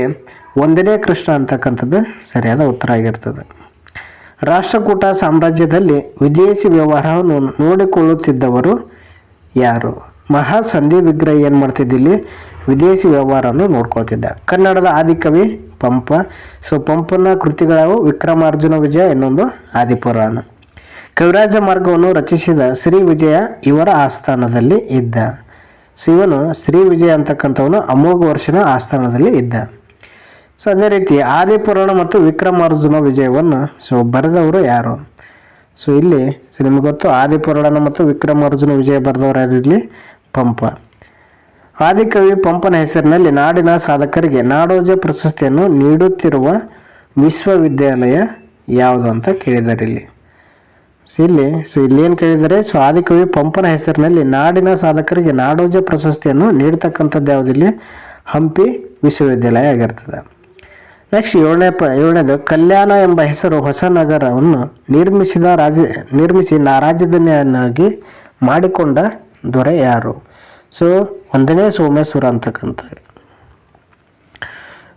1ನೇ ಕೃಷ್ಣ ಅಂತಕ್ಕಂಥದ್ದು ಸರಿಯಾದ ಉತ್ತರ ಆಗಿರ್ತದೆ. ರಾಷ್ಟ್ರಕೂಟ ಸಾಮ್ರಾಜ್ಯದಲ್ಲಿ ವಿದೇಶಿ ವ್ಯವಹಾರವನ್ನು ನೋಡಿಕೊಳ್ಳುತ್ತಿದ್ದವರು ಯಾರು? ಮಹಾಸಂಧಿ ವಿಗ್ರಹ ಏನು ಮಾಡ್ತಿದ್ದಿಲ್ಲಿ? ವಿದೇಶಿ ವ್ಯವಹಾರವನ್ನು ನೋಡ್ಕೊಳ್ತಿದ್ದ. ಕನ್ನಡದ ಆದಿಕವಿ ಪಂಪ. ಸೊ ಪಂಪನ ಕೃತಿಗಳಾವು ವಿಕ್ರಮಾರ್ಜುನ ವಿಜಯ, ಇನ್ನೊಂದು ಆದಿಪುರಾಣ. ಕವಿರಾಜ ಮಾರ್ಗವನ್ನು ರಚಿಸಿದ ಶ್ರೀ ವಿಜಯ ಇವರ ಆಸ್ಥಾನದಲ್ಲಿ ಇದ್ದ. ಸೊ ಇವನು ಶ್ರೀ ವಿಜಯ ಅಂತಕ್ಕಂಥವನು ಅಮೋಘ ವರ್ಷನ ಆಸ್ಥಾನದಲ್ಲಿ ಇದ್ದ. ಸೊ ಅದೇ ರೀತಿ ಆದಿಪುರಾಣ ಮತ್ತು ವಿಕ್ರಮಾರ್ಜುನ ವಿಜಯವನ್ನು ಸೊ ಬರೆದವರು ಯಾರು? ಸೊ ಇಲ್ಲಿ ನಿಮಗೆ ಗೊತ್ತು, ಆದಿಪುರಾಣ ಮತ್ತು ವಿಕ್ರಮಾರ್ಜುನ ವಿಜಯ ಬರೆದವರು ಯಾರು? ಇಲ್ಲಿ ಪಂಪ. ಆದಿಕವಿ ಪಂಪನ ಹೆಸರಿನಲ್ಲಿ ನಾಡಿನ ಸಾಧಕರಿಗೆ ನಾಡೋಜ ಪ್ರಶಸ್ತಿಯನ್ನು ನೀಡುತ್ತಿರುವ ವಿಶ್ವವಿದ್ಯಾಲಯ ಯಾವುದು ಅಂತ ಕೇಳಿದ್ದಾರೆ ಇಲ್ಲಿ. ಇಲ್ಲಿ ಏನು ಕೇಳಿದರೆ, ಸೊ ಆದಿಕವಿ ಪಂಪನ ಹೆಸರಿನಲ್ಲಿ ನಾಡಿನ ಸಾಧಕರಿಗೆ ನಾಡೋಜ ಪ್ರಶಸ್ತಿಯನ್ನು ನೀಡ್ತಕ್ಕಂಥದ್ದು ಯಾವುದಿಲ್ಲಿ? ಹಂಪಿ ವಿಶ್ವವಿದ್ಯಾಲಯ ಆಗಿರ್ತದೆ. ನೆಕ್ಸ್ಟ್ ಏಳನೇದು, ಕಲ್ಯಾಣ ಎಂಬ ಹೆಸರು ಹೊಸ ನಗರವನ್ನು ನಿರ್ಮಿಸಿ ರಾಜಧಾನಿಯನ್ನಾಗಿ ಮಾಡಿಕೊಂಡ ದೊರೆ ಯಾರು? ಸೊ 1ನೇ ಸೋಮೇಶ್ವರ ಅಂತಕ್ಕಂಥ.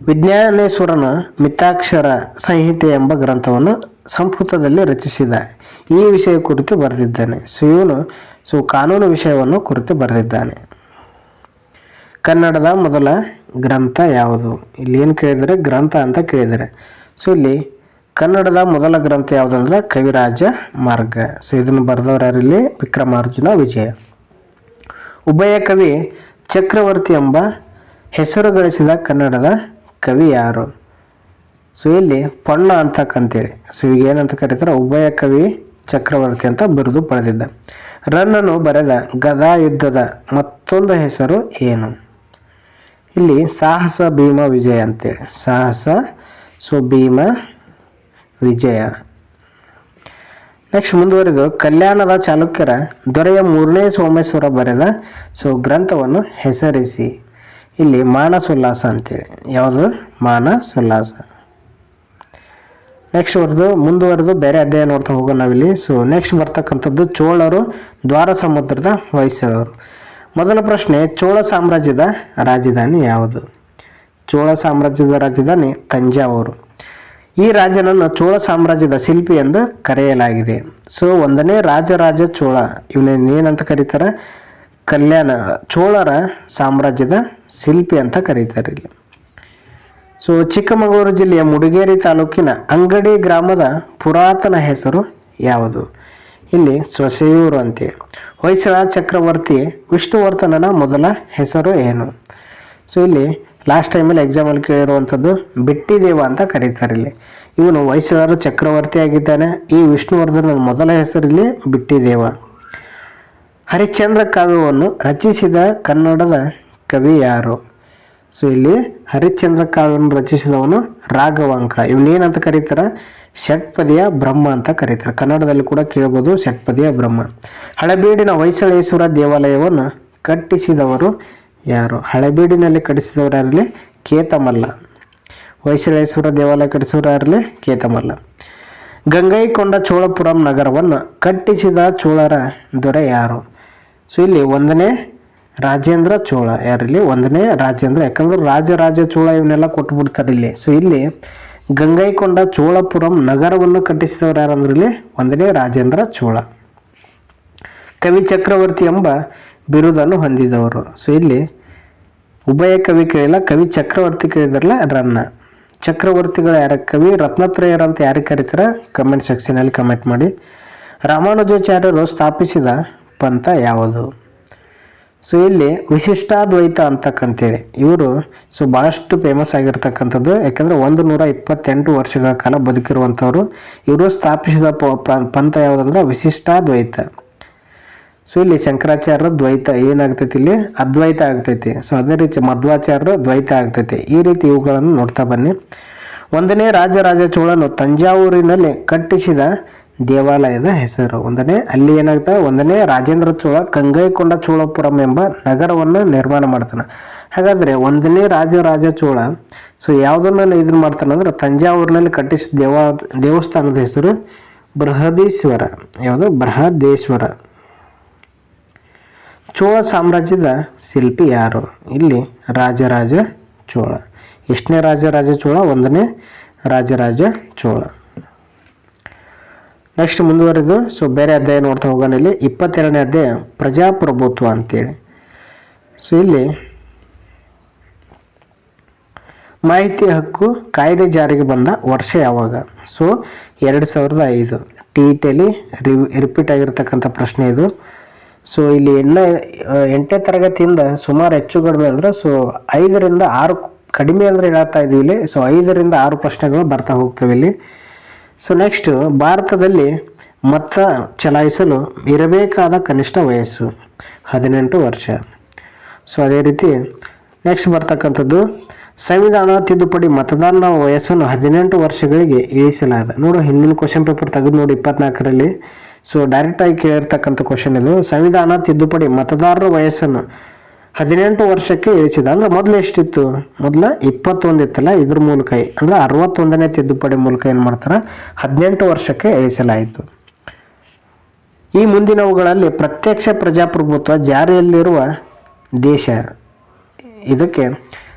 ವಿಜ್ಞಾನೇಶ್ವರನ ಮಿತಾಕ್ಷರ ಸಂಹಿತೆ ಎಂಬ ಗ್ರಂಥವನ್ನು ಸಂಸ್ಕೃತದಲ್ಲಿ ರಚಿಸಿದ ಈ ವಿಷಯ ಕುರಿತು ಬರೆದಿದ್ದಾನೆ. ಇವನು ಕಾನೂನು ವಿಷಯವನ್ನು ಕುರಿತು ಬರೆದಿದ್ದಾನೆ. ಕನ್ನಡದ ಮೊದಲ ಗ್ರಂಥ ಯಾವುದು? ಇಲ್ಲಿ ಏನು ಕೇಳಿದರೆ ಗ್ರಂಥ ಅಂತ ಕೇಳಿದರೆ, ಇಲ್ಲಿ ಕನ್ನಡದ ಮೊದಲ ಗ್ರಂಥ ಯಾವುದಂದ್ರೆ ಕವಿರಾಜ ಮಾರ್ಗ. ಇದನ್ನು ಬರೆದವರು ಯಾರಿಲ್ಲಿ? ವಿಕ್ರಮಾರ್ಜುನ ವಿಜಯ. ಉಭಯ ಕವಿ ಚಕ್ರವರ್ತಿ ಎಂಬ ಹೆಸರು ಗಳಿಸಿದ ಕನ್ನಡದ ಕವಿ ಯಾರು? ಇಲ್ಲಿ ಪೊನ್ನ ಅಂತಕ್ಕಂತೇಳಿ. ಈಗ ಏನಂತ ಕರೀತಾರೆ? ಉಭಯ ಕವಿ ಚಕ್ರವರ್ತಿ ಅಂತ ಬಿರುದು ಪಡೆದಿದ್ದ. ರನ್ನನು ಬರೆದ ಗದಾ ಯುದ್ಧದ ಮತ್ತೊಂದು ಹೆಸರು ಏನು? ಇಲ್ಲಿ ಸಾಹಸ ಭೀಮ ವಿಜಯ ಅಂತೇಳಿ. ಸಾಹಸ ಭೀಮ ವಿಜಯ. ನೆಕ್ಸ್ಟ್ ಮುಂದುವರೆದು, ಕಲ್ಯಾಣದ ಚಾಲುಕ್ಯರ ದೊರೆಯ 3ನೇ ಸೋಮೇಶ್ವರ ಬರೆದ ಗ್ರಂಥವನ್ನು ಹೆಸರಿಸಿ. ಇಲ್ಲಿ ಮಾನಸೋಲ್ಲಾಸ ಅಂತೇಳಿ. ಯಾವುದು? ಮಾನಸೋಲ್ಲಾಸ. ನೆಕ್ಸ್ಟ್ ಮುಂದುವರೆದು ಬೇರೆ ಅಧ್ಯಾಯ ನೋಡ್ತಾ ಹೋಗೋಣ ನಾವಿಲ್ಲಿ. ನೆಕ್ಸ್ಟ್ ಬರ್ತಕ್ಕಂಥದ್ದು ಚೋಳರು ದ್ವಾರ ಸಮುದ್ರದ ಹೊಯ್ಸಳರು. ಮೊದಲ ಪ್ರಶ್ನೆ, ಚೋಳ ಸಾಮ್ರಾಜ್ಯದ ರಾಜಧಾನಿ ಯಾವುದು? ಚೋಳ ಸಾಮ್ರಾಜ್ಯದ ರಾಜಧಾನಿ ತಂಜಾವೂರು. ಈ ರಾಜನನ್ನು ಚೋಳ ಸಾಮ್ರಾಜ್ಯದ ಶಿಲ್ಪಿ ಎಂದು ಕರೆಯಲಾಗಿದೆ. 1ನೇ ರಾಜರಾಜ ಚೋಳ, ಇವನೇನಂತ ಕರೀತಾರೆ? ಚೋಳರ ಸಾಮ್ರಾಜ್ಯದ ಶಿಲ್ಪಿ ಅಂತ ಕರೀತಾರೆ ಇಲ್ಲಿ. ಚಿಕ್ಕಮಗಳೂರು ಜಿಲ್ಲೆಯ ಮುಡಿಗೇರಿ ತಾಲೂಕಿನ ಅಂಗಡಿ ಗ್ರಾಮದ ಪುರಾತನ ಹೆಸರು ಯಾವುದು? ಇಲ್ಲಿ ಸೊಸೆಯೂರು ಅಂತೇಳಿ. ಹೊಯ್ಸಳ ಚಕ್ರವರ್ತಿ ವಿಷ್ಣುವರ್ಧನನ ಮೊದಲ ಹೆಸರು ಏನು? ಇಲ್ಲಿ ಲಾಸ್ಟ್ ಟೈಮಲ್ಲಿ ಎಕ್ಸಾಮಲ್ಲಿ ಕೇಳಿರುವಂಥದ್ದು ಬಿಟ್ಟಿದೇವ ಅಂತ ಕರೀತಾರೆ ಇಲ್ಲಿ. ಇವನು ಹೊಯ್ಸಳರ ಚಕ್ರವರ್ತಿ ಆಗಿದ್ದಾನೆ. ಈ ವಿಷ್ಣುವರ್ಧನನ ಮೊದಲ ಹೆಸರಲ್ಲಿ ಬಿಟ್ಟಿದೇವ. ಹರಿಶ್ಚಂದ್ರ ಕಾವ್ಯವನ್ನು ರಚಿಸಿದ ಕನ್ನಡದ ಕವಿ ಯಾರು? ಇಲ್ಲಿ ಹರಿಶ್ಚಂದ್ರ ಕಾವ್ಯವನ್ನು ರಚಿಸಿದವನು ರಾಘವಾಂಕ. ಇವನೇನಂತ ಕರೀತಾರೆ? ಷಟ್ಪದಿಯ ಬ್ರಹ್ಮ ಅಂತ ಕರೀತಾರೆ. ಕನ್ನಡದಲ್ಲಿ ಕೂಡ ಕೇಳ್ಬೋದು ಷಟ್ಪದಿಯ ಬ್ರಹ್ಮ. ಹಳೆಬೀಡಿನ ಹೊಯ್ಸಳೇಶ್ವರ ದೇವಾಲಯವನ್ನು ಕಟ್ಟಿಸಿದವರು ಯಾರು? ಹಳೆಬೀಡಿನಲ್ಲಿ ಕಟ್ಟಿಸಿದವರು ಯಾರಲ್ಲಿ? ಕೇತಮಲ್ಲ. ಹೊಯ್ಸಳೇಶ್ವರ ದೇವಾಲಯ ಕಟ್ಟಿಸಿದವರು ಯಾರಲ್ಲಿ? ಕೇತಮಲ್ಲ. ಗಂಗೈಕೊಂಡ ಚೋಳಪುರಂ ನಗರವನ್ನು ಕಟ್ಟಿಸಿದ ಚೋಳರ ದೊರೆ ಯಾರು? ಇಲ್ಲಿ 1ನೇ ರಾಜೇಂದ್ರ ಚೋಳ. ಯಾರಲ್ಲಿ? 1ನೇ ರಾಜೇಂದ್ರ. ಯಾಕಂದ್ರೆ ರಾಜರಾಜ ಚೋಳ ಇವನ್ನೆಲ್ಲ ಕೊಟ್ಬಿಡ್ತಾರೆ ಇಲ್ಲಿ. ಇಲ್ಲಿ ಗಂಗೈಕೊಂಡ ಚೋಳಪುರಂ ನಗರವನ್ನು ಕಟ್ಟಿಸಿದವರು ಯಾರಂದ್ರೆ ಇಲ್ಲಿ 1ನೇ ರಾಜೇಂದ್ರ ಚೋಳ. ಕವಿ ಚಕ್ರವರ್ತಿ ಎಂಬ ಬಿರುದನ್ನು ಹೊಂದಿದವರು. ಇಲ್ಲಿ ಉಭಯ ಕವಿ ಕೇಳಿಲ್ಲ, ಕವಿ ಚಕ್ರವರ್ತಿ ಕೇಳಿದಾರಲ್ಲ ರನ್ನ. ಚಕ್ರವರ್ತಿಗಳು ಯಾರ? ಕವಿ ರತ್ನತ್ರಯರಂತ ಯಾರಿಗೆ ಕರೀತಾರೆ? ಕಮೆಂಟ್ ಸೆಕ್ಷನಲ್ಲಿ ಕಮೆಂಟ್ ಮಾಡಿ. ರಾಮಾನುಜಾಚಾರ್ಯರು ಸ್ಥಾಪಿಸಿದ ಪಂಥ ಯಾವುದು? ಇಲ್ಲಿ ವಿಶಿಷ್ಟಾದ್ವೈತ ಅಂತಕ್ಕಂತೇಳಿ. ಇವರು ಭಾಳಷ್ಟು ಫೇಮಸ್ ಆಗಿರ್ತಕ್ಕಂಥದ್ದು. ಯಾಕಂದರೆ 128 ವರ್ಷಗಳ ಕಾಲ ಬದುಕಿರುವಂಥವ್ರು. ಇವರು ಸ್ಥಾಪಿಸಿದ ಪಂಥ ಯಾವುದಂದ್ರೆ ವಿಶಿಷ್ಟಾದ್ವೈತ. ಇಲ್ಲಿ ಶಂಕರಾಚಾರ್ಯರ ದ್ವೈತ ಏನಾಗ್ತೈತಿ? ಇಲ್ಲಿ ಅದ್ವೈತ ಆಗ್ತೈತಿ. ಅದೇ ರೀತಿ ಮಧ್ವಾಚಾರ್ಯರು ದ್ವೈತ ಆಗ್ತೈತಿ. ಈ ರೀತಿ ಇವುಗಳನ್ನು ನೋಡ್ತಾ ಬನ್ನಿ. 1ನೇ ರಾಜರಾಜ ಚೋಳನು ತಂಜಾವೂರಿನಲ್ಲಿ ಕಟ್ಟಿಸಿದ ದೇವಾಲಯದ ಹೆಸರು? ಅಲ್ಲಿ ಏನಾಗ್ತದೆ? 1ನೇ ರಾಜೇಂದ್ರ ಚೋಳ ಗಂಗೈಕೊಂಡ ಚೋಳಪುರಂ ಎಂಬ ನಗರವನ್ನು ನಿರ್ಮಾಣ ಮಾಡ್ತಾನೆ. ಹಾಗಾದರೆ 1ನೇ ರಾಜರಾಜ ಚೋಳ ಯಾವುದನ್ನ ಇದನ್ನು ಮಾಡ್ತಾನೆ ಅಂದ್ರೆ ತಂಜಾವೂರಿನಲ್ಲಿ ಕಟ್ಟಿಸಿದ ದೇವಸ್ಥಾನದ ಹೆಸರು ಬೃಹದೀಶ್ವರ. ಯಾವುದು? ಬೃಹದೇಶ್ವರ. ಚೋಳ ಸಾಮ್ರಾಜ್ಯದ ಶಿಲ್ಪಿ ಯಾರು? ಇಲ್ಲಿ ರಾಜರಾಜ ಚೋಳ. ಎಷ್ಟನೇ ರಾಜರಾಜ ಚೋಳ? 1ನೇ ರಾಜರಾಜ ಚೋಳ. ನೆಕ್ಸ್ಟ್ ಮುಂದುವರೆದು ಬೇರೆ ಅಧ್ಯಾಯ ನೋಡ್ತಾ ಹೋಗೋಣ. ಇಲ್ಲಿ 22ನೇ ಅಧ್ಯಾಯ ಪ್ರಜಾಪ್ರಭುತ್ವ ಅಂತೇಳಿ. ಇಲ್ಲಿ ಮಾಹಿತಿ ಹಕ್ಕು ಕಾಯ್ದೆ ಜಾರಿಗೆ ಬಂದ ವರ್ಷ ಯಾವಾಗ? 2005. TETಲ್ಲಿ ರಿಪೀಟ್ ಆಗಿರ್ತಕ್ಕಂಥ ಪ್ರಶ್ನೆ ಇದು. ಇಲ್ಲಿ 8ನೇ ತರಗತಿಯಿಂದ ಸುಮಾರು ಹೆಚ್ಚು ಕಡಿಮೆ ಅಂದರೆ 5ರಿಂದ 6 ಕಡಿಮೆ ಅಂದರೆ ಹೇಳ್ತಾ ಇದೀವಿ ಇಲ್ಲಿ. 5ರಿಂದ 6 ಪ್ರಶ್ನೆಗಳು ಬರ್ತಾ ಹೋಗ್ತವೆ ಇಲ್ಲಿ. ನೆಕ್ಸ್ಟ್ ಭಾರತದಲ್ಲಿ ಮತ ಚಲಾಯಿಸಲು ಇರಬೇಕಾದ ಕನಿಷ್ಠ ವಯಸ್ಸು 18 ವರ್ಷ. ಅದೇ ರೀತಿ ನೆಕ್ಸ್ಟ್ ಬರ್ತಕ್ಕಂಥದ್ದು ಸಂವಿಧಾನ ತಿದ್ದುಪಡಿ ಮತದಾನ ವಯಸ್ಸನ್ನು 18 ವರ್ಷಗಳಿಗೆ ಇಳಿಸಲಾಗಿದೆ. ನೋಡು ಹಿಂದಿನ ಕ್ವಶನ್ ಪೇಪರ್ ತೆಗೆದು ನೋಡಿ 24ರಲ್ಲಿ. ಸೊ ಡೈರೆಕ್ಟಾಗಿ ಕೇಳಿರ್ತಕ್ಕಂಥ ಕ್ವಶನ್ ಇದು. ಸಂವಿಧಾನ ತಿದ್ದುಪಡಿ ಮತದಾರರ ವಯಸ್ಸನ್ನು 18 ವರ್ಷಕ್ಕೆ ಇಳಿಸಿದ. ಅಂದ್ರೆ ಮೊದಲು ಎಷ್ಟಿತ್ತು? ಮೊದಲು 21 ಇತ್ತಲ್ಲ, ಇದ್ರ ಮೂಲಕ ಅಂದ್ರೆ 61ನೇ ತಿದ್ದುಪಡಿ ಮೂಲಕ ಏನು ಮಾಡ್ತಾರೆ, 18 ವರ್ಷಕ್ಕೆ ಇಳಿಸಲಾಯಿತು. ಈ ಮುಂದಿನವುಗಳಲ್ಲಿ ಪ್ರತ್ಯಕ್ಷ ಪ್ರಜಾಪ್ರಭುತ್ವ ಜಾರಿಯಲ್ಲಿರುವ ದೇಶ, ಇದಕ್ಕೆ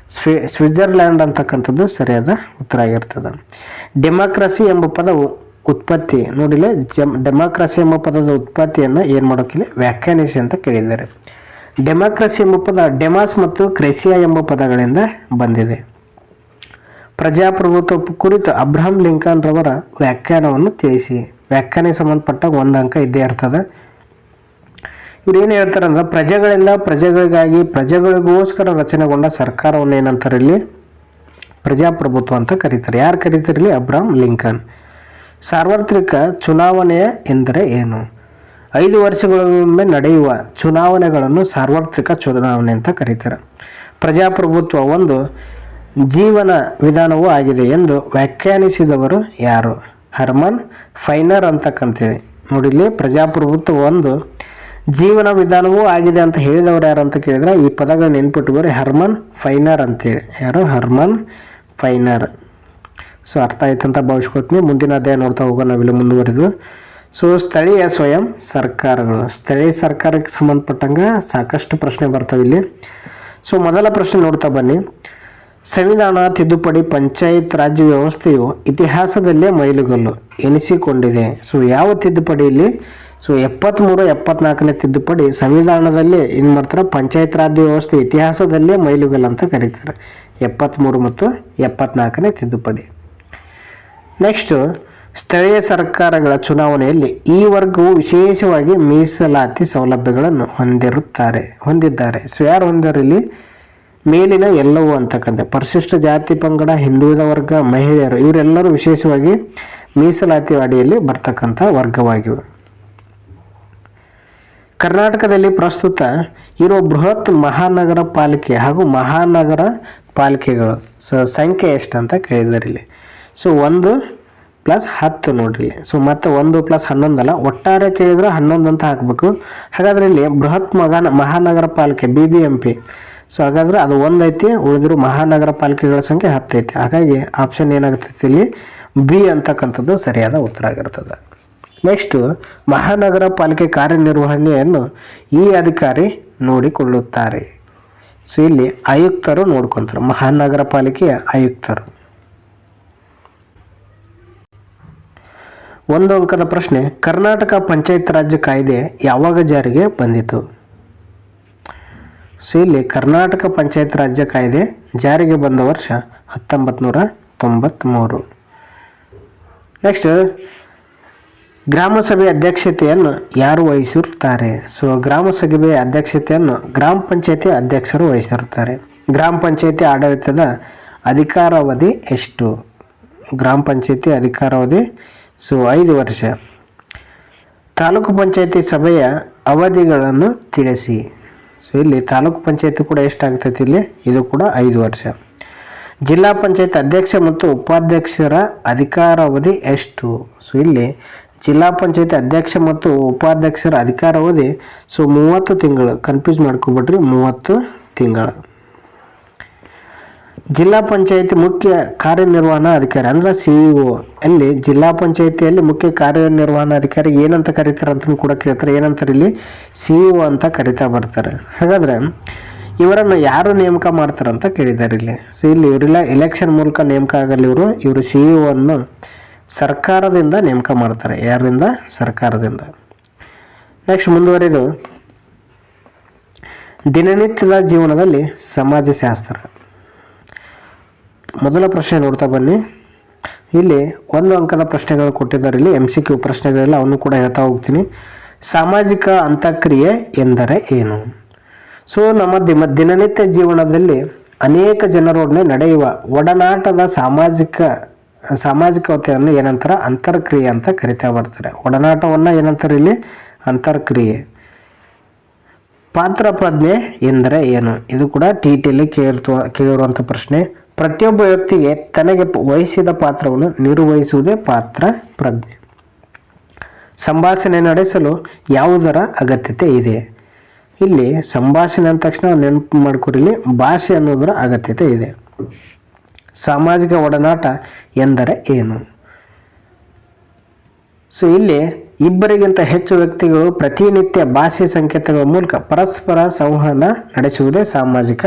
ಸ್ವಿಟ್ಜರ್ಲ್ಯಾಂಡ್ ಅಂತಕ್ಕಂಥದ್ದು ಸರಿಯಾದ ಉತ್ತರ ಆಗಿರ್ತದೆ. ಡೆಮಾಕ್ರಸಿ ಎಂಬ ಪದವು ಉತ್ಪತ್ತಿ ನೋಡಿಲೆ, ಡೆಮಾಕ್ರಸಿ ಎಂಬ ಪದದ ಉತ್ಪತ್ತಿಯನ್ನು ಏನು ಮಾಡೋಕ್ಕಿಲ್ಲ, ವ್ಯಾಖ್ಯಾನಿಸಿ ಅಂತ ಕೇಳಿದ್ದಾರೆ. ಡೆಮಾಕ್ರಸಿ ಎಂಬ ಪದ ಡೆಮಾಸ್ ಮತ್ತು ಕ್ರೆಸಿಯಾ ಎಂಬ ಪದಗಳಿಂದ ಬಂದಿದೆ. ಪ್ರಜಾಪ್ರಭುತ್ವ ಕುರಿತು ಅಬ್ರಹಾಂ ಲಿಂಕನ್ ರವರ ವ್ಯಾಖ್ಯಾನವನ್ನು ತಿಳಿಸಿ. ವ್ಯಾಖ್ಯಾನಕ್ಕೆ ಸಂಬಂಧಪಟ್ಟಾಗ 1 ಅಂಕ ಇದ್ದೇ ಇರ್ತದೆ. ಇವ್ರು ಏನು ಹೇಳ್ತಾರೆ ಅಂದ್ರೆ, ಪ್ರಜೆಗಳಿಂದ ಪ್ರಜೆಗಳಿಗಾಗಿ ಪ್ರಜೆಗಳಿಗೋಸ್ಕರ ರಚನೆಗೊಂಡ ಸರ್ಕಾರವನ್ನು ಏನಂತಾರೆ ಇಲ್ಲಿ, ಪ್ರಜಾಪ್ರಭುತ್ವ ಅಂತ ಕರೀತಾರೆ. ಯಾರು ಕರೀತಾರೆ ಇಲ್ಲಿ? Abraham Lincoln. ಸಾರ್ವತ್ರಿಕ ಚುನಾವಣೆ ಎಂದರೆ ಏನು? 5 ವರ್ಷಗಳಿಗೊಮ್ಮೆ ನಡೆಯುವ ಚುನಾವಣೆಗಳನ್ನು ಸಾರ್ವತ್ರಿಕ ಚುನಾವಣೆ ಅಂತ ಕರೀತಾರೆ. ಪ್ರಜಾಪ್ರಭುತ್ವ ಒಂದು ಜೀವನ ವಿಧಾನವೂ ಆಗಿದೆ ಎಂದು ವ್ಯಾಖ್ಯಾನಿಸಿದವರು ಯಾರು? ಹರ್ಮನ್ ಫೈನರ್ ಅಂತಕ್ಕಂತೇಳಿ. ನೋಡಿಲ್ಲಿ, ಪ್ರಜಾಪ್ರಭುತ್ವ ಒಂದು ಜೀವನ ವಿಧಾನವೂ ಆಗಿದೆ ಅಂತ ಹೇಳಿದವರು ಯಾರು ಅಂತ ಕೇಳಿದ್ರೆ, ಈ ಪದಗಳನ್ನ ನೆನ್ಪಿಟ್ಕೋರಿ, ಹರ್ಮನ್ ಫೈನರ್ ಅಂತೇಳಿ. ಯಾರು? ಹರ್ಮನ್ ಫೈನರ್. ಸೊ ಅರ್ಥ ಆಯ್ತು ಅಂತ ಭಾವಿಸ್ಕೊಳ್ತೀನಿ. ಮುಂದಿನ ಅಧ್ಯಾಯ ನೋಡ್ತಾ ಹೋಗೋಣ ನಾವಿಲ್ಲಿ ಮುಂದುವರಿದು. ಸೊ ಸ್ಥಳೀಯ ಸ್ವಯಂ ಸರ್ಕಾರಗಳು, ಸ್ಥಳೀಯ ಸರ್ಕಾರಕ್ಕೆ ಸಂಬಂಧಪಟ್ಟಂಗೆ ಸಾಕಷ್ಟು ಪ್ರಶ್ನೆ ಬರ್ತವೆ ಇಲ್ಲಿ. ಸೊ ಮೊದಲ ಪ್ರಶ್ನೆ ನೋಡ್ತಾ ಬನ್ನಿ. ಸಂವಿಧಾನ ತಿದ್ದುಪಡಿ ಪಂಚಾಯತ್ ರಾಜ್ ವ್ಯವಸ್ಥೆಯು ಇತಿಹಾಸದಲ್ಲೇ ಮೈಲುಗಲ್ಲು ಎನಿಸಿಕೊಂಡಿದೆ. ಸೊ ಯಾವ ತಿದ್ದುಪಡಿಯಲ್ಲಿ? ಸೊ 73, 74ನೇ ತಿದ್ದುಪಡಿ ಸಂವಿಧಾನದಲ್ಲಿ ಏನು ಮಾಡ್ತಾರೆ, ಪಂಚಾಯತ್ ರಾಜ್ ವ್ಯವಸ್ಥೆ ಇತಿಹಾಸದಲ್ಲೇ ಮೈಲುಗಲ್ಲು ಅಂತ ಕರೀತಾರೆ. 73 ಮತ್ತು 74ನೇ ತಿದ್ದುಪಡಿ. ನೆಕ್ಸ್ಟ್, ಸ್ಥಳೀಯ ಸರ್ಕಾರಗಳ ಚುನಾವಣೆಯಲ್ಲಿ ಈ ವರ್ಗವು ವಿಶೇಷವಾಗಿ ಮೀಸಲಾತಿ ಸೌಲಭ್ಯಗಳನ್ನು ಹೊಂದಿದ್ದಾರೆ. ಸೊ ಯಾರು ಹೊಂದಿದ್ದಾರೆ ಇಲ್ಲಿ? ಮೇಲಿನ ಎಲ್ಲವೂ ಅಂತಕ್ಕಂಥ ಪರಿಶಿಷ್ಟ ಜಾತಿ ಪಂಗಡ, ಹಿಂದುಳಿದ ವರ್ಗ, ಮಹಿಳೆಯರು, ಇವರೆಲ್ಲರೂ ವಿಶೇಷವಾಗಿ ಮೀಸಲಾತಿ ಅಡಿಯಲ್ಲಿ ಬರ್ತಕ್ಕಂಥ ವರ್ಗವಾಗಿವೆ. ಕರ್ನಾಟಕದಲ್ಲಿ ಪ್ರಸ್ತುತ ಇರುವ ಬೃಹತ್ ಮಹಾನಗರ ಪಾಲಿಕೆ ಹಾಗೂ ಮಹಾನಗರ ಪಾಲಿಕೆಗಳು ಸಂಖ್ಯೆ ಎಷ್ಟು ಅಂತ ಕೇಳಿದ್ದಾರೆ ಇಲ್ಲಿ. ಸೊ 1+10 ನೋಡ್ರಿ. ಸೊ ಮತ್ತೆ 1+11 ಅಲ್ಲ, ಒಟ್ಟಾರೆ ಕೇಳಿದ್ರೆ 11 ಅಂತ ಹಾಕಬೇಕು. ಹಾಗಾದ್ರೆ ಇಲ್ಲಿ ಬೃಹತ್ ಮಹಾನಗರ ಪಾಲಿಕೆ BBMP. ಸೊ ಹಾಗಾದ್ರೆ ಅದು 1 ಐತಿ, ಉಳಿದಿರೋ ಮಹಾನಗರ ಪಾಲಿಕೆಗಳ ಸಂಖ್ಯೆ 10 ಐತಿ. ಹಾಗಾಗಿ ಆಪ್ಷನ್ ಏನಾಗ್ತೈತಿ ಇಲ್ಲಿ, ಬಿ ಅಂತಕ್ಕಂಥದ್ದು ಸರಿಯಾದ ಉತ್ತರ ಆಗಿರ್ತದೆ. ನೆಕ್ಸ್ಟ್, ಮಹಾನಗರ ಪಾಲಿಕೆ ಕಾರ್ಯನಿರ್ವಹಣೆಯನ್ನು ಈ ಅಧಿಕಾರಿ ನೋಡಿಕೊಳ್ಳುತ್ತಾರೆ. ಸೊ ಇಲ್ಲಿ ಆಯುಕ್ತರು ನೋಡ್ಕೊಂತಾರೆ, ಮಹಾನಗರ ಪಾಲಿಕೆಯ ಆಯುಕ್ತರು. 1 ಅಂಕದ ಪ್ರಶ್ನೆ, ಕರ್ನಾಟಕ ಪಂಚಾಯತ್ ರಾಜ್ ಕಾಯ್ದೆ ಯಾವಾಗ ಜಾರಿಗೆ ಬಂದಿತು? ಸೊ ಇಲ್ಲಿ ಕರ್ನಾಟಕ ಪಂಚಾಯತ್ ರಾಜ್ಯ ಕಾಯ್ದೆ ಜಾರಿಗೆ ಬಂದ ವರ್ಷ 1993. ನೆಕ್ಸ್ಟ್, ಗ್ರಾಮ ಸಭೆ ಅಧ್ಯಕ್ಷತೆಯನ್ನು ಯಾರು ವಹಿಸಿರುತ್ತಾರೆ? ಸೊ ಗ್ರಾಮ ಸಭೆ ಅಧ್ಯಕ್ಷತೆಯನ್ನು ಗ್ರಾಮ ಪಂಚಾಯತಿ ಅಧ್ಯಕ್ಷರು ವಹಿಸಿರುತ್ತಾರೆ. ಗ್ರಾಮ ಪಂಚಾಯತಿ ಆಡಳಿತದ ಅಧಿಕಾರಾವಧಿ ಎಷ್ಟು? ಗ್ರಾಮ ಪಂಚಾಯತಿ ಅಧಿಕಾರಾವಧಿ 5 ವರ್ಷ. ತಾಲೂಕು ಪಂಚಾಯತಿ ಸಭೆಯ ಅವಧಿಗಳನ್ನು ತಿಳಿಸಿ. ಸೊ ಇಲ್ಲಿ ತಾಲೂಕು ಪಂಚಾಯತಿ ಕೂಡ ಎಷ್ಟಾಗ್ತೈತಿ ಇಲ್ಲಿ? ಇದು ಕೂಡ 5 ವರ್ಷ. ಜಿಲ್ಲಾ ಪಂಚಾಯತ್ ಅಧ್ಯಕ್ಷ ಮತ್ತು ಉಪಾಧ್ಯಕ್ಷರ ಅಧಿಕಾರಾವಧಿ ಎಷ್ಟು? ಸೊ ಇಲ್ಲಿ ಜಿಲ್ಲಾ ಪಂಚಾಯತಿ ಅಧ್ಯಕ್ಷ ಮತ್ತು ಉಪಾಧ್ಯಕ್ಷರ ಅಧಿಕಾರಾವಧಿ 30 ತಿಂಗಳು. ಕನ್ಫ್ಯೂಸ್ ಮಾಡ್ಕೊಬಿಡ್ರಿ, 30 ತಿಂಗಳು. ಜಿಲ್ಲಾ ಪಂಚಾಯತಿ ಮುಖ್ಯ ಕಾರ್ಯನಿರ್ವಹಣಾ ಅಧಿಕಾರಿ ಅಂದ್ರೆ CEO. ಅಲ್ಲಿ ಜಿಲ್ಲಾ ಪಂಚಾಯತಿಯಲ್ಲಿ ಮುಖ್ಯ ಕಾರ್ಯನಿರ್ವಹಣಾಧಿಕಾರಿ ಏನಂತ ಕರೀತಾರೆ ಅಂತ ಕೂಡ ಕೇಳ್ತಾರೆ. ಏನಂತಾರೆ ಇಲ್ಲಿ? CEO ಅಂತ ಕರಿತಾ ಬರ್ತಾರೆ. ಹಾಗಾದ್ರೆ ಇವರನ್ನು ಯಾರು ನೇಮಕ ಮಾಡ್ತಾರೆ ಅಂತ ಕೇಳಿದ್ದಾರೆ ಇಲ್ಲಿ. ಸೊ ಇಲ್ಲಿ ಇವರೆಲ್ಲ ಎಲೆಕ್ಷನ್ ಮೂಲಕ ನೇಮಕ ಆಗಲ್ಲ. ಇವರು CEO ಅನ್ನು ಸರ್ಕಾರದಿಂದ ನೇಮಕ ಮಾಡ್ತಾರೆ. ಯಾರಿಂದ? ಸರ್ಕಾರದಿಂದ. ನೆಕ್ಸ್ಟ್ ಮುಂದುವರಿದು, ದಿನನಿತ್ಯದ ಜೀವನದಲ್ಲಿ ಸಮಾಜಶಾಸ್ತ್ರ. ಮೊದಲ ಪ್ರಶ್ನೆ ನೋಡ್ತಾ ಬನ್ನಿ. ಇಲ್ಲಿ 1 ಅಂಕದ ಪ್ರಶ್ನೆಗಳು ಕೊಟ್ಟಿದ್ದಾರೆ. ಇಲ್ಲಿ MCQ ಪ್ರಶ್ನೆಗಳೆಲ್ಲ ಅವನ್ನು ಕೂಡ ಹೇಳ್ತಾ ಹೋಗ್ತೀನಿ. ಸಾಮಾಜಿಕ ಅಂತಃಕ್ರಿಯೆ ಎಂದರೆ ಏನು? ಸೊ ನಮ್ಮ ದಿನನಿತ್ಯ ಜೀವನದಲ್ಲಿ ಅನೇಕ ಜನರೊಡನೆ ನಡೆಯುವ ಒಡನಾಟದ ಸಾಮಾಜಿಕತೆಯನ್ನು ಏನಂತಾರೆ? ಅಂತರ್ಕ್ರಿಯೆ ಅಂತ ಕರಿತಾ ಬರ್ತಾರೆ. ಒಡನಾಟವನ್ನು ಏನಂತಾರೆ ಇಲ್ಲಿ? ಅಂತರ್ಕ್ರಿಯೆ. ಪಾತ್ರ ಪ್ರಜ್ಞೆ ಎಂದರೆ ಏನು? ಇದು ಕೂಡ TTಯಲ್ಲಿ ಕೇಳಿರುವಂಥ ಪ್ರಶ್ನೆ. ಪ್ರತಿಯೊಬ್ಬ ವ್ಯಕ್ತಿಗೆ ತನಗೆ ವಹಿಸಿದ ಪಾತ್ರವನ್ನು ನಿರ್ವಹಿಸುವುದೇ ಪಾತ್ರ ಪ್ರಜ್ಞೆ. ಸಂಭಾಷಣೆ ನಡೆಸಲು ಯಾವುದರ ಅಗತ್ಯತೆ ಇದೆ? ಇಲ್ಲಿ ಸಂಭಾಷಣೆ ಅಂದ ತಕ್ಷಣ ನೆನಪು ಮಾಡ್ಕೊರಿ, ಇಲ್ಲಿ ಭಾಷೆ ಅನ್ನೋದರ ಅಗತ್ಯತೆ ಇದೆ. ಸಾಮಾಜಿಕ ಒಡನಾಟ ಎಂದರೆ ಏನು? ಸೊ ಇಲ್ಲಿ ಇಬ್ಬರಿಗಿಂತ ಹೆಚ್ಚು ವ್ಯಕ್ತಿಗಳು ಪ್ರತಿನಿತ್ಯ ಭಾಷೆ ಸಂಕೇತಗಳ ಮೂಲಕ ಪರಸ್ಪರ ಸಂವಹನ ನಡೆಸುವುದೇ ಸಾಮಾಜಿಕ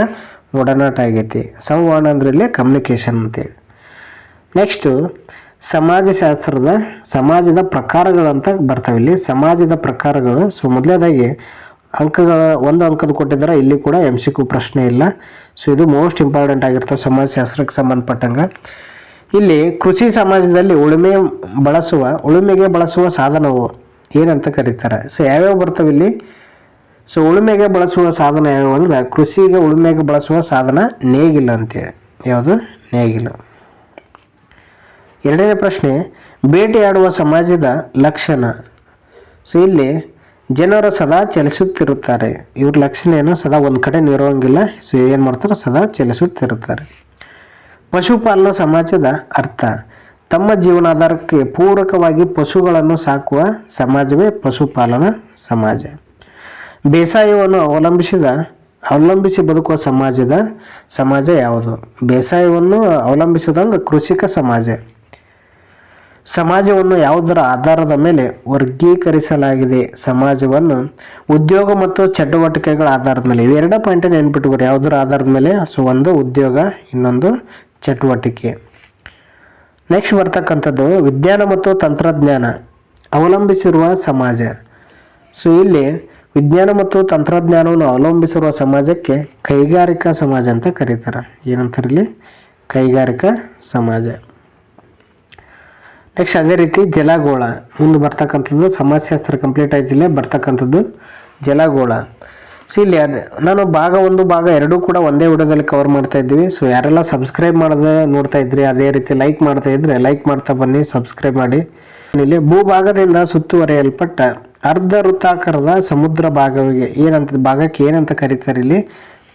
ಒಡನಾಟ ಆಗೈತಿ. ಸಂವಹನ ಅಂದ್ರೆ ಇಲ್ಲಿ ಕಮ್ಯುನಿಕೇಷನ್ ಅಂತೇಳಿ. ನೆಕ್ಸ್ಟು ಸಮಾಜದ ಪ್ರಕಾರಗಳಂತ ಬರ್ತಾವೆ ಇಲ್ಲಿ. ಸಮಾಜದ ಪ್ರಕಾರಗಳು. ಸೊ ಮೊದಲನೇದಾಗಿ ಒಂದು ಅಂಕದ ಕೊಟ್ಟಿದ್ದಾರೆ. ಇಲ್ಲಿ ಕೂಡ MCQ ಪ್ರಶ್ನೆ ಇಲ್ಲ. ಸೊ ಇದು ಮೋಸ್ಟ್ ಇಂಪಾರ್ಟೆಂಟ್ ಆಗಿರ್ತವೆ ಸಮಾಜಶಾಸ್ತ್ರಕ್ಕೆ ಸಂಬಂಧಪಟ್ಟಂಗೆ. ಇಲ್ಲಿ ಕೃಷಿ ಸಮಾಜದಲ್ಲಿ ಉಳುಮೆಗೆ ಬಳಸುವ ಸಾಧನವು ಏನಂತ ಕರೀತಾರೆ? ಸೊ ಯಾವ್ಯಾವ ಬರ್ತವೆ ಇಲ್ಲಿ? ಸೊ ಉಳುಮೆಗೆ ಬಳಸುವ ಸಾಧನ ಯಾವ್ಯಾವ ಅಂದ್ರೆ ಕೃಷಿಗೆ ಉಳುಮೆಗೆ ಬಳಸುವ ಸಾಧನ ನೇಗಿಲ ಅಂತೇಳಿ. ಯಾವುದು? ನೇಗಿಲ. ಎರಡನೇ ಪ್ರಶ್ನೆ, ಬೇಟೆಯಾಡುವ ಸಮಾಜದ ಲಕ್ಷಣ. ಸೊ ಇಲ್ಲಿ ಜನರು ಸದಾ ಚಲಿಸುತ್ತಿರುತ್ತಾರೆ. ಇವ್ರ ಲಕ್ಷಣ ಏನು? ಸದಾ ಒಂದು ಕಡೆ ನಿರೋಂಗಿಲ್ಲ. ಸೊ ಏನು ಮಾಡ್ತಾರೆ? ಸದಾ ಚಲಿಸುತ್ತಿರುತ್ತಾರೆ. ಪಶುಪಾಲನಾ ಸಮಾಜದ ಅರ್ಥ, ತಮ್ಮ ಜೀವನಾಧಾರಕ್ಕೆ ಪೂರಕವಾಗಿ ಪಶುಗಳನ್ನು ಸಾಕುವ ಸಮಾಜವೇ ಪಶುಪಾಲನಾ ಸಮಾಜ. ಬೇಸಾಯವನ್ನು ಅವಲಂಬಿಸಿ ಬದುಕುವ ಸಮಾಜ ಯಾವುದು? ಬೇಸಾಯವನ್ನು ಅವಲಂಬಿಸುವುದಂದ್ರೆ ಕೃಷಿಕ ಸಮಾಜ. ಸಮಾಜವನ್ನು ಯಾವುದರ ಆಧಾರದ ಮೇಲೆ ವರ್ಗೀಕರಿಸಲಾಗಿದೆ? ಸಮಾಜವನ್ನು ಉದ್ಯೋಗ ಮತ್ತು ಚಟುವಟಿಕೆಗಳ ಆಧಾರದ ಮೇಲೆ. ಇವೆರಡು ಪಾಯಿಂಟ್ ನೆನ್ಪಿಟ್ಕೋರಿ. ಯಾವುದರ ಆಧಾರದ ಮೇಲೆ? ಸೊ ಒಂದು ಉದ್ಯೋಗ, ಇನ್ನೊಂದು ಚಟುವಟಿಕೆ. ನೆಕ್ಸ್ಟ್ ಬರ್ತಕ್ಕಂಥದ್ದು ವಿಜ್ಞಾನ ಮತ್ತು ತಂತ್ರಜ್ಞಾನ ಅವಲಂಬಿಸಿರುವ ಸಮಾಜ. ಸೊ ಇಲ್ಲಿ ವಿಜ್ಞಾನ ಮತ್ತು ತಂತ್ರಜ್ಞಾನವನ್ನು ಅವಲಂಬಿಸಿರುವ ಸಮಾಜಕ್ಕೆ ಕೈಗಾರಿಕಾ ಸಮಾಜ ಅಂತ ಕರೀತಾರೆ. ಏನಂತಾರೆ ಇಲ್ಲಿ? ಕೈಗಾರಿಕಾ ಸಮಾಜ. ನೆಕ್ಸ್ಟ್ ಅದೇ ರೀತಿ ಜಲಗೋಳ ಮುಂದೆ ಬರ್ತಕ್ಕಂಥದ್ದು. ಸಮಾಜಶಾಸ್ತ್ರ ಕಂಪ್ಲೀಟ್ ಆಯ್ತಿಲ್ಲ, ಬರ್ತಕ್ಕಂಥದ್ದು ಜಲಗೋಳ. ಸೊ ಇಲ್ಲಿ ನಾನು ಭಾಗ 1 ಭಾಗ 2 ಕೂಡ ಒಂದೇ ವಿಡಿಯೋದಲ್ಲಿ ಕವರ್ ಮಾಡ್ತಾ ಇದ್ದೀವಿ. ಸೊ ಯಾರೆಲ್ಲ ಸಬ್ಸ್ಕ್ರೈಬ್ ಮಾಡದೆ ನೋಡ್ತಾ ಇದ್ರಿ, ಅದೇ ರೀತಿ ಲೈಕ್ ಮಾಡ್ತಾ ಇದ್ರೆ ಲೈಕ್ ಮಾಡ್ತಾ ಬನ್ನಿ, ಸಬ್ಸ್ಕ್ರೈಬ್ ಮಾಡಿ. ಇಲ್ಲಿ ಭೂಭಾಗದಿಂದ ಸುತ್ತುವರಿಯಲ್ಪಟ್ಟ ಅರ್ಧ ವೃತ್ತಾಕಾರದ ಸಮುದ್ರ ಭಾಗಕ್ಕೆ ಏನಂತ ಕರೀತಾರೆ? ಇಲ್ಲಿ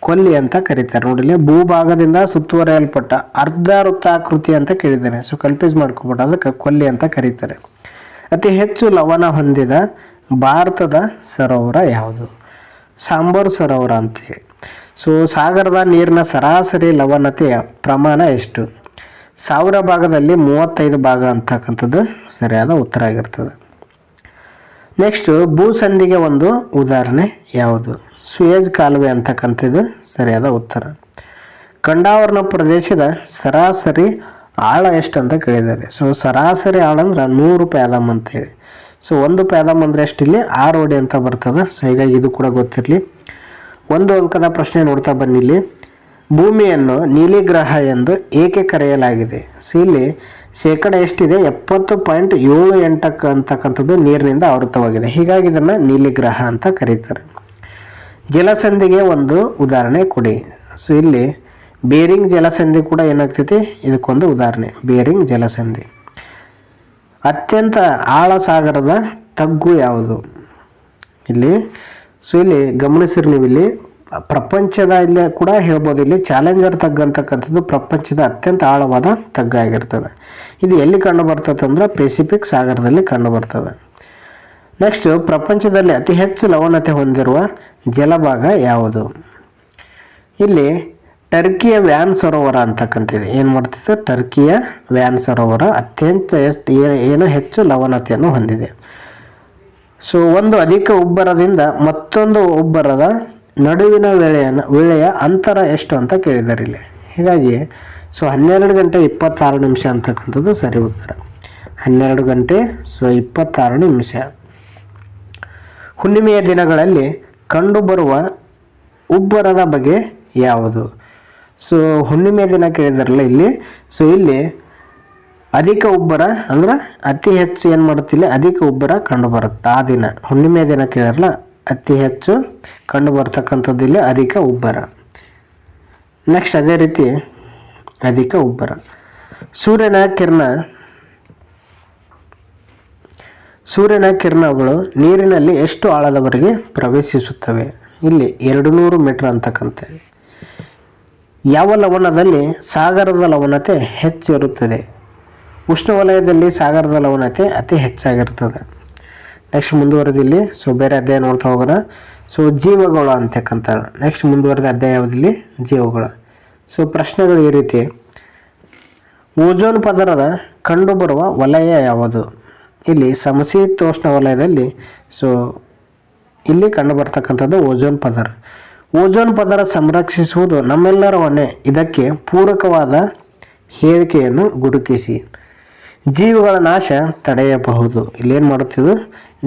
ಕೊಲ್ಲಿ ಅಂತ ಕರೀತಾರೆ. ನೋಡಿ, ಇಲ್ಲಿ ಭೂಭಾಗದಿಂದ ಸುತ್ತುವರಿಯಲ್ಪಟ್ಟ ಅರ್ಧ ವೃತ್ತಾಕೃತಿ ಅಂತ ಕೇಳಿದ್ದೇನೆ. ಸೊ ಕನ್ಫ್ಯೂಸ್ ಮಾಡ್ಕೊಬೇಡ, ಅದಕ್ಕೆ ಕೊಲ್ಲಿ ಅಂತ ಕರೀತಾರೆ. ಅತಿ ಹೆಚ್ಚು ಲವಣ ಹೊಂದಿದ ಭಾರತದ ಸರೋವರ ಯಾವುದು? ಸಾಂಬಾರು ಸರೋವರ ಅಂತೇಳಿ. ಸೊ ಸಾಗರದ ನೀರಿನ ಸರಾಸರಿ ಲವಣತೆಯ ಪ್ರಮಾಣ ಎಷ್ಟು? 1000 ಭಾಗದಲ್ಲಿ 35 ಭಾಗ ಅಂತಕ್ಕಂಥದ್ದು ಸರಿಯಾದ ಉತ್ತರ ಆಗಿರ್ತದೆ. ನೆಕ್ಸ್ಟ್ ಭೂಸಂಧಿಗೆ ಒಂದು ಉದಾಹರಣೆ ಯಾವುದು? ಸುಯೇಜ್ ಕಾಲುವೆ ಅಂತಕ್ಕಂಥದ್ದು ಸರಿಯಾದ ಉತ್ತರ. ಖಂಡಾವರಣ ಪ್ರದೇಶದ ಸರಾಸರಿ ಆಳ ಎಷ್ಟು ಅಂತ ಕೇಳಿದ್ದಾರೆ. ಸೊ ಸರಾಸರಿ ಆಳ ಅಂದ್ರೆ 100 ಪ್ಯಾದಮ್ ಅಂತೇಳಿ. ಸೊ 1 ಪ್ಯಾದಮ್ ಅಂದರೆ ಎಷ್ಟು? ಇಲ್ಲಿ 6 ಅಡಿ ಅಂತ ಬರ್ತದೆ. ಸೊ ಹೀಗಾಗಿ ಇದು ಕೂಡ ಗೊತ್ತಿರಲಿ. 1 ಅಂಕದ ಪ್ರಶ್ನೆ ನೋಡ್ತಾ ಬನ್ನಿ. ಇಲ್ಲಿ ಭೂಮಿಯನ್ನು ನೀಲಿ ಗ್ರಹ ಎಂದು ಏಕೆ ಕರೆಯಲಾಗಿದೆ? ಸೊ ಇಲ್ಲಿ ಶೇಕಡ ಎಷ್ಟಿದೆ? 70.78 ಅಂತಕ್ಕಂಥದ್ದು ನೀರಿನಿಂದ ಆವೃತವಾಗಿದೆ. ಹೀಗಾಗಿ ಇದನ್ನು ನೀಲಿ ಗ್ರಹ ಅಂತ ಕರೀತಾರೆ. ಜಲಸಂಧಿಗೆ ಒಂದು ಉದಾಹರಣೆ ಕೊಡಿ. ಸೊ ಇಲ್ಲಿ ಬೇರಿಂಗ್ ಜಲಸಂಧಿ ಕೂಡ ಏನಾಗ್ತೈತಿ? ಇದಕ್ಕೊಂದು ಉದಾಹರಣೆ, ಬೇರಿಂಗ್ ಜಲಸಂಧಿ. ಅತ್ಯಂತ ಆಳ ಸಾಗರದ ತಗ್ಗು ಯಾವುದು? ಇಲ್ಲಿ ಗಮನಿಸಿರಿ ನೀವು, ಇಲ್ಲಿ ಪ್ರಪಂಚದ ಇಲ್ಲಿ ಕೂಡ ಹೇಳ್ಬೋದು. ಇಲ್ಲಿ ಚಾಲೆಂಜರ್ ತಗ್ಗು ಅಂತಕ್ಕಂಥದ್ದು ಪ್ರಪಂಚದ ಅತ್ಯಂತ ಆಳವಾದ ತಗ್ಗಾಗಿರ್ತದೆ. ಇದು ಎಲ್ಲಿ ಕಂಡು ಬರ್ತದೆ ಅಂದ್ರೆ ಪೆಸಿಫಿಕ್ ಸಾಗರದಲ್ಲಿ ಕಂಡು ಬರ್ತದೆ. ನೆಕ್ಸ್ಟ್ ಪ್ರಪಂಚದಲ್ಲಿ ಅತಿ ಹೆಚ್ಚು ಲವಣತೆ ಹೊಂದಿರುವ ಜಲಭಾಗ ಯಾವುದು? ಇಲ್ಲಿ ಟರ್ಕಿಯ ವ್ಯಾನ್ ಸರೋವರ ಅಂತಕ್ಕಂಥದ್ದು ಏನು ಮಾಡ್ತಿತ್ತು? ಟರ್ಕಿಯ ವ್ಯಾನ್ ಸರೋವರ ಅತ್ಯಂತ ಹೆಚ್ಚು ಲವಣತೆಯನ್ನು ಹೊಂದಿದೆ. ಸೊ ಒಂದು ಅಧಿಕ ಉಬ್ಬರದಿಂದ ಮತ್ತೊಂದು ಉಬ್ಬರದ ನಡುವಿನ ವೇಳೆಯ ಅಂತರ ಎಷ್ಟು ಅಂತ ಕೇಳಿದ್ದಾರೆ ಇಲ್ಲಿ. ಹೀಗಾಗಿ 12 ಗಂಟೆ 26 ನಿಮಿಷ ಅಂತಕ್ಕಂಥದ್ದು ಸರಿ ಉತ್ತರ. 12 ಗಂಟೆ 26 ನಿಮಿಷ. ಹುಣ್ಣಿಮೆಯ ದಿನಗಳಲ್ಲಿ ಕಂಡುಬರುವ ಉಬ್ಬರದ ಬಗೆ ಯಾವುದು? ಸೊ ಹುಣ್ಣಿಮೆಯ ದಿನ ಕೇಳಿದಾರಲ್ಲ ಇಲ್ಲಿ. ಸೊ ಇಲ್ಲಿ ಅಧಿಕ ಉಬ್ಬರ ಅಂದ್ರೆ ಅತಿ ಹೆಚ್ಚು ಏನು ಮಾಡುತ್ತಿಲ್ಲ, ಅಧಿಕ ಉಬ್ಬರ ಕಂಡು ಬರುತ್ತೆ ಆ ದಿನ. ಹುಣ್ಣಿಮೆಯ ದಿನ ಕೇಳಿರಲ್ಲ, ಅತಿ ಹೆಚ್ಚು ಕಂಡು ಬರ್ತಕ್ಕಂಥದ್ದು ಇಲ್ಲಿ ಅಧಿಕ ಉಬ್ಬರ. ನೆಕ್ಸ್ಟ್ ಅದೇ ರೀತಿ ಅಧಿಕ ಉಬ್ಬರ. ಸೂರ್ಯನ ಕಿರಣಗಳು ನೀರಿನಲ್ಲಿ ಎಷ್ಟು ಆಳದವರೆಗೆ ಪ್ರವೇಶಿಸುತ್ತವೆ? ಇಲ್ಲಿ 200 ಮೀಟರ್ ಅಂತಕ್ಕಂಥ. ಯಾವ ಲವಣದಲ್ಲಿ ಸಾಗರದ ಲವಣತೆ ಹೆಚ್ಚಿರುತ್ತದೆ? ಉಷ್ಣವಲಯದಲ್ಲಿ ಸಾಗರದ ಲವಣತೆ ಅತಿ ಹೆಚ್ಚಾಗಿರ್ತದೆ. ನೆಕ್ಸ್ಟ್ ಮುಂದುವರೆದಿಲ್ಲಿ ಸೊ ಬೇರೆ ಅಧ್ಯಾಯ ನೋಡ್ತಾ ಹೋಗೋಣ. ಸೊ ಜೀವಗಳು ಅಂತಕ್ಕಂಥ ನೆಕ್ಸ್ಟ್ ಮುಂದುವರೆದ ಅಧ್ಯಾಯ ಯಾವುದಿಲ್ಲಿ ಜೀವಗಳು. ಸೊ ಪ್ರಶ್ನೆಗಳು ಈ ರೀತಿ, ಓಜೋನ್ ಪದರದ ಕಂಡುಬರುವ ವಲಯ ಯಾವುದು? ಇಲ್ಲಿ ಸಮಶೀತೋಷ್ಣ ವಲಯದಲ್ಲಿ ಸೊ ಇಲ್ಲಿ ಕಂಡುಬರ್ತಕ್ಕಂಥದ್ದು ಓಜೋನ್ ಪದರ. ಓಜೋನ್ ಪದರ ಸಂರಕ್ಷಿಸುವುದು ನಮ್ಮೆಲ್ಲರ ಹೊಣೆ. ಇದಕ್ಕೆ ಪೂರಕವಾದ ಹೇಳಿಕೆಯನ್ನು ಗುರುತಿಸಿ. ಜೀವಿಗಳ ನಾಶ ತಡೆಯಬಹುದು. ಇಲ್ಲೇನು ಮಾಡುತ್ತಿದ್ದು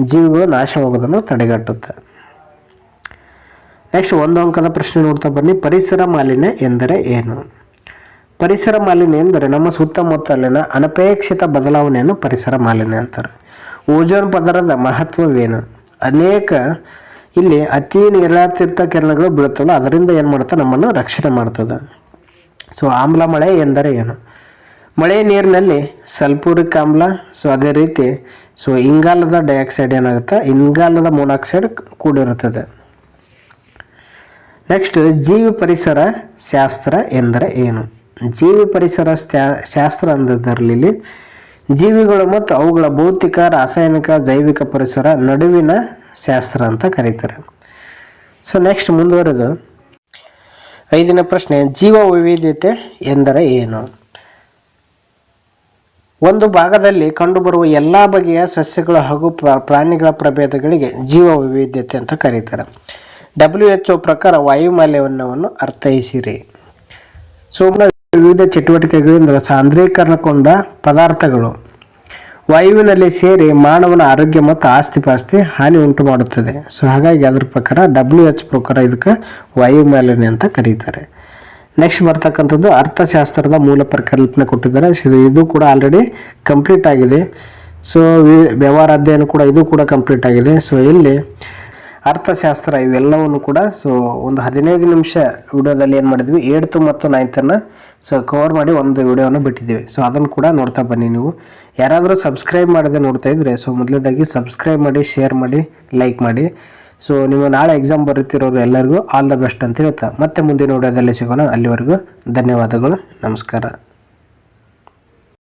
ಜೀವಿಗಳು ನಾಶವಾಗೋದನ್ನು ತಡೆಗಟ್ಟುತ್ತೆ. ನೆಕ್ಸ್ಟ್ ಒಂದು ಅಂಕದ ಪ್ರಶ್ನೆ ನೋಡ್ತಾ ಬನ್ನಿ. ಪರಿಸರ ಮಾಲಿನ್ಯ ಎಂದರೆ ಏನು? ಪರಿಸರ ಮಾಲಿನ್ಯ ಎಂದರೆ ನಮ್ಮ ಸುತ್ತಮುತ್ತಲಿನ ಅನಪೇಕ್ಷಿತ ಬದಲಾವಣೆಯನ್ನು ಪರಿಸರ ಮಾಲಿನ್ಯ ಅಂತಾರೆ. ಓಜೋನ್ ಪದರದ ಮಹತ್ವವೇನು? ಅನೇಕ ಇಲ್ಲಿ ಅತಿ ನೇರಳಾತೀರ್ಥ ಕಿರಣಗಳು ಬೀಳುತ್ತಲ್ಲ, ಅದರಿಂದ ಏನು ಮಾಡುತ್ತೆ ನಮ್ಮನ್ನು ರಕ್ಷಣೆ ಮಾಡ್ತದೆ. ಸೊ ಆಮ್ಲ ಮಳೆ ಎಂದರೆ ಏನು? ಮಳೆ ನೀರಿನಲ್ಲಿ ಸಲ್ಫೂರಿಕ್ ಆಮ್ಲ, ಸೊ ಅದೇ ರೀತಿ ಸೊ ಇಂಗಾಲದ ಡೈಆಕ್ಸೈಡ್ ಏನಾಗುತ್ತೆ, ಇಂಗಾಲದ ಮೊನಾಕ್ಸೈಡ್ ಕೂಡಿರುತ್ತದೆ. ನೆಕ್ಸ್ಟ್ ಜೀವಿ ಪರಿಸರ ಶಾಸ್ತ್ರ ಎಂದರೆ ಏನು? ಜೀವಿ ಪರಿಸರ ಶಾಸ್ತ್ರ ಅಂದರಲ್ಲಿ ಜೀವಿಗಳು ಮತ್ತು ಅವುಗಳ ಭೌತಿಕ, ರಾಸಾಯನಿಕ, ಜೈವಿಕ ಪರಿಸರ ನಡುವಿನ ಶಾಸ್ತ್ರ ಅಂತ ಕರೀತಾರೆ. ಸೊ ನೆಕ್ಸ್ಟ್ ಮುಂದುವರೆದು 5ನೇ ಪ್ರಶ್ನೆ, ಜೀವ ವೈವಿಧ್ಯತೆ ಎಂದರೆ ಏನು? ಒಂದು ಭಾಗದಲ್ಲಿ ಕಂಡುಬರುವ ಎಲ್ಲ ಬಗೆಯ ಸಸ್ಯಗಳು ಹಾಗೂ ಪ್ರಾಣಿಗಳ ಪ್ರಭೇದಗಳಿಗೆ ಜೀವ ವೈವಿಧ್ಯತೆ ಅಂತ ಕರೀತಾರೆ. WHO ಪ್ರಕಾರ ವಾಯುಮಾಲಿನ್ಯವನ್ನು ಅರ್ಥೈಸಿರಿ. ಸೊ ವಿವಿಧ ಚಟುವಟಿಕೆಗಳಿಂದ ಸಾಂದ್ರೀಕರಣಗೊಂಡ ಪದಾರ್ಥಗಳು ವಾಯುವಿನಲ್ಲಿ ಸೇರಿ ಮಾನವನ ಆರೋಗ್ಯ ಮತ್ತು ಆಸ್ತಿಪಾಸ್ತಿ ಹಾನಿ ಉಂಟು ಮಾಡುತ್ತದೆ. ಸೊ ಹಾಗಾಗಿ ಅದ್ರ ಪ್ರಕಾರ WHO ಪ್ರಕಾರ ಇದಕ್ಕೆ ವಾಯುಮಾಲಿನ್ಯ ಅಂತ ಕರೀತಾರೆ. ನೆಕ್ಸ್ಟ್ ಬರ್ತಕ್ಕಂಥದ್ದು ಅರ್ಥಶಾಸ್ತ್ರದ ಮೂಲ ಪರಿಕಲ್ಪನೆ ಕೊಟ್ಟಿದ್ದಾರೆ. ಇದು ಕೂಡ ಆಲ್ರೆಡಿ ಕಂಪ್ಲೀಟ್ ಆಗಿದೆ. ಸೊ ವ್ಯವಹಾರ ಅಧ್ಯಯನ ಕೂಡ ಇದು ಕೂಡ ಕಂಪ್ಲೀಟ್ ಆಗಿದೆ. ಸೊ ಇಲ್ಲಿ ಅರ್ಥಶಾಸ್ತ್ರ ಇವೆಲ್ಲವನ್ನು ಕೂಡ ಸೊ ಒಂದು 15 ನಿಮಿಷ ವಿಡಿಯೋದಲ್ಲಿ ಏನು ಮಾಡಿದ್ವಿ, 8th ಮತ್ತು 9th ಸೊ ಕವರ್ ಮಾಡಿ ಒಂದು ವಿಡಿಯೋನ ಬಿಟ್ಟಿದ್ದೀವಿ. ಸೊ ಅದನ್ನು ಕೂಡ ನೋಡ್ತಾ ಬನ್ನಿ. ನೀವು ಯಾರಾದರೂ ಸಬ್ಸ್ಕ್ರೈಬ್ ಮಾಡದೆ ನೋಡ್ತಾ ಇದ್ರೆ ಸೊ ಮೊದಲನೇದಾಗಿ ಸಬ್ಸ್ಕ್ರೈಬ್ ಮಾಡಿ, ಶೇರ್ ಮಾಡಿ, ಲೈಕ್ ಮಾಡಿ. ಸೊ ನೀವು ನಾಳೆ ಎಕ್ಸಾಮ್ ಬರುತ್ತಿರೋರು ಎಲ್ಲರಿಗೂ ಆಲ್ ದ ಬೆಸ್ಟ್ ಅಂತ ಹೇಳ್ತಾ ಮತ್ತೆ ಮುಂದಿನ ವಿಡಿಯೋದಲ್ಲಿ ಸಿಗೋಣ. ಅಲ್ಲಿವರೆಗೂ ಧನ್ಯವಾದಗಳು, ನಮಸ್ಕಾರ.